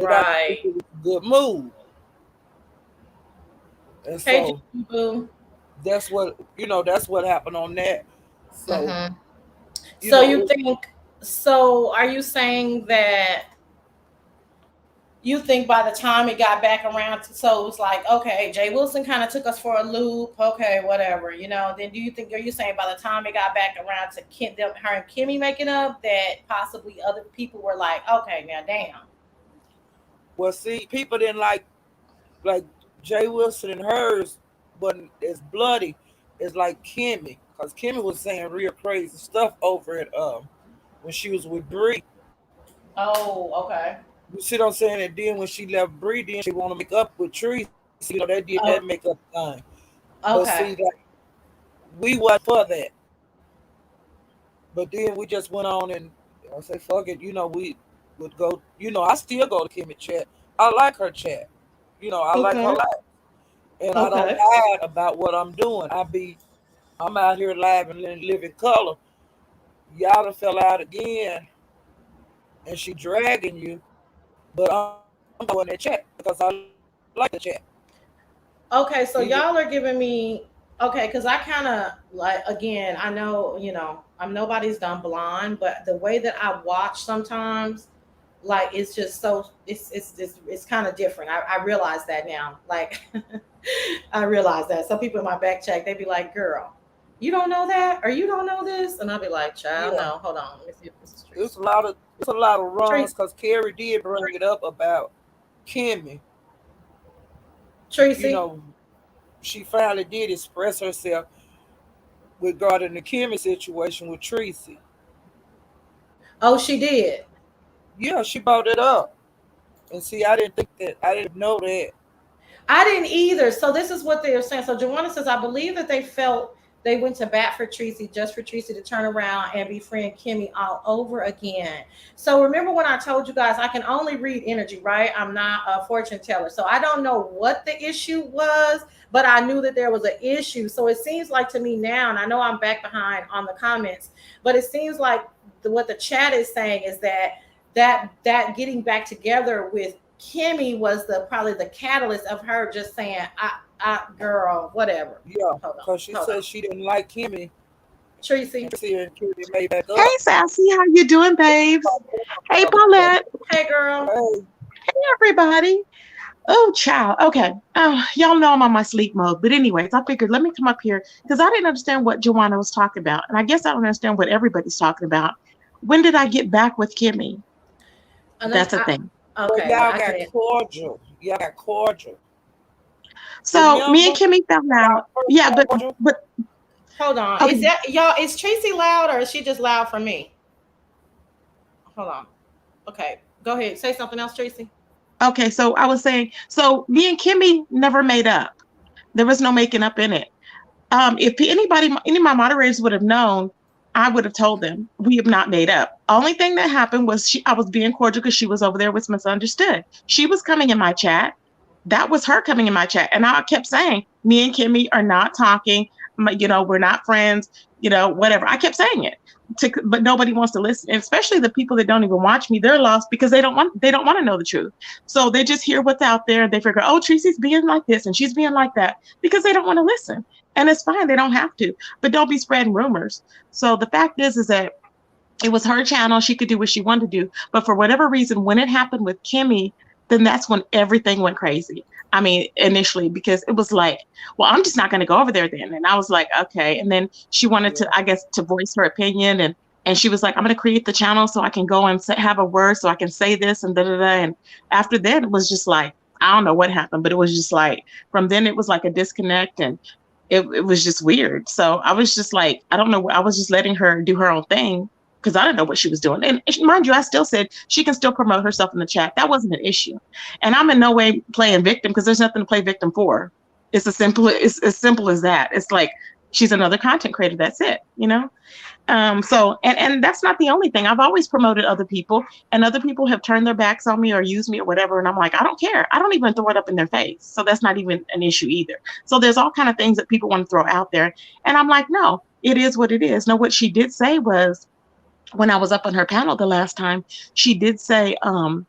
That I didn't think Right. it was a good move. And Hey, so Boo. that's what happened on that. So, Mhm. you So know, you think so are you saying that you think by the time it got back around to, so it was like, okay, Jay Wilson kind of took us for a loop, okay, whatever, then do you think, are you saying by the time it got back around to her and Kimmy making up, that possibly other people were like, okay, now damn. well, see, people didn't like Jay Wilson and hers wasn't as bloody as like Kimmy, because Kimmy was saying real crazy stuff over it when she was with Bree. Oh, okay. You see what I'm saying? And then when she left Bree, then she want to make up with Trees. They did that Oh, makeup thing. But okay. see, like we wasn't for that. But then we just went on and I say, fuck it. We would go. I still go to Kimmy chat. I like her chat. I like her Okay. life, and I don't Okay. hide about what I'm doing. I'm out here live and living color. Y'all done fell out again, and she dragging you, but I'm going in that chat because I like the chat. Okay, Even so y'all are giving me, okay, because I kind of like, again, I know, I'm nobody's done blonde, but the way that I watch sometimes, like it's just so it's kind of different. I realize that now. Like I realize that some people in my back check, they be like, "Girl, you don't know that, or you don't know this," and I'll be like, "Child, yeah, no, hold on, let me see if this is it's Tracy." a lot of runs Tracy, because Carrie did bring it up about Kimmy. You Tracy. know, she finally did express herself regarding the Kimmy situation with Tracy. Oh, she did. Yeah, she brought it up. And see, I didn't think that. I didn't know that. I didn't either. So this is what they're saying. So Joanna says, I believe that they felt they went to bat for Tracy just for Tracy to turn around and befriend Kimmy all over again. So remember when I told you guys I can only read energy, right? I'm not a fortune teller. So I don't know what the issue was, but I knew that there was an issue. So it seems like to me now, and I know I'm back behind on the comments, but it seems like what the chat is saying is that that getting back together with Kimmy was the probably the catalyst of her just saying, I girl, whatever. Yeah, Hold on, because she hold on. said she didn't like Kimmy, Tracy. and Tracy and Kimmy made back Hey, up. Sassy, how you doing, babes? Hey, Paulette. Hey girl. Hey, Hey, everybody. Oh, child. Okay. Y'all know I'm on my sleep mode. But anyways, I figured let me come up here because I didn't understand what Joanna was talking about. And I guess I don't understand what everybody's talking about. When did I get back with Kimmy? Unless That's a thing. well, okay, y'all I got can't. cordial. Y'all got cordial. So me and Remember Kimmy fell y'all out. first Yeah, cordial? but Hold on. Is okay. that y'all? Is Tracy loud or is she just loud for me? Hold on. Okay, go ahead. Say something else, Tracy. Okay, so I was saying, so me and Kimmy never made up. There was no making up in it. If anybody, any of my moderators would have known, I would have told them we have not made up. Only thing that happened was I was being cordial because she was over there with misunderstood. She was coming in my chat. That was her coming in my chat, and I kept saying, me and Kimmy are not talking. We're not friends. Whatever. I kept saying it. But nobody wants to listen, and especially the people that don't even watch me. They're lost because they don't want to know the truth. So they just hear what's out there and they figure, oh, Tracy's being like this and she's being like that because they don't want to listen. And it's fine, they don't have to, but don't be spreading rumors. So the fact is that it was her channel. She could do what she wanted to do. But for whatever reason, when it happened with Kimmy, then that's when everything went crazy. I mean, initially, because it was like, well, I'm just not going to go over there then. And I was like, okay. And then she wanted to, Yeah. I guess, to voice her opinion. And she was like, I'm going to create the channel so I can go and have a word so I can say this and da da da. And after that, it was just like, I don't know what happened, but it was just like, from then it was like a disconnect and it was just weird. So I was just like, I don't know. I was just letting her do her own thing because I didn't know what she was doing. And mind you, I still said she can still promote herself in the chat. That wasn't an issue. And I'm in no way playing victim because there's nothing to play victim for. It's as simple as that. It's like she's another content creator. That's it. So and that's not the only thing. I've always promoted other people, and other people have turned their backs on me or used me or whatever. And I'm like, I don't care. I don't even throw it up in their face. So that's not even an issue either. So there's all kind of things that people want to throw out there. And I'm like, no, it is what it is. No, what she did say was, when I was up on her panel the last time, she did say, because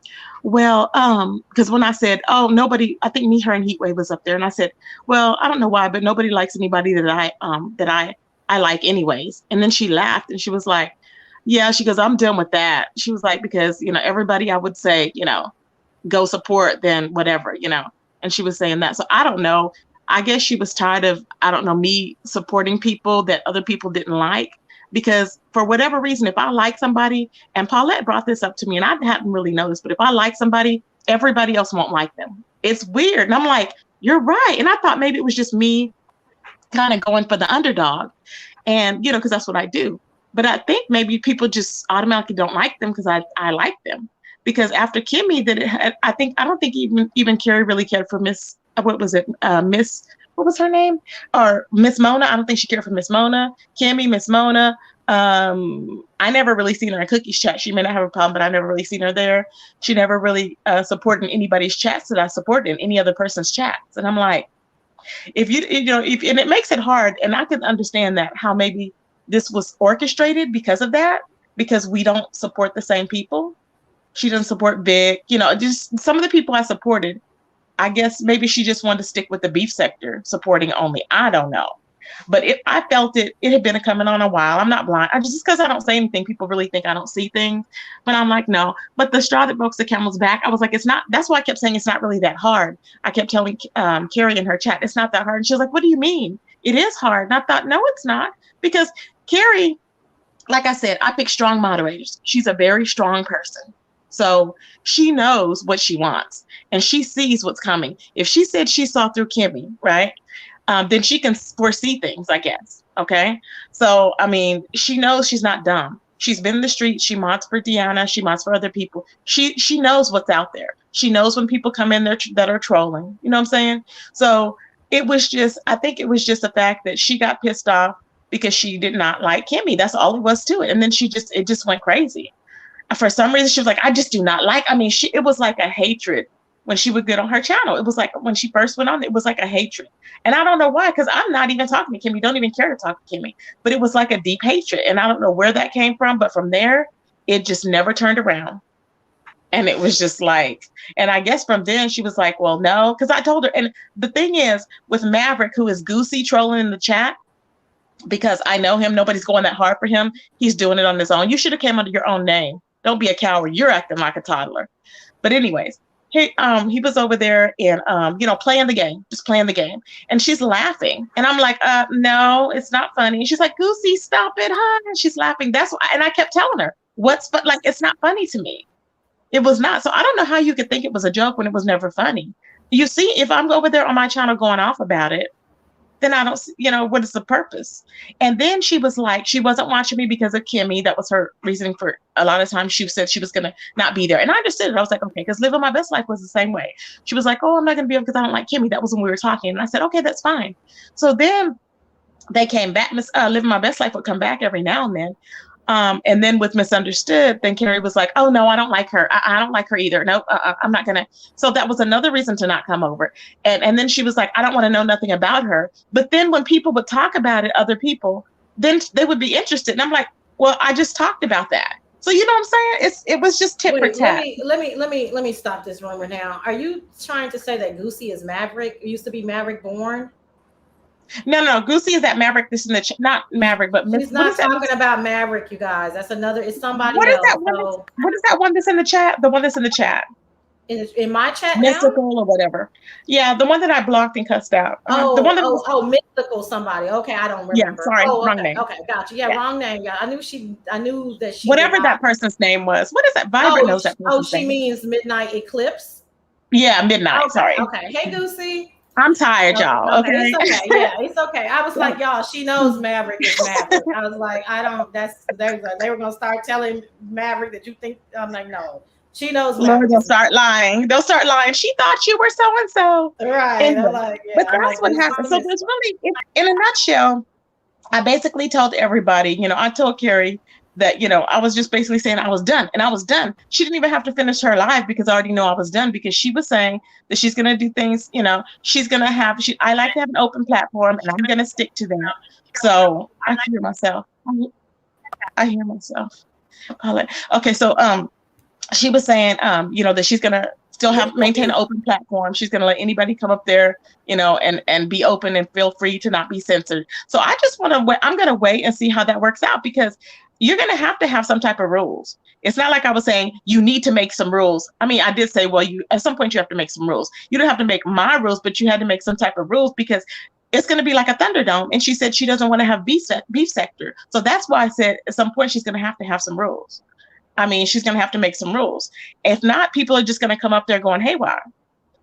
when I said, oh, nobody, I think me, her, and Heatwave was up there, and I said, well, I don't know why, but nobody likes anybody that I like anyways. And then she laughed and she was like, yeah, she goes, I'm done with that. She was like, because everybody I would say, go support, then whatever. And she was saying that. So I don't know. I guess she was tired of, I don't know, me supporting people that other people didn't like. Because for whatever reason, if I like somebody, and Paulette brought this up to me, and I hadn't really noticed, but if I like somebody, everybody else won't like them. It's weird. And I'm like, you're right. And I thought maybe it was just me kind of going for the underdog. And, because that's what I do. But I think maybe people just automatically don't like them because I like them. Because after Kimmy, I don't think even Carrie really cared for what was it? What was her name? Or Miss Mona. I don't think she cared for Miss Mona. Kimmy, Miss Mona. I never really seen her in Cookie's chat. She may not have a problem, but I never really seen her there. She never really supported anybody's chats that I supported in any other person's chats. And I'm like, if and it makes it hard, and I can understand that how maybe this was orchestrated because of that, because we don't support the same people. She doesn't support Big, just some of the people I supported. I guess maybe she just wanted to stick with the beef sector, supporting only. I don't know. But I felt it had been coming on a while. I'm not blind. Just because I don't say anything, people really think I don't see things. But I'm like, no. But the straw that broke the camel's back, I was like, it's not. That's why I kept saying it's not really that hard. I kept telling Carrie in her chat, it's not that hard. And she was like, what do you mean? It is hard. And I thought, no, it's not. Because Carrie, like I said, I pick strong moderators. She's a very strong person. So she knows what she wants and she sees what's coming. If she said she saw through Kimmy, right? Then she can foresee things, I guess. Okay. So, I mean, she knows she's not dumb. She's been in the street. She mods for Deanna. She mods for other people. She knows what's out there. She knows when people come in there that are trolling. You know what I'm saying? So I think it was just the fact that she got pissed off because she did not like Kimmy. That's all it was to it. And then it just went crazy. For some reason, she was like, I just do not like, it was like a hatred when she would get on her channel. It was like when she first went on, it was like a hatred. And I don't know why, because I'm not even talking to Kimmy, don't even care to talk to Kimmy. But it was like a deep hatred. And I don't know where that came from, but from there, it just never turned around. And it was just like, and I guess from then she was like, well, no, because I told her. And the thing is, with Maverick, who is goosey trolling in the chat, because I know him, nobody's going that hard for him. He's doing it on his own. You should have came under your own name. Don't be a coward. You're acting like a toddler. But anyways, he was over there and playing the game, just playing the game. And she's laughing. And I'm like, no, it's not funny. She's like, Goosey, stop it, huh? And she's laughing. That's why. And I kept telling her, like, it's not funny to me. It was not. So I don't know how you could think it was a joke when it was never funny. You see, if I'm over there on my channel going off about it, then I don't, what is the purpose? And then she was like, she wasn't watching me because of Kimmy. That was her reasoning for a lot of times. She said she was going to not be there. And I understood it. I was like, okay, because Living My Best Life was the same way. She was like, oh, I'm not going to be able because I don't like Kimmy. That was when we were talking. And I said, okay, that's fine. So then they came back. Living My Best Life would come back every now and then. And then with Misunderstood, then Carrie was like, oh, no, I don't like her. I don't like her either. No, I'm not going to. So that was another reason to not come over. And then she was like, I don't want to know nothing about her. But then when people would talk about it, other people, then they would be interested. And I'm like, well, I just talked about that. So you know what I'm saying? It was just tit for tat. Let me stop this rumor now. Are you trying to say that Goosey is Maverick? It used to be Maverick Born? No. Goosey is that Maverick. This in the not Maverick, but she's not talking about Maverick, you guys. That's another. It's somebody what else. Is that one what is that one that's in the chat? The one that's in the chat. In my chat Mystical now? Or whatever. Yeah, the one that I blocked and cussed out. The one that Mystical somebody. Okay, I don't remember. Yeah, sorry, wrong name. Okay, gotcha. Yeah, wrong name. Yeah, I knew that she. Whatever that person's name was. What is that? Vibrant knows that person's name. Means Midnight Eclipse. Yeah, Midnight. Okay, sorry. Okay. Hey, Goosey. I'm tired, y'all. Okay. It's okay. Yeah, it's okay. I was like, y'all, she knows Maverick is Maverick. I was like, they were gonna start telling Maverick that you think. I'm like, no. She knows. They'll start lying. She thought you were so and so. Right. Anyway, like, yeah, but that's what happened. So there's really, in a nutshell, I basically told everybody. I told Carrie that I was just basically saying I was done, and I was done. She didn't even have to finish her live because I already know I was done, because she was saying that she's gonna do things. She's gonna have. I like to have an open platform, and I'm gonna stick to that. So I hear myself. I hear myself. Okay, so she was saying, that she's gonna still maintain an open platform. She's gonna let anybody come up there, and be open and feel free to not be censored. So I just want to wait. I'm gonna wait and see how that works out, because you're gonna have to have some type of rules. It's not like I was saying you need to make some rules. I mean, I did say, well, at some point you have to make some rules. You don't have to make my rules, but you had to make some type of rules, because it's going to be like a Thunderdome. And she said she doesn't want to have beef sector. So that's why I said at some point she's going to have some rules. I mean, she's going to have to make some rules. If not, people are just going to come up there going haywire.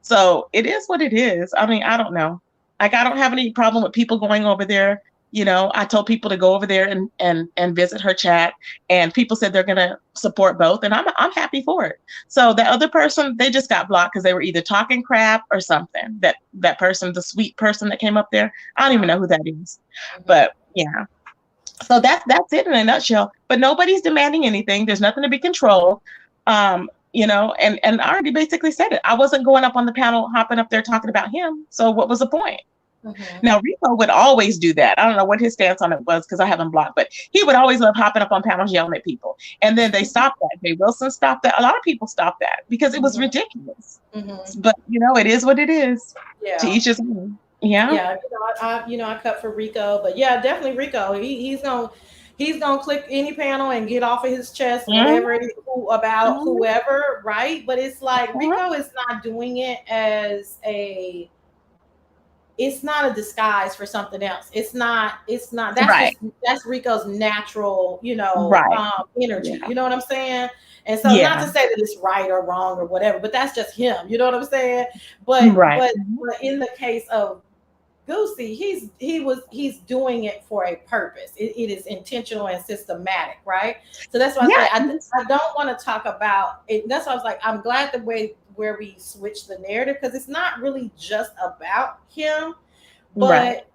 So it is what it is. I mean, I don't know. Like, I don't have any problem with people going over there. I told people to go over there and visit her chat, and people said they're going to support both. And I'm happy for it. So the other person, they just got blocked because they were either talking crap or something. That person, the sweet person that came up there, I don't even know who that is. But yeah. So that's it in a nutshell. But nobody's demanding anything. There's nothing to be controlled. And I already basically said it. I wasn't going up on the panel, hopping up there talking about him. So what was the point? Mm-hmm. Now, Rico would always do that. I don't know what his stance on it was, because I haven't blocked, but he would always love hopping up on panels yelling at people. And then they stopped that. Jay Wilson stopped that. A lot of people stopped that because it was ridiculous. Mm-hmm. But, it is what it is. Yeah. To each his own. Yeah. Yeah. I cut for Rico, but yeah, definitely Rico. He's gonna click any panel and get off of his chest, whatever it is, about whoever, right? But it's like Rico is not doing it as it's not a disguise for something else. It's not. That's right. That's Rico's natural, energy. Yeah. You know what I'm saying? And so, not to say that it's right or wrong or whatever, but that's just him. You know what I'm saying? But in the case of Goosey, he's doing it for a purpose. It is intentional and systematic, right? So that's why I don't want to talk about it. That's why I was like, I'm glad the way where we switched the narrative, because it's not really just about him, but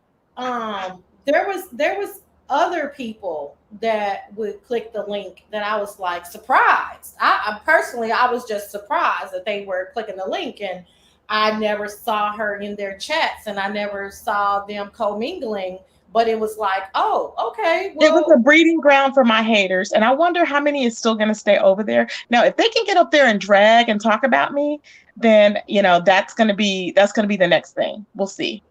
there was other people that would click the link that I was like surprised. I personally, I was just surprised that they were clicking the link, and I never saw her in their chats, and I never saw them commingling but it was like, oh, okay, It was a well, breeding ground for my haters, and I wonder how many is still going to stay over there. Now, if they can get up there and drag and talk about me, then that's going to be the next thing. We'll see.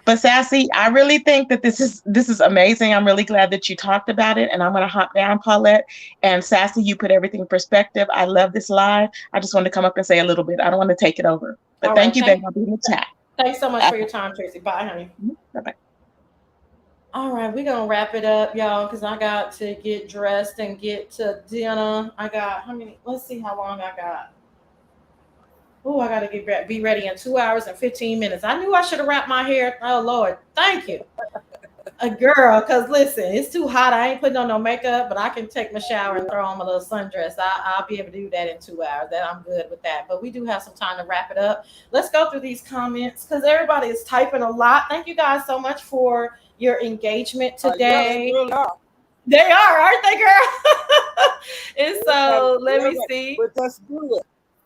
But Sassy, I really think that this is amazing. I'm really glad that you talked about it, and I'm going to hop down, Paulette. And Sassy, you put everything in perspective. I love this live. I just wanted to come up and say a little bit. I don't want to take it over, but all thank right, you, babe. I'll be in the chat. thanks so much for your time, Tracy. Bye, honey. Bye-bye. All right, we're gonna wrap it up, y'all, because I got to get dressed and get to dinner. I got how many? Let's see how long I got. Oh, I gotta be ready in 2 hours and 15 minutes. I knew I should have wrapped my hair. Oh Lord, thank you, a girl. Cause listen, it's too hot. I ain't putting on no makeup, but I can take my shower and throw on my little sundress. I'll be able to do that in 2 hours. That I'm good with that. But we do have some time to wrap it up. Let's go through these comments because everybody is typing a lot. Thank you guys so much for your engagement Yeah, they today. really are. They are, aren't they, girl? And so let me Yeah, see. but that's good.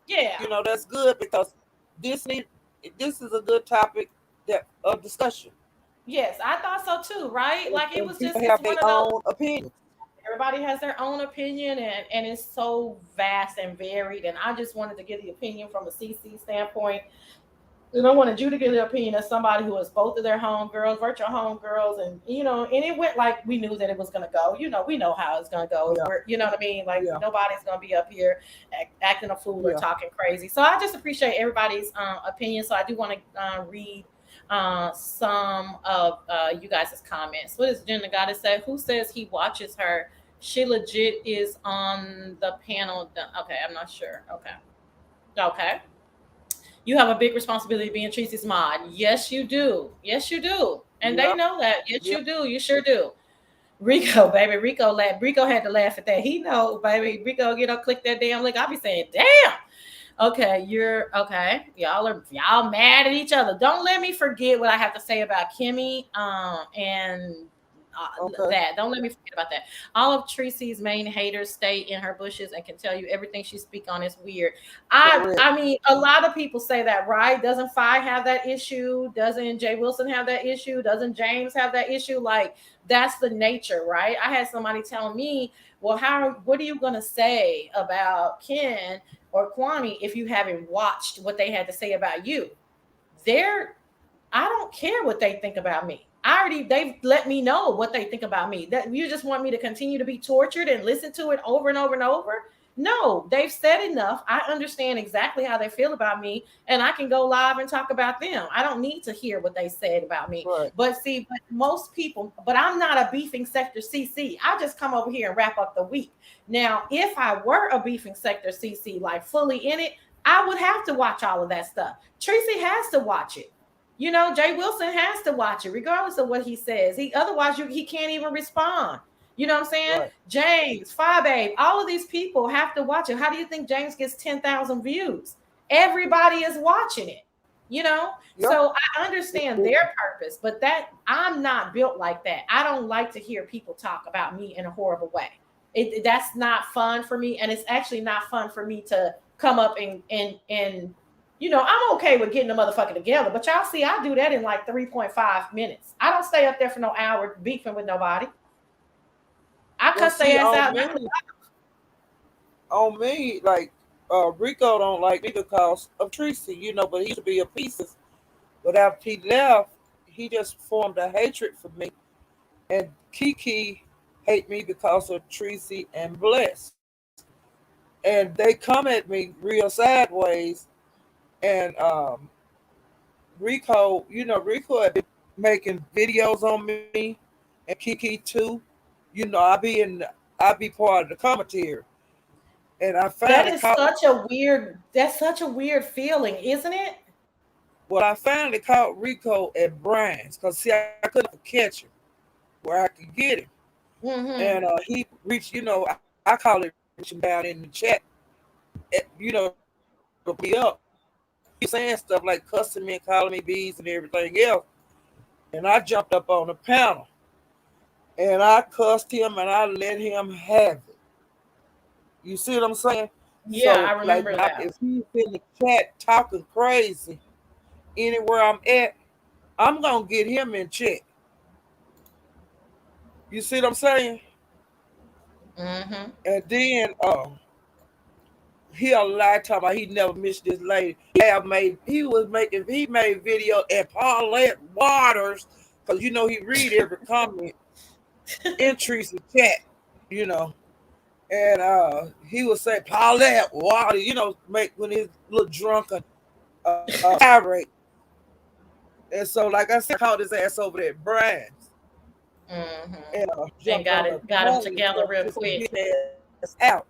Yeah. That's good because this need this is a good topic of discussion. Yes, I thought so too, right? Like it was And just people it's have their one of those. own opinions. Everybody has their own opinion, and it's so vast and varied. And I just wanted to get the opinion from a CC standpoint. And I wanted you to get the opinion as somebody who is both of their homegirls, virtual homegirls, and and it went like we knew that it was gonna go. We know how it's gonna go. Yeah, You know what I mean? Like yeah, nobody's gonna be up here acting a fool or yeah. talking crazy. So I just appreciate everybody's opinion. So I do want to read some of you guys' comments. What does Jenna Gotta say? Who says he watches her? She legit is on the panel. Okay, I'm not sure. Okay. Okay. You have a big responsibility being Tracy's mod. Yes, you do. Yes, you do. And they Yep, know that. Yes, yep. you do. You sure do. Rico, baby. Rico had to laugh at that. He know, baby. Rico, click that damn link. I'll be saying, damn. Okay, you're okay. Y'all mad at each other. Don't let me forget what I have to say about Kimmy. And Okay. that. Don't let me forget about that. All of Tracy's main haters stay in her bushes and can tell you everything she speak on is weird. I Correct. I mean, a lot of people say that, right? Doesn't Fi have that issue? Doesn't Jay Wilson have that issue? Doesn't James have that issue? Like that's the nature, right? I had somebody tell me, well, what are you gonna say about Ken or Kwame if you haven't watched what they had to say about you? They're I don't care what they think about me. They've let me know what they think about me. That you just want me to continue to be tortured and listen to it over and over and over. No, they've said enough. I understand exactly how they feel about me, and I can go live and talk about them. I don't need to hear what they said about me. Right. But see, most people, but I'm not a beefing sector CC. I just come over here and wrap up the week. Now, if I were a beefing sector CC, like fully in it, I would have to watch all of that stuff. Tracy has to watch it. Jay Wilson has to watch it, regardless of what he says. He can't even respond. You know what I'm saying? Right. James, Fabe, all of these people have to watch it. How do you think James gets 10,000 views? Everybody is watching it. Yep. So I understand their purpose, but that I'm not built like that. I don't like to hear people talk about me in a horrible way. That's not fun for me, and it's actually not fun for me to come up and I'm okay with getting the motherfucker together, but y'all see, I do that in like 3.5 minutes. I don't stay up there for no hour beefing with nobody. I Well, cuss their see, ass out. on me, like Rico don't like me because of Tracy, but he used to be a pieces. But after he left, he just formed a hatred for me. And Kiki hate me because of Tracy and Bless. And they come at me real sideways. And Rico had been making videos on me and Kiki too. I be part of the commentary. And I finally caught That's such a weird feeling, isn't it? I finally caught Rico at Brian's because see I couldn't catch him where I could get him. Mm-hmm. And he reached, I call it reaching down in the chat, to be up. He saying stuff like cussing me and calling me bees and everything else. And I jumped up on the panel and I cussed him and I let him have it. You see what I'm saying? Yeah, I So, like, remember that. if he's in the chat talking crazy anywhere I'm at, I'm going to get him in check. You see what I'm saying? Mm-hmm. And then he a lie talking about he never missed this lady. He made video at Paulette Waters, because he read every comment, entries and chat, you know. And he would say Paulette Waters, make when he's a little drunken irate. And so like I said, I called his ass over there at Brian's Mm-hmm. and And jumped on the got him phone and together stuff real just to quick. get his ass out.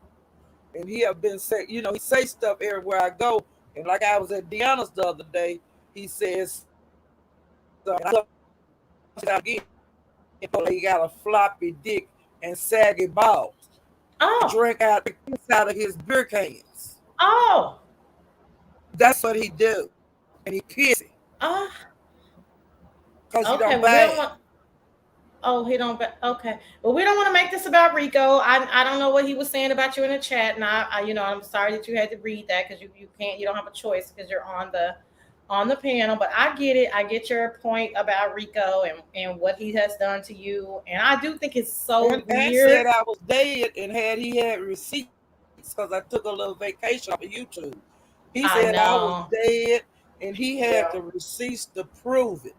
And he have been say, he say stuff everywhere I go. And like I was at Deanna's the other day, he says, again, he got a floppy dick and saggy balls. Oh, Drink out of his beer cans. oh, That's what he do. And he pissy oh. because he Okay. don't Well, we don't bad. want. Oh, he don't. Okay. Well, we don't want to make this about Rico. I don't know what he was saying about you in the chat, and I'm sorry that you had to read that because you can't, you don't have a choice because you're on the panel. But I get it. I get your point about Rico and what he has done to you, and I do think it's so And said weird. I was dead and he had receipts because I took a little vacation off of YouTube. He I said I was know. dead and he had Yeah. the receipts to prove it.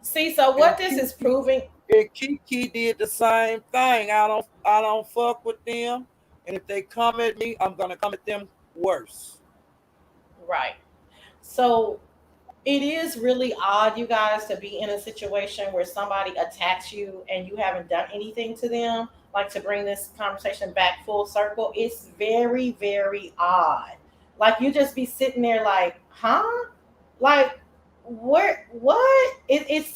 See, so And what this is Kiki, proving, and Kiki did the same thing. I don't fuck with them. And if they come at me, I'm gonna come at them worse. right? So it is really odd, you guys, to be in a situation where somebody attacks you and you haven't done anything to them. Like, to bring this conversation back full circle, it's very, very odd. Like, you just be sitting there like, huh? Like, what? It's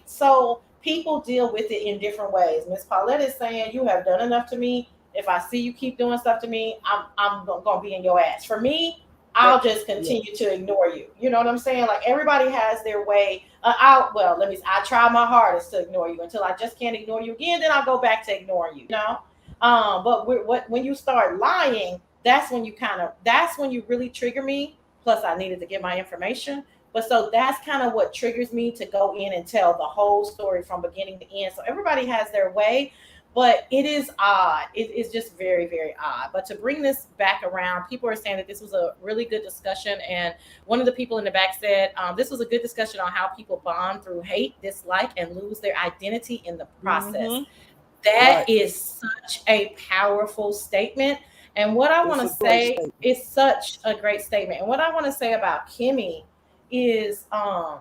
so people deal with it in different ways. Miss Paulette is saying, you have done enough to me. If I see you keep doing stuff to me, I'm gonna be in your ass. For me, I'll But just yeah, continue to ignore you. You know what I'm saying? Like, everybody has their way. I try my hardest to ignore you until I just can't ignore you again. Then I'll go back to ignoring you. You know. But when you start lying, that's when you really trigger me. Plus, I needed to get my information. But so that's kind of what triggers me to go in and tell the whole story from beginning to end. So everybody has their way, but it is odd. It is just very, very odd. But to bring this back around, people are saying that this was a really good discussion. And one of the people in the back said, this was a good discussion on how people bond through hate, dislike, and lose their identity in the process. mm-hmm. That Right. is such a powerful statement. And what I want It's to a great say statement. is such a great statement. And what I want to say about Kimmy is, I'm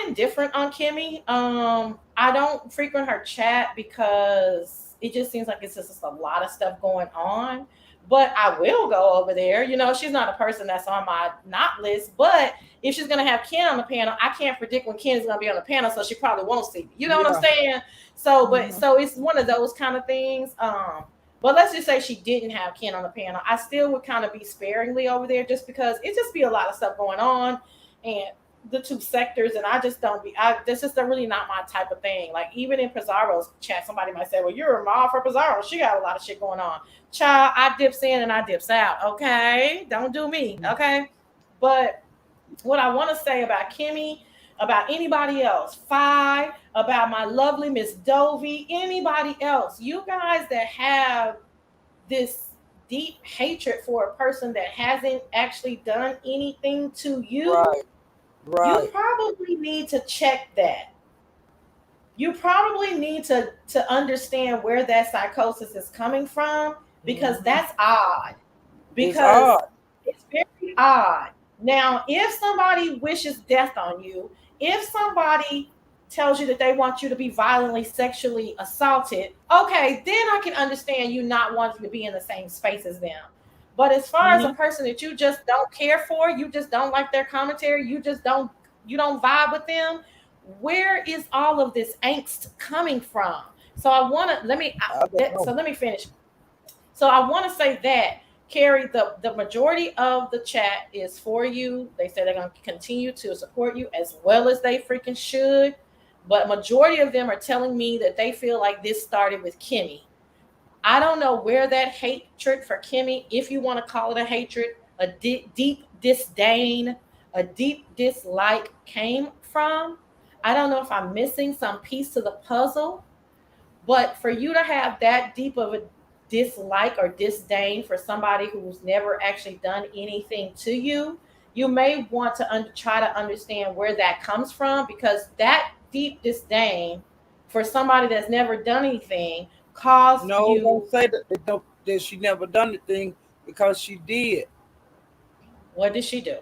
indifferent on Kimmy. I don't frequent her chat because it just seems like it's just a lot of stuff going on. But I will go over there. She's not a person that's on my not list. But if she's gonna have Ken on the panel, I can't predict when Ken is gonna be on the panel, so she probably won't see me. You know what I'm Yeah. saying? So, but Mm-hmm. so it's one of those kind of things. But let's just say she didn't have Ken on the panel. I still would kind of be sparingly over there just because it just be a lot of stuff going on. And the two sectors, and I just don't be. This is really not my type of thing. Like, even in Pizarro's chat, somebody might say, "Well, you're a mom for Pizarro. She got a lot of shit going on." Child, I dips in and I dips out. Okay, don't do me. Okay, but what I want to say about Kimmy, about anybody else, about my lovely Miss Dovey, anybody else, you guys that have this deep hatred for a person that hasn't actually done anything to you, Right. you Right. probably need to check that. You probably need to understand where that psychosis is coming from, because Mm-hmm. that's odd. It's Because odd. it's very odd. Now, if somebody wishes death on you, if somebody tells you that they want you to be violently sexually assaulted, okay, then I can understand you not wanting to be in the same space as them. But as far as a Mm-hmm. person that you just don't care for, you just don't like their commentary, you don't vibe with them, where is all of this angst coming from? So I want to I don't so know. let me finish. So I want to say that, Carrie, the majority of the chat is for you. They say they're going to continue to support you, as well as they freaking should. But majority of them are telling me that they feel like this started with Kimmy. I don't know where that hatred for Kimmy, if you want to call it a hatred, a deep disdain, a deep dislike came from. I don't know if I'm missing some piece to the puzzle, but for you to have that deep of a dislike or disdain for somebody who's never actually done anything to you, you may want to try to understand where that comes from, because that deep disdain for somebody that's never done anything caused No, you. don't say that she never done the thing, because she did. What did she do?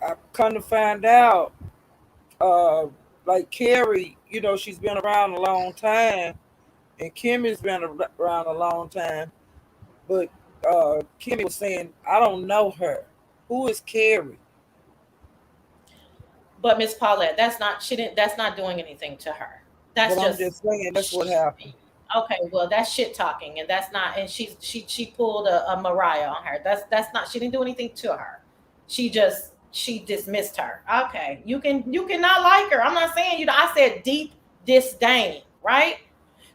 I come to find out, uh, like Carrie, she's been around a long time, and Kimmy's been around a long time. But Kimmy was saying, I don't know her. Who is Carrie? But Miss Paulette, that's not she didn't that's not doing anything to her. That's But I'm just just saying that's what happened. okay. Well, that's shit talking, and that's not. And she pulled a Mariah on her. That's not. She didn't do anything to her. She dismissed her. Okay, you can not like her. I'm not saying you. I said deep disdain, right?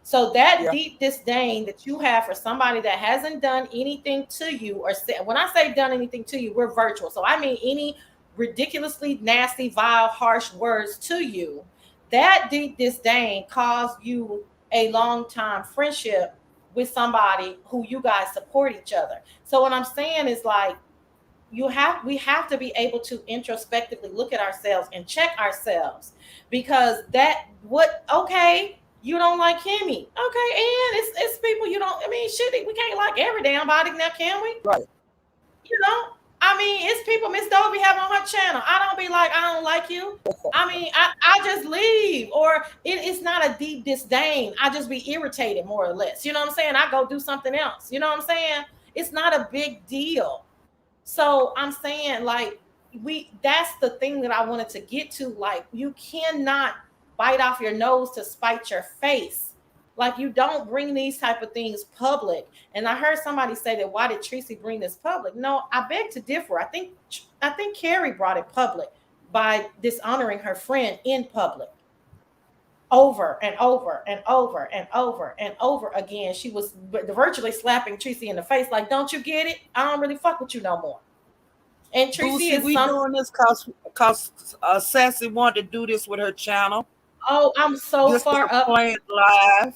So that Yeah. deep disdain that you have for somebody that hasn't done anything to you, or said, when I say done anything to you, we're virtual. So I mean any ridiculously nasty, vile, harsh words to you, that deep disdain caused you a long time friendship with somebody who you guys support each other. So what I'm saying is like we have to be able to introspectively look at ourselves and check ourselves, because that what okay, you don't like Kimmy, okay, and it's people you don't. I mean, shit, we can't like every damn body now, can we? Right. You know, I mean, it's people Miss Dovey have on her channel. I don't be like, I don't like you. I mean, I just leave, or it's not a deep disdain. I just be irritated more or less. You know what I'm saying? I go do something else. You know what I'm saying? It's not a big deal. So I'm saying, like, that's the thing that I wanted to get to. Like, you cannot bite off your nose to spite your face. Like, you don't bring these type of things public. And I heard somebody say that, why did Tracy bring this public? No, I beg to differ. I think Carrie brought it public by dishonoring her friend in public over and over and over and over and over again. She was virtually slapping Tracy in the face, like, don't you get it? I don't really fuck with you no more. And Tracy Boosie, is we some. doing this cause Sassy wanted to do this with her channel. Oh, I'm so This far is up. playing live.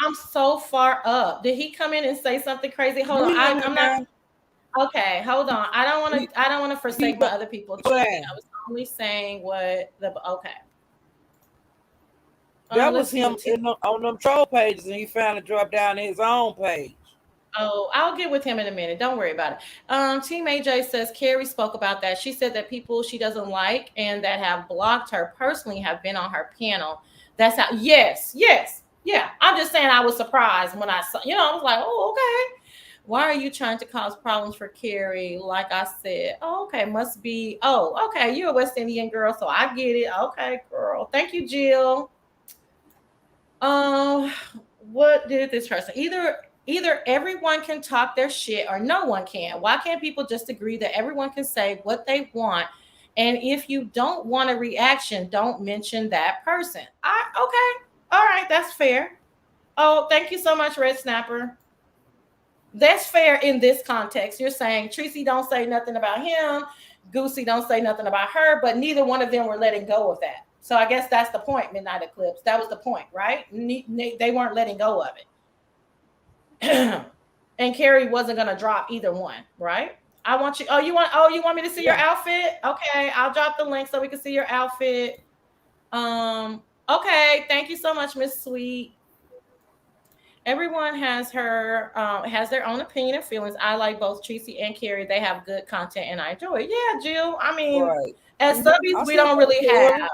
I'm so far up. Did he come in and say something crazy? Hold on. Yeah, I'm not. man. Okay, hold on. I don't want He, to. I don't want to he forsake my was other people. playing. I was only saying what the. Okay. That Let's was see him what. on them troll pages, and he finally dropped down to his own page. Oh, I'll get with him in a minute. Don't worry about it. Team AJ says Carrie spoke about that. She said that people she doesn't like and that have blocked her personally have been on her panel. That's how. Yes, yes, yeah. I'm just saying I was surprised when I saw. I was like, oh, okay. Why are you trying to cause problems for Carrie? Like I said, oh, okay, must be. Oh, okay, you're a West Indian girl, so I get it. Okay, girl. Thank you, Jill. Um, what did this person either everyone can talk their shit or no one can. Why can't people just agree that everyone can say what they want? And if you don't want a reaction, don't mention that person. Okay. All right, that's fair. Oh, thank you so much, Red Snapper. That's fair in this context. You're saying Tracy don't say nothing about him, Goosey don't say nothing about her, but neither one of them were letting go of that. So I guess that's the point, Midnight Eclipse. That was the point, right? They weren't letting go of it. And Carrie wasn't gonna drop either one, right? I want you. Oh, you want me to see your Yeah. outfit? Okay, I'll drop the link so we can see your outfit. Okay, thank you so much, Miss Sweet. Everyone has their own opinion and feelings. I like both Tracy and Carrie. They have good content and I enjoy it. Yeah, Jill. I mean, Right. as subbies, I we still don't like really have. Carrie.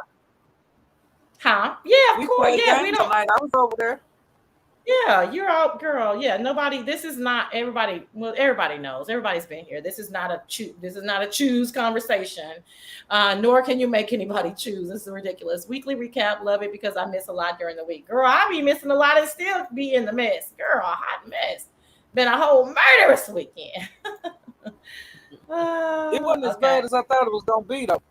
Huh? Yeah, of We course. played Yeah, we games don't. tonight. I was over there. Yeah, you're out, girl. Yeah, nobody. This is not everybody. Well, everybody knows. Everybody's been here. This is not a choose. This is not a choose conversation. Nor can you make anybody choose. This is ridiculous. Weekly recap. Love it because I miss a lot during the week. Girl, I be missing a lot and still be in the mess. Girl, hot mess. Been a whole murderous weekend. It wasn't as Okay. bad as I thought it was gonna be though.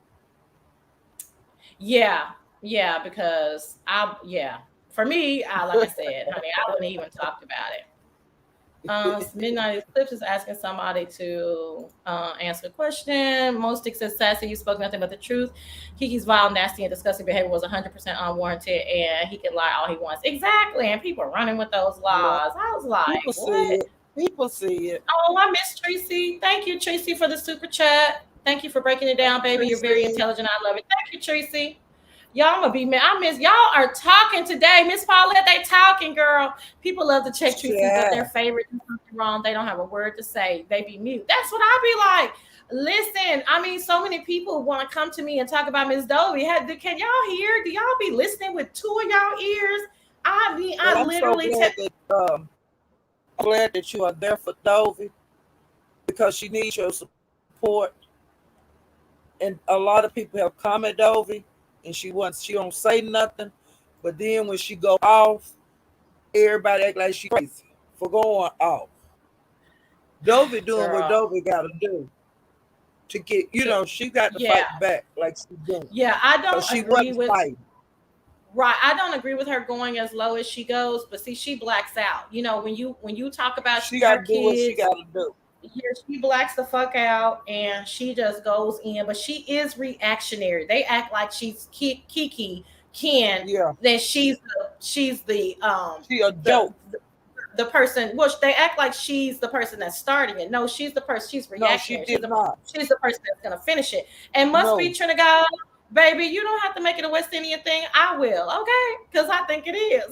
Yeah, yeah, because I yeah. For me, like I said, honey, I wouldn't even talked about it. Midnight Eclipse is asking somebody to answer a question. Mostic says, Sassy, you spoke nothing but the truth. Kiki's vile, nasty, and disgusting behavior was 100% unwarranted, and he can lie all he wants. Exactly, and people are running with those Yeah. lies. I was like, People see what? it. People see it. Oh, I miss Tracy. Thank you, Tracy, for the super chat. Thank you for breaking it down, baby. You're very Tracy. intelligent. I love it. Thank you, Tracy. Y'all, I'm gonna be mad. I miss y'all are talking today. Miss Paulette, they talking, girl. People love to check Tracy, but their Yeah. favorite do something wrong. They don't have a word to say. They be mute. That's what I be like. Listen, I mean, so many people want to come to me and talk about Miss Dovey. Can y'all hear? Do y'all be listening with two of y'all ears? I mean, Well, I I'm so literally glad that you are there for Dovey because she needs your support. And a lot of people have come at Dovey, and she don't say nothing, but then when she go off, everybody act like she crazy for going off. Dovey doing what girl. Dovey got to do to get, she got to Yeah, fight back like she's doing. yeah. I But don't she agree wasn't with fighting. right. I don't agree with her going as low as she goes, but see, she blacks out. You know, when you talk about She her got to do what she kids, got to do. here she blacks the fuck out and she just goes in, but she is reactionary. They act like she's Kiki Ken, Yeah, that she's she a the joke. the person, which they act like she's the person that's starting it. No, she's the person. She's No, she reactionary. did not. She's the person that's gonna finish it. And must be No. Trinidad, baby. You don't have to make it a West Indian thing. I will, okay? Because I think it is.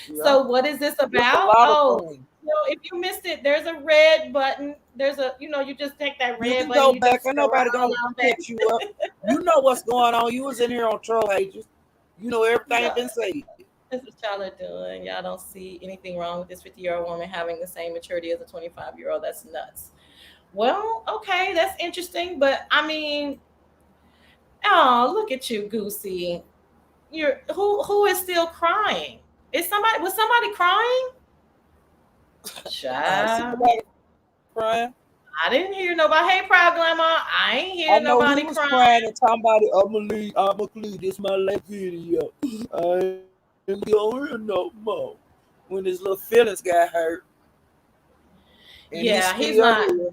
Yeah. So what is this It's a about? lot of Oh, things. if you missed it, there's a red button. There's you just take that You red can button, go you back. just Ain't scroll nobody gonna on back. catch you up. You know what's going on. You was in here on troll pages. You know everything Yeah, been said. this is what y'all are doing. Y'all don't see anything wrong with this 50-year-old woman having the same maturity as a 25-year-old. That's nuts. Well, okay, that's interesting, but I mean, oh, look at you, Goosey. Who is still crying? Was somebody crying? I see Child. somebody crying. I didn't hear nobody. Hey, Proud Glamour. I ain't I hear know he nobody was crying. crying and talking about it. I'm gonna leave. This my last video. I ain't going here no more. When his little feelings got hurt, and he's Yeah, he's still not. here.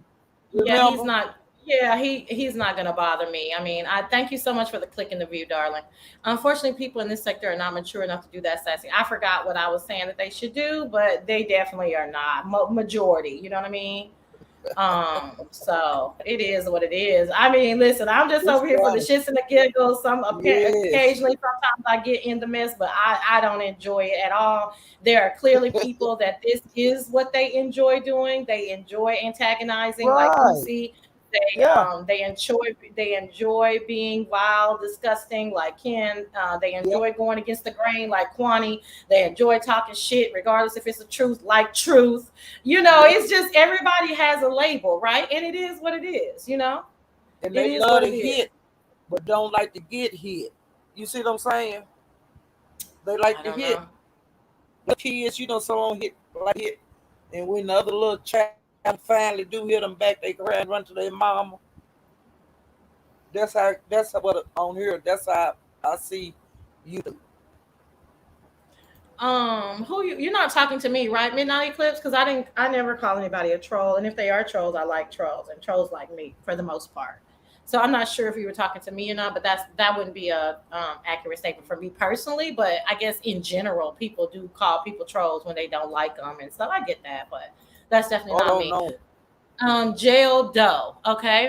Yeah, he's Remember? not. Yeah, he's not gonna bother me. I mean, I thank you so much for the click in the view, darling. Unfortunately, people in this sector are not mature enough to do that, Sassy. I forgot what I was saying that they should do, but they definitely are not majority. You know what I mean? So it is what it is. I mean, listen, I'm just It's over here for the funny. shits and the giggles. Yes. Occasionally, sometimes I get in the mess, but I don't enjoy it at all. There are clearly people that this is what they enjoy doing. They enjoy antagonizing, like Right. Lucy. They Yeah. they enjoy being vile, disgusting, like Ken. They Yeah. enjoy going against the grain, like Kwani. They enjoy talking shit, regardless if it's the truth, like Truth. Yeah. It's just everybody has a label, right? And it is what it is. And It they is love what to it is. hit, but don't like to get hit. You see what I'm saying? They like I to don't hit. know. The kids, someone hit like hit, and when the other little child finally do hit them back, they cry and run to their mama. That's what on here. That's how I see you. Who you're not talking to me, right? Midnight Eclipse, because I never call anybody a troll, and if they are trolls, I like trolls, and trolls like me for the most part. So I'm not sure if you were talking to me or not, but that wouldn't be a accurate statement for me personally. But I guess in general, people do call people trolls when they don't like them and stuff. I get that, but that's definitely I not don't me. know. Jail Doe. Okay.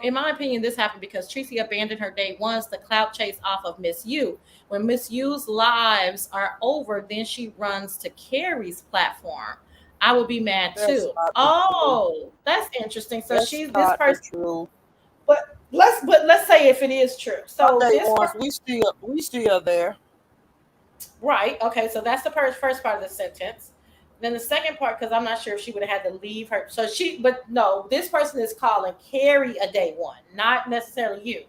In my opinion, this happened because Tracy abandoned her day once the clout chase off of Miss U. When Miss U's lives are over, then she runs to Carrie's platform. I would be mad That's too. not the truth. Oh, that's interesting. So That's she's this not the person, truth. but let's say if it is true. Our So day this ones, we still there. right. Okay. So that's the first part of the sentence. Then the second part, because I'm not sure if she would have had to leave her. But no, this person is calling Carrie a day one, not necessarily you.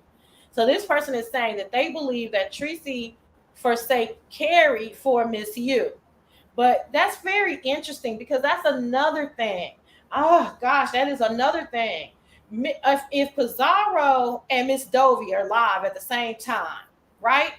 So this person is saying that they believe that Tracy forsake Carrie for Miss You. But that's very interesting because that's another thing. Oh gosh, that is another thing. If Pizarro and Miss Dovey are live at the same time, right?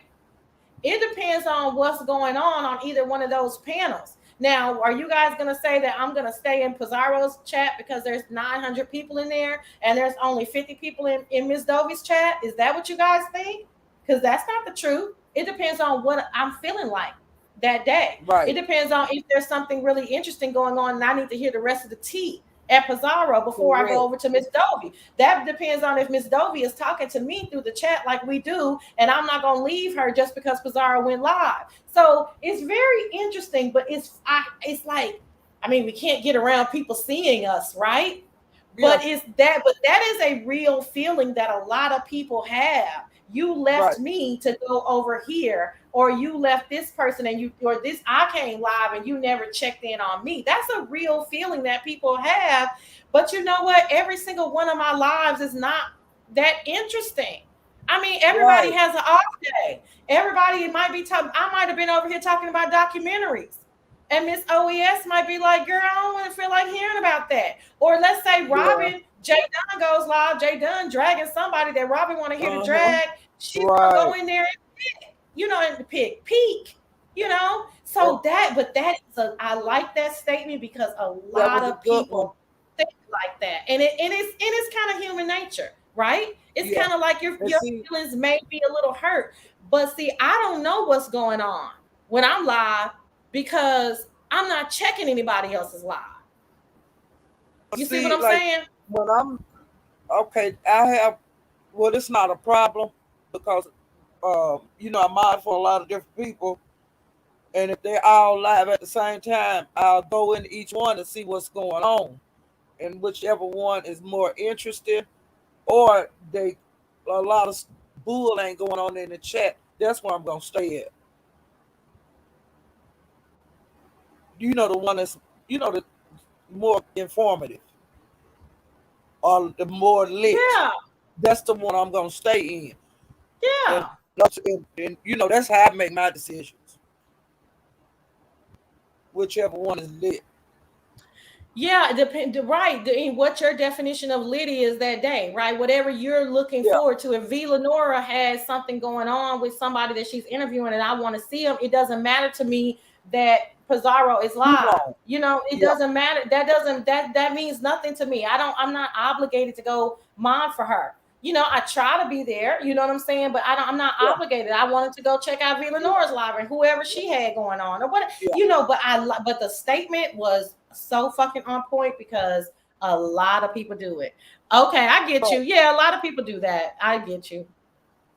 It depends on what's going on either one of those panels. Now, are you guys going to say that I'm going to stay in Pizarro's chat because there's 900 people in there and there's only 50 people in Miss Dovey's chat? Is that what you guys think? Because that's not the truth. It depends on what I'm feeling like that day. It Right. depends on if there's something really interesting going on and I need to hear the rest of the tea at Pizarro before I go Correct. over to Miss Dovey. That depends on if Miss Dovey is talking to me through the chat like we do, and I'm not gonna leave her just because Pizarro went live. So it's very interesting, but it's like, I mean, we can't get around people seeing us, right? Yeah. But that is a real feeling that a lot of people have. You left Right. me to go over here, or you left this person and you or this I came live and you never checked in on me. That's a real feeling that people have. But you know what? Every single one of my lives is not that interesting. I mean, everybody Right. has an off day. Everybody might be talking. I might have been over here talking about documentaries. And Miss OES might be like, girl, I don't want to feel like hearing about that. Or let's say Yeah. Robin, Jay Dunn goes live, Jay Dunn dragging somebody that Robin want to hear the Uh-huh. drag. She's gonna go Right. in there and pick, and the peak, And So I like that statement because a that lot was a of good one. people think like that. And it's kind of human nature, right? It's Yeah. kind of like your And your see, feelings may be a little hurt. But see, I don't know what's going on when I'm live because I'm not checking anybody else's live. You see what I'm like saying? when I'm okay, I have well, it's not a problem because I'm out for a lot of different people, and if they're all live at the same time, I'll go into each one and see what's going on, and whichever one is more interesting, or they a lot of bull ain't going on in the chat. That's where I'm gonna stay at. The one that's the more informative or the more lit. Yeah, That's the one I'm gonna stay in, and yeah. that's how I make my decisions. Whichever one is lit. Yeah, it depend right. What your definition of litty is that day, right? Whatever you're looking Yeah, forward to. If V Lenora has something going on with somebody that she's interviewing and I want to see them, it doesn't matter to me that Pizarro is you live. wrong. It Yeah, doesn't matter. That means nothing to me. I'm not obligated to go mod for her. I try to be there, you know what I'm saying? But I'm not yeah, obligated. I wanted to go check out V Lenora's live and whoever she had going on or what, yeah. but the statement was so fucking on point because a lot of people do it. Okay, I get Right. you. Yeah, a lot of people do that. I get you.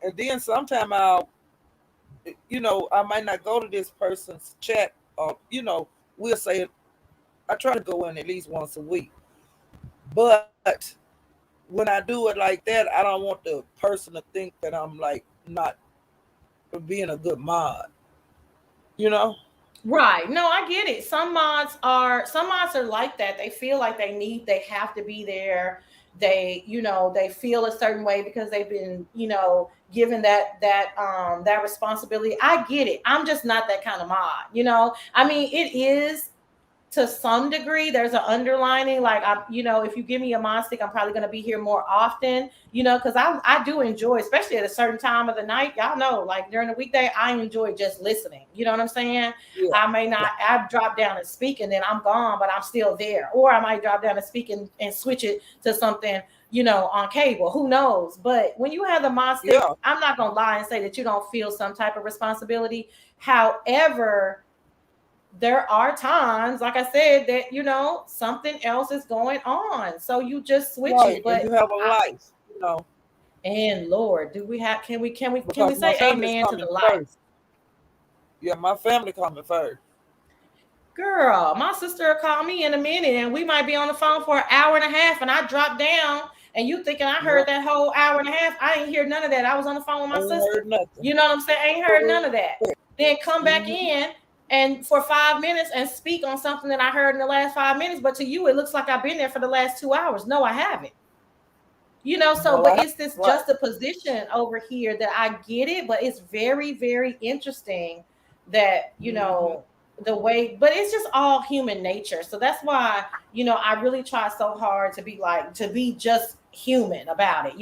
And then sometime I might not go to this person's chat, or we'll say I try to go in at least once a week. But when I do it like that, I don't want the person to think that I'm like not being a good mod. You know? Right. No, I get it. Some mods are like that. They feel like they have to be there. They feel a certain way because they've been, given that responsibility. I get it. I'm just not that kind of mod. I mean, it is to some degree. There's an underlining like if you give me a mod stick, I'm probably going to be here more often, because I do enjoy, especially at a certain time of the night. Y'all know, like during the weekday, I enjoy just listening. You know what I'm saying? Yeah. I may not, I drop down and speak and then I'm gone, but I'm still there. Or I might drop down and speak and switch it to something, on cable. Who knows? But when you have the mod stick, Yeah. I'm not gonna lie and say that you don't feel some type of responsibility. However, there are times, like I said, that something else is going on, so you just switch Right. it. And But you have a life. and Lord, do we have? Can we Because my say family's amen to coming the life? first. Yeah, my family coming first. Girl, my sister will call me in a minute, and we might be on the phone for an hour and a half, and I drop down, and you thinking I Yep. heard that whole hour and a half? I ain't hear none of that. I was on the phone with my Ain't sister. heard nothing. You know what I'm saying? I ain't heard none of that. Then come back Mhm. in and for 5 minutes and speak on something that I heard in the last 5 minutes. But to you, it looks like I've been there for the last 2 hours. No, I haven't. So, No, but I it's this right. juxtaposition over here that I get it, but it's very, very interesting that, Mhm. the way, but it's just all human nature. So that's why, I really try so hard to be just human about it,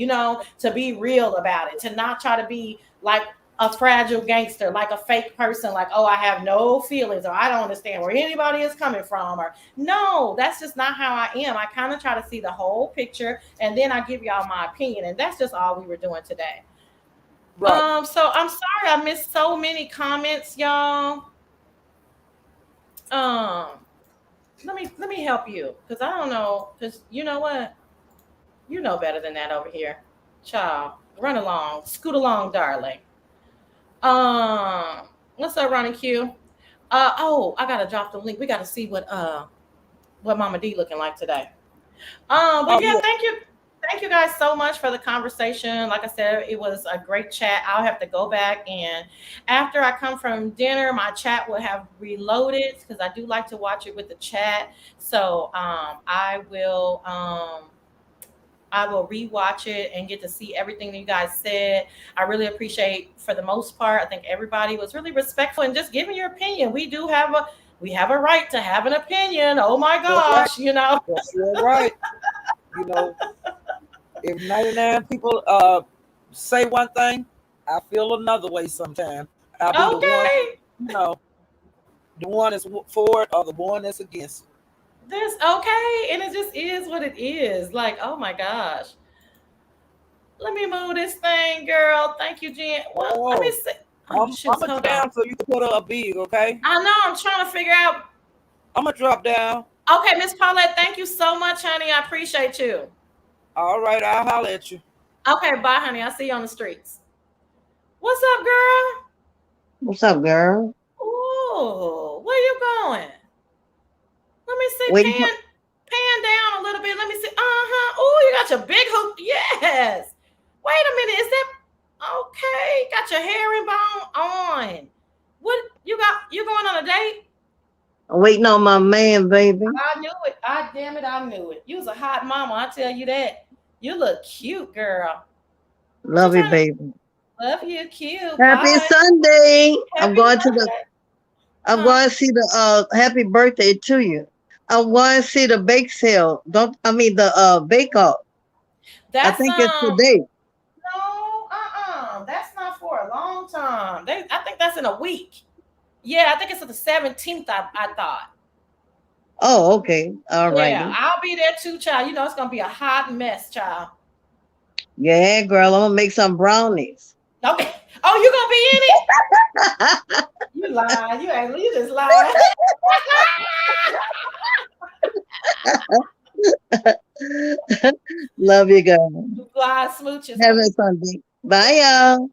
to be real about it, to not try to be like a fragile gangster, like a fake person, like, oh, I have no feelings, or I don't understand where anybody is coming from, or no, that's just not how I am. I kind of try to see the whole picture and then I give y'all my opinion. And that's just all we were doing today. Right. So I'm sorry I missed so many comments, y'all. Um, let me help you because I don't know, because you know what? You know better than that over here. Child, run along, scoot along, darling. What's up, Ronnie Q? Oh, I gotta drop the link. We gotta see what Mama D looking like today. But Oh yeah, yeah. thank you guys so much for the conversation. Like I said, it was a great chat. I'll have to go back and after I come from dinner, my chat will have reloaded because I do like to watch it with the chat. So I will rewatch it and get to see everything that you guys said. I really appreciate, for the most part, I think everybody was really respectful and just giving your opinion. We have a right to have an opinion. Oh my That's right. gosh, you know. That's you're right. You know, if 99 people say one thing, I feel another way sometimes. I'll be the one, Okay. you know, the one that's for it or the one that's against it. This okay, and it just is what it is. Like, oh my gosh. Let me move this thing, girl. Thank you, Jen. Well, let me Oh, see. Oh I'm shoot, gonna hold on. down so you can put her up big, okay? I know I'm trying to figure out. I'm gonna drop down. Okay, Miss Paulette, thank you so much, honey. I appreciate you. All right, I'll holler at you. Okay, bye, honey. I'll see you on the streets. What's up, girl? What's up, girl? Ooh, where you going? Let me see. Waiting for Pan down a little bit. Let me see. Uh-huh. Oh, you got your big hoop. Yes. Wait a minute. Is that okay? Got your herringbone on. What you got? You going on a date? waiting on my man, baby. I knew it. I damn it, I knew it. You was a hot mama. I tell you that. You look cute, girl. What you Love you, trying to baby. love you cute? Happy Bye. Sunday. I'm Happy going to the Sunday. I'm Huh? going to see the happy birthday to you. I'm going to see the bake sale. Don't I mean the bake off. I That's think it's today. no, that's not for a long time. I think that's in a week. Yeah, I think it's the 17th. I thought. Oh, okay. All Yeah, righty. I'll be there too, child. You know it's gonna be a hot mess, child. Yeah, girl, I'm gonna make some brownies. Okay. Oh, you gonna be in it? You lying? You ain't. You just lying. Love you, girl. Lie smooches, Have a honey. Sunday. Bye, y'all.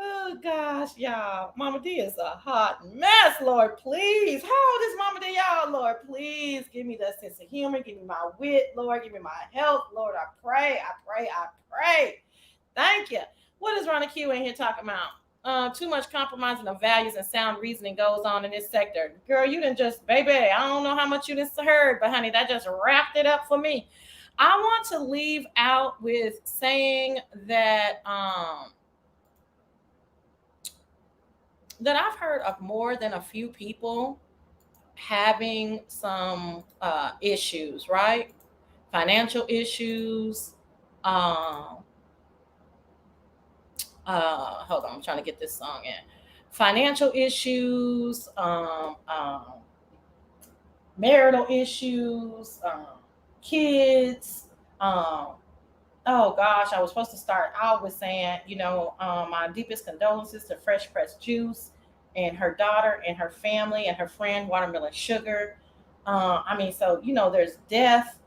Oh gosh, y'all. Mama D is a hot mess, Lord. Please. How old is Mama D, y'all? Lord, please give me that sense of humor. Give me my wit, Lord. Give me my health, Lord. I pray. I pray. I pray. Thank you. What is Ronnie Q in here talking about? Too much compromising of values and sound reasoning goes on in this sector. Girl, you didn't just, baby, I don't know how much you just heard, but honey, that just wrapped it up for me. I want to leave out with saying that I've heard of more than a few people having some issues, right? Financial issues. Um, Hold on, I'm trying to get this song in. Financial issues, marital issues, kids. Um, oh gosh, I was supposed to start out with saying, my deepest condolences to Fresh Pressed Juice and her daughter and her family and her friend Watermelon Sugar. So there's death,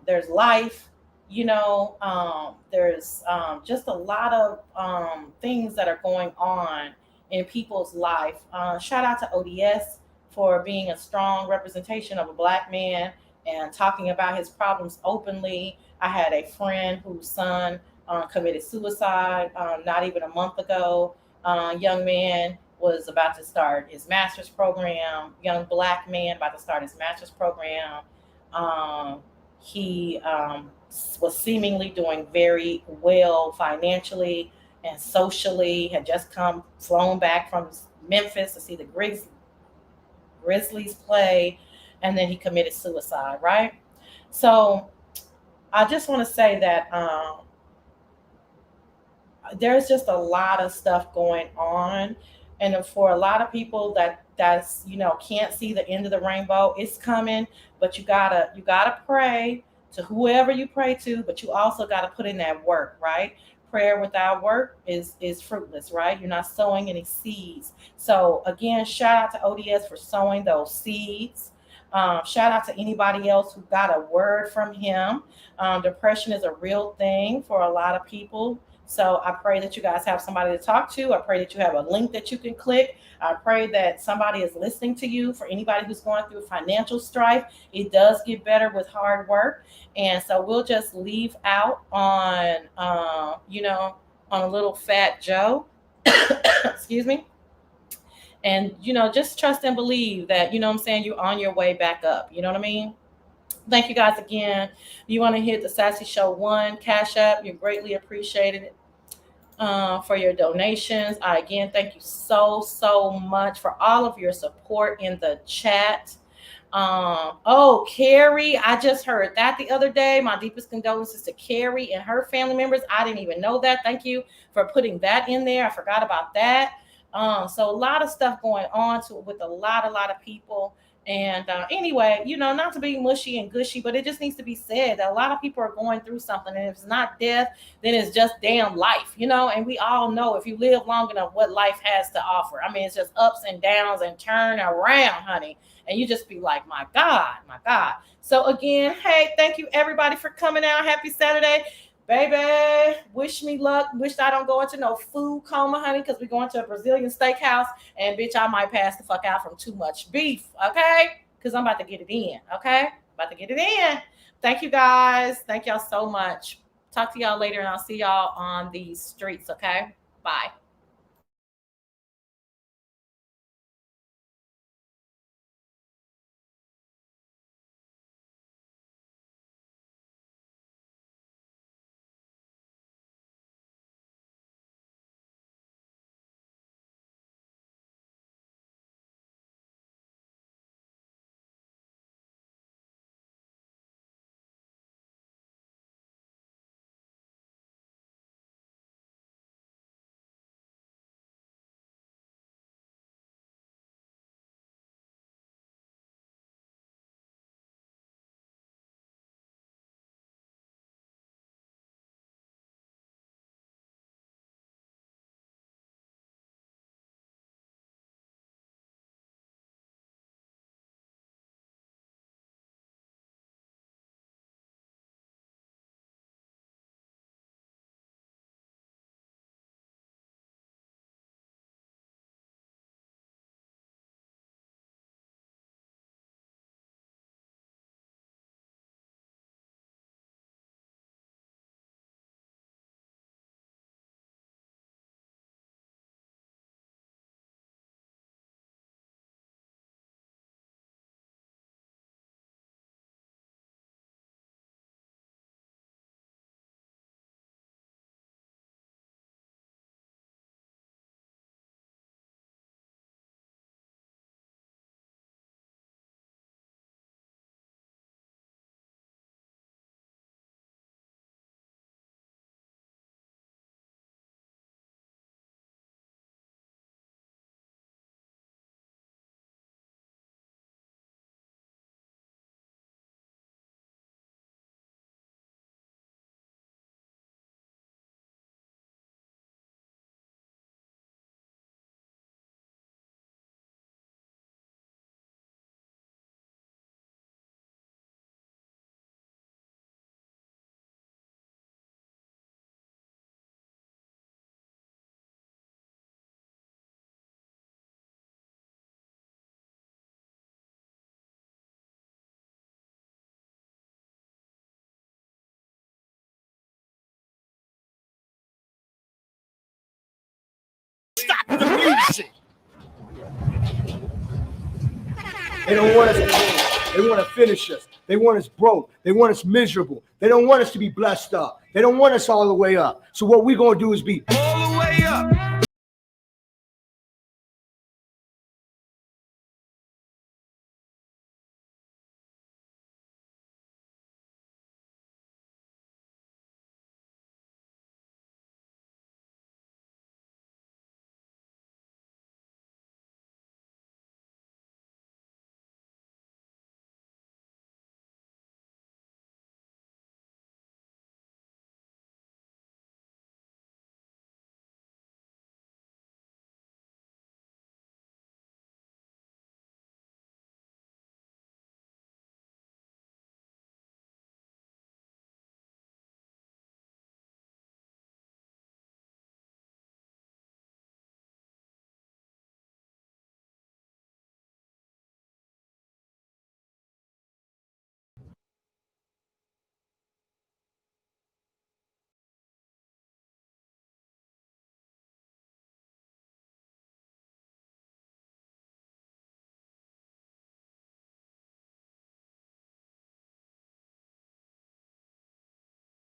there's life, there's just a lot of things that are going on in people's life. Shout out to ODS for being a strong representation of a black man and talking about his problems openly. I had a friend whose son committed suicide not even a month ago. Young man was about to start his master's program. Young black man about to start his master's program. He was seemingly doing very well financially and socially. Had just flown back from Memphis to see the Grizzlies play, and then he committed suicide. Right. So I just want to say that there's just a lot of stuff going on, and for a lot of people that's can't see the end of the rainbow. It's coming, but you gotta pray to whoever you pray to, but you also got to put in that work, right? Prayer without work is fruitless, right? You're not sowing any seeds. So again, shout out to ODS for sowing those seeds. Shout out to anybody else who got a word from him. Depression is a real thing for a lot of people. So I pray that you guys have somebody to talk to. I pray that you have a link that you can click. I pray that somebody is listening to you. For anybody who's going through financial strife, it does get better with hard work. And so we'll just leave out on a little fat Joe. Excuse me. And, just trust and believe that, what I'm saying, you're on your way back up. You know what I mean? Thank you guys again. You want to hit the Sassy Show 1 Cash App. You're greatly appreciated for your donations. I again thank you so much for all of your support in the chat. Oh, Carrie, I just heard that the other day. My deepest condolences to Carrie and her family members. I didn't even know that. Thank you for putting that in there. I forgot about that. So a lot of stuff going on with a lot of people. And anyway, not to be mushy and gushy, but it just needs to be said that a lot of people are going through something. And if it's not death, then it's just damn life, and we all know if you live long enough what life has to offer. I mean, it's just ups and downs and turn around, honey. And you just be like, my God, my God. So again, hey, thank you everybody for coming out. Happy Saturday. Baby, wish me luck. Wish I don't go into no food coma, honey, because we're going to a Brazilian steakhouse, and bitch, I might pass the fuck out from too much beef, okay? Because I'm about to get it in, okay? About to get it in. Thank you, guys. Thank y'all so much. Talk to y'all later, and I'll see y'all on these streets, okay? Bye. Stop the music. They don't want us to win. They want to finish us. They want us broke. They want us miserable. They don't want us to be blessed up. They don't want us all the way up. So what we're going to do is be all the way up.